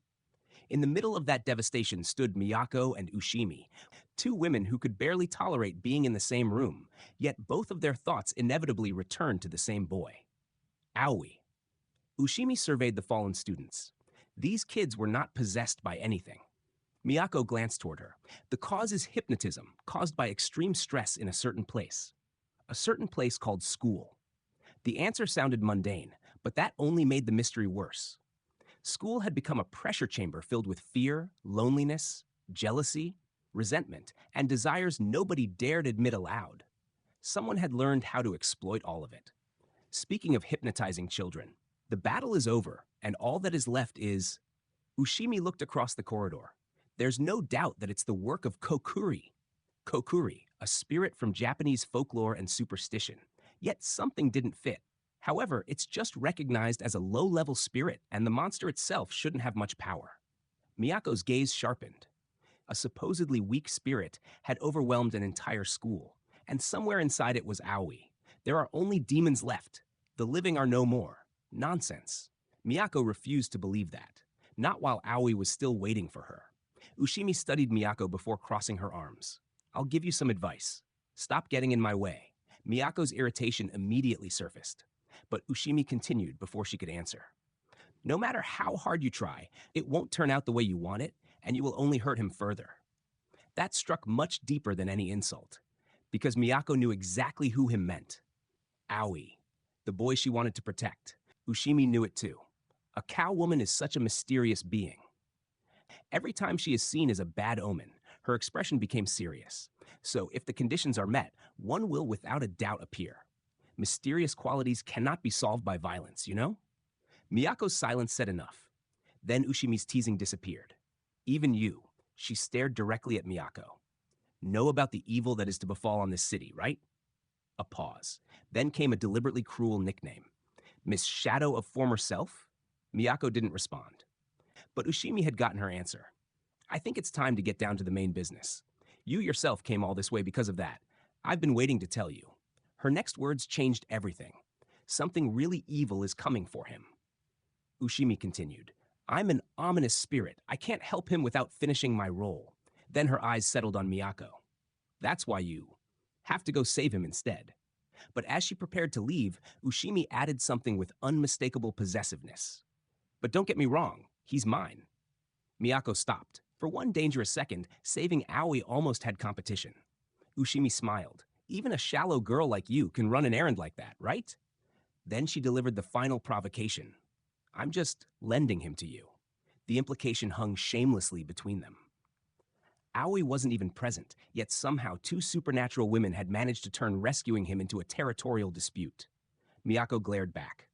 In the middle of that devastation stood Miyako and Ushimi, two women who could barely tolerate being in the same room, yet both of their thoughts inevitably returned to the same boy. Aoi. Ushimi surveyed the fallen students. These kids were not possessed by anything. Miyako glanced toward her. The cause is hypnotism, caused by extreme stress in a certain place called school. The answer sounded mundane, But that only made the mystery worse. School had become a pressure chamber filled with fear, loneliness, jealousy, resentment, and desires nobody dared admit aloud. Someone had learned how to exploit all of it. Speaking of hypnotizing children, the battle is over, and all that is left is... Ushimi looked across the corridor. There's no doubt that it's the work of Kokuri. Kokuri, a spirit from Japanese folklore and superstition. Yet something didn't fit. However, it's just recognized as a low-level spirit, and the monster itself shouldn't have much power. Miyako's gaze sharpened. A supposedly weak spirit had overwhelmed an entire school, and somewhere inside it was Aoi. There are only demons left. The living are no more. Nonsense. Miyako refused to believe that, not while Aoi was still waiting for her. Ushimi studied Miyako before crossing her arms. I'll give you some advice. Stop getting in my way. Miyako's irritation immediately surfaced, but Ushimi continued before she could answer. No matter how hard you try, it won't turn out the way you want it, and you will only hurt him further. That struck much deeper than any insult, because Miyako knew exactly who him meant. Aoi, the boy she wanted to protect. Ushimi knew it too. A cow woman is such a mysterious being. Every time she is seen as a bad omen, her expression became serious. So if the conditions are met, one will without a doubt appear. Mysterious qualities cannot be solved by violence, you know? Miyako's silence said enough. Then Ushimi's teasing disappeared. Even you, she stared directly at Miyako. Know about the evil that is to befall on this city, right? A pause. Then came a deliberately cruel nickname. Miss Shadow of Former Self? Miyako didn't respond. But Ushimi had gotten her answer. I think it's time to get down to the main business. You yourself came all this way because of that. I've been waiting to tell you. Her next words changed everything. Something really evil is coming for him. Ushimi continued. I'm an ominous spirit. I can't help him without finishing my role. Then her eyes settled on Miyako. That's why you have to go save him instead. But as she prepared to leave, Ushimi added something with unmistakable possessiveness. But don't get me wrong, he's mine. Miyako stopped. For one dangerous second, saving Aoi almost had competition. Ushimi smiled. Even a shallow girl like you can run an errand like that, right? Then she delivered the final provocation. I'm just lending him to you. The implication hung shamelessly between them. Aoi wasn't even present, yet somehow two supernatural women had managed to turn rescuing him into a territorial dispute. Miyako glared back.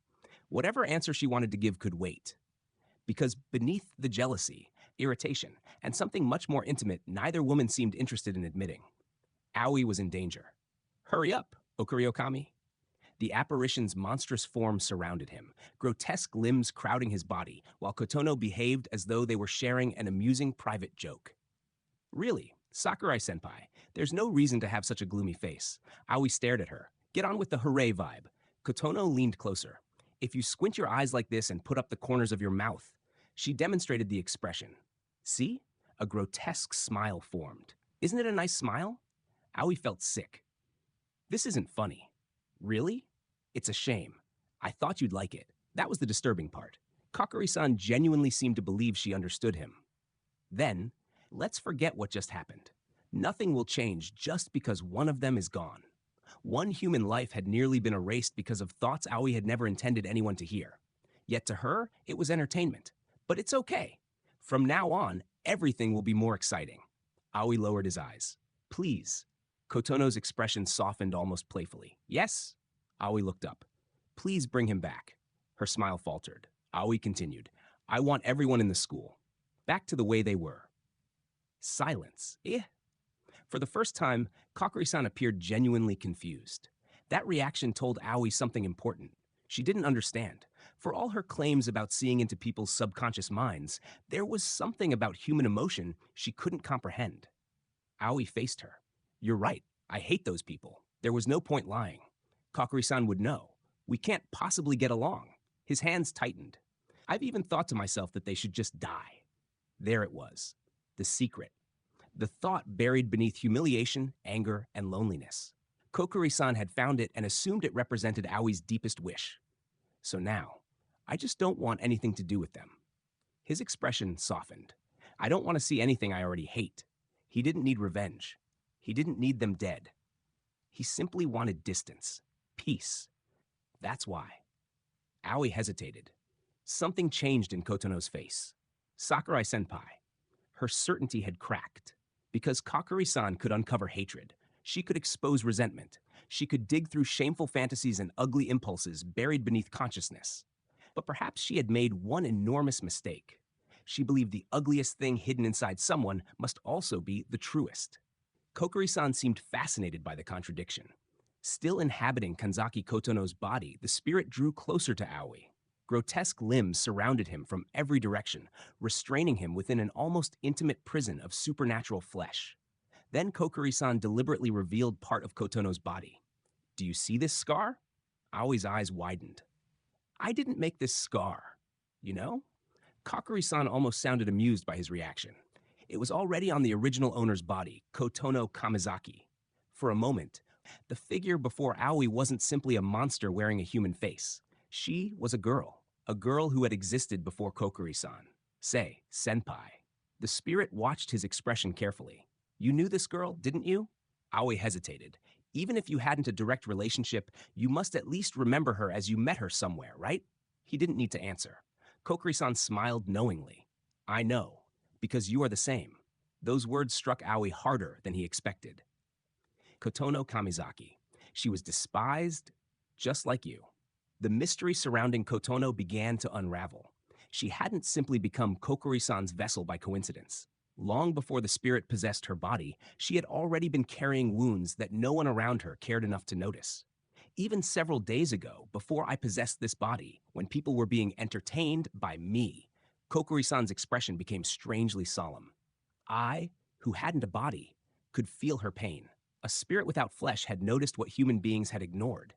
Whatever answer she wanted to give could wait. Because beneath the jealousy, irritation, and something much more intimate, neither woman seemed interested in admitting. Aoi was in danger. Hurry up, Okuriokami. The apparition's monstrous form surrounded him, grotesque limbs crowding his body, while Kotono behaved as though they were sharing an amusing private joke. Really, Sakurai-senpai, there's no reason to have such a gloomy face. Aoi stared at her. Get on with the hooray vibe. Kotono leaned closer. If you squint your eyes like this and put up the corners of your mouth. She demonstrated the expression. See? A grotesque smile formed. Isn't it a nice smile? Aoi felt sick. This isn't funny. Really? It's a shame. I thought you'd like it. That was the disturbing part. Kokuri-san genuinely seemed to believe she understood him. Then, let's forget what just happened. Nothing will change just because one of them is gone. One human life had nearly been erased because of thoughts Aoi had never intended anyone to hear. Yet to her, it was entertainment. But it's okay. From now on, everything will be more exciting. Aoi lowered his eyes. Please. Kotono's expression softened almost playfully. Yes? Aoi looked up. Please bring him back. Her smile faltered. Aoi continued. I want everyone in the school back to the way they were. Silence. For the first time, Kokuri-san appeared genuinely confused. That reaction told Aoi something important. She didn't understand. For all her claims about seeing into people's subconscious minds, there was something about human emotion she couldn't comprehend. Aoi faced her. You're right. I hate those people. There was no point lying. Kokuri-san would know. We can't possibly get along. His hands tightened. I've even thought to myself that they should just die. There it was. The secret. The thought buried beneath humiliation, anger, and loneliness. Kokuri-san had found it and assumed it represented Aoi's deepest wish. So now, I just don't want anything to do with them. His expression softened. I don't want to see anything I already hate. He didn't need revenge. He didn't need them dead. He simply wanted distance, peace. That's why. Aoi hesitated. Something changed in Kotono's face. Sakurai-senpai. Her certainty had cracked. Because Kakuri-san could uncover hatred, she could expose resentment, she could dig through shameful fantasies and ugly impulses buried beneath consciousness. But perhaps she had made one enormous mistake. She believed the ugliest thing hidden inside someone must also be the truest. Kokuri-san seemed fascinated by the contradiction. Still inhabiting Kanzaki Kotono's body, the spirit drew closer to Aoi. Grotesque limbs surrounded him from every direction, restraining him within an almost intimate prison of supernatural flesh. Then Kokuri-san deliberately revealed part of Kotono's body. Do you see this scar? Aoi's eyes widened. I didn't make this scar. You know? Kokuri-san almost sounded amused by his reaction. It was already on the original owner's body, Kotono Kamizaki. For a moment, the figure before Aoi wasn't simply a monster wearing a human face. She was a girl who had existed before Kokuri-san. Say, senpai. The spirit watched his expression carefully. You knew this girl, didn't you? Aoi hesitated. Even if you hadn't a direct relationship, you must at least remember her as you met her somewhere, right? He didn't need to answer. Kokuri-san smiled knowingly. I know, because you are the same. Those words struck Aoi harder than he expected. Kotono Kamizaki. She was despised, just like you. The mystery surrounding Kotono began to unravel. She hadn't simply become Kokuri-san's vessel by coincidence. Long before the spirit possessed her body, she had already been carrying wounds that no one around her cared enough to notice. Even several days ago, before I possessed this body, when people were being entertained by me, Kokuri-san's expression became strangely solemn. I, who hadn't a body, could feel her pain. A spirit without flesh had noticed what human beings had ignored.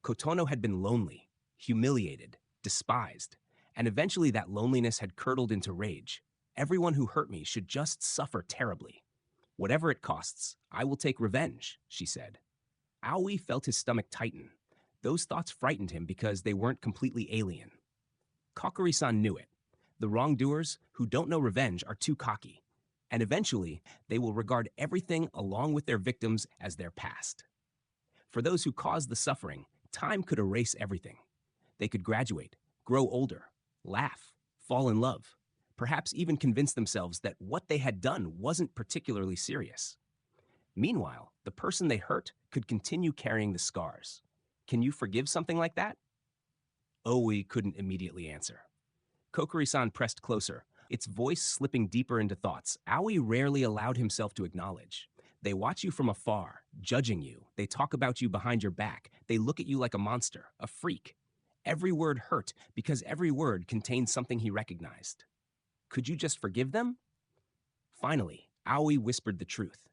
Kotono had been lonely, humiliated, despised, and eventually that loneliness had curdled into rage. Everyone who hurt me should just suffer terribly. Whatever it costs, I will take revenge, she said. Aoi felt his stomach tighten. Those thoughts frightened him because they weren't completely alien. Kokuri-san knew it. The wrongdoers who don't know revenge are too cocky, and eventually they will regard everything along with their victims as their past. For those who caused the suffering, time could erase everything. They could graduate, grow older, laugh, fall in love, perhaps even convince themselves that what they had done wasn't particularly serious. Meanwhile, the person they hurt could continue carrying the scars. Can you forgive something like that? Aoi couldn't immediately answer. Kokuri-san pressed closer, its voice slipping deeper into thoughts Aoi rarely allowed himself to acknowledge. They watch you from afar, judging you. They talk about you behind your back. They look at you like a monster, a freak. Every word hurt because every word contained something he recognized. Could you just forgive them? Finally, Aoi whispered the truth.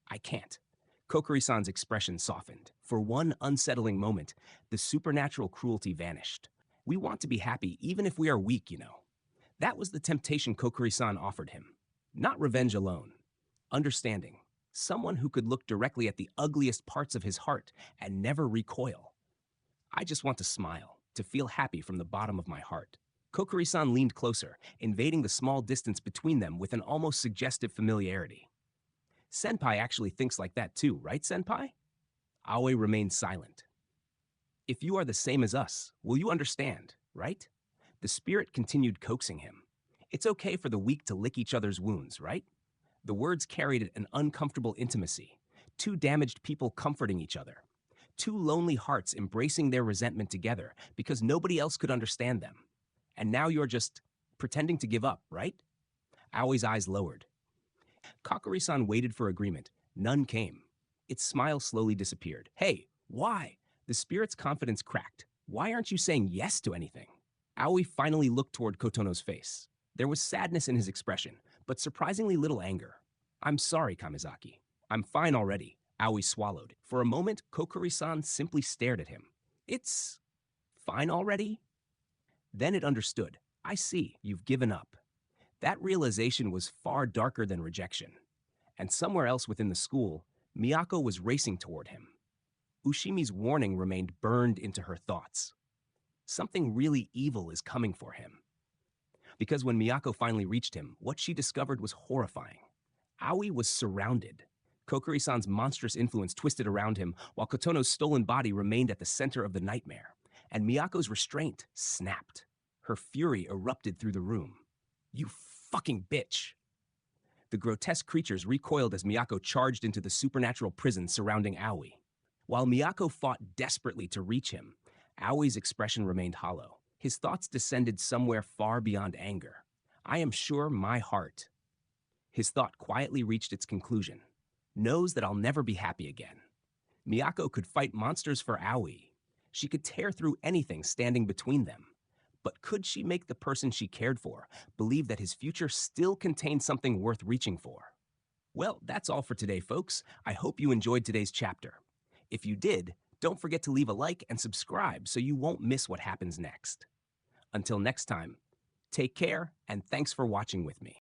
I can't. Kokuri-san's expression softened. For one unsettling moment, the supernatural cruelty vanished. We want to be happy even if we are weak, you know. That was the temptation Kokuri-san offered him. Not revenge alone. Understanding. Someone who could look directly at the ugliest parts of his heart and never recoil. I just want to smile, to feel happy from the bottom of my heart. Kokuri-san leaned closer, invading the small distance between them with an almost suggestive familiarity. Senpai actually thinks like that too, right, Senpai? Aoi remained silent. If you are the same as us, will you understand, right? The spirit continued coaxing him. It's okay for the weak to lick each other's wounds, right? The words carried an uncomfortable intimacy. Two damaged people comforting each other. Two lonely hearts embracing their resentment together because nobody else could understand them. And now you're just pretending to give up, right? Aoi's eyes lowered. Kakuri-san waited for agreement. None came. Its smile slowly disappeared. Hey, why? The spirit's confidence cracked. Why aren't you saying yes to anything? Aoi finally looked toward Kotono's face. There was sadness in his expression, but surprisingly little anger. I'm sorry, Kamizaki. I'm fine already. Aoi swallowed. For a moment, Kokuri-san simply stared at him. It's fine already? Then it understood. I see, you've given up. That realization was far darker than rejection. And somewhere else within the school, Miyako was racing toward him. Ushimi's warning remained burned into her thoughts. Something really evil is coming for him. Because when Miyako finally reached him, what she discovered was horrifying. Aoi was surrounded. Kokuri-san's monstrous influence twisted around him, while Kotono's stolen body remained at the center of the nightmare. and Miyako's restraint snapped. Her fury erupted through the room. "You fucking bitch!" The grotesque creatures recoiled as Miyako charged into the supernatural prison surrounding Aoi. While Miyako fought desperately to reach him, Aoi's expression remained hollow. His thoughts descended somewhere far beyond anger. "I am sure my heart." His thought quietly reached its conclusion. "Knows that I'll never be happy again." Miyako could fight monsters for Aoi. She could tear through anything standing between them. But could she make the person she cared for believe that his future still contained something worth reaching for? Well, that's all for today, folks. I hope you enjoyed today's chapter. If you did, don't forget to leave a like and subscribe so you won't miss what happens next. Until next time, take care and thanks for watching with me.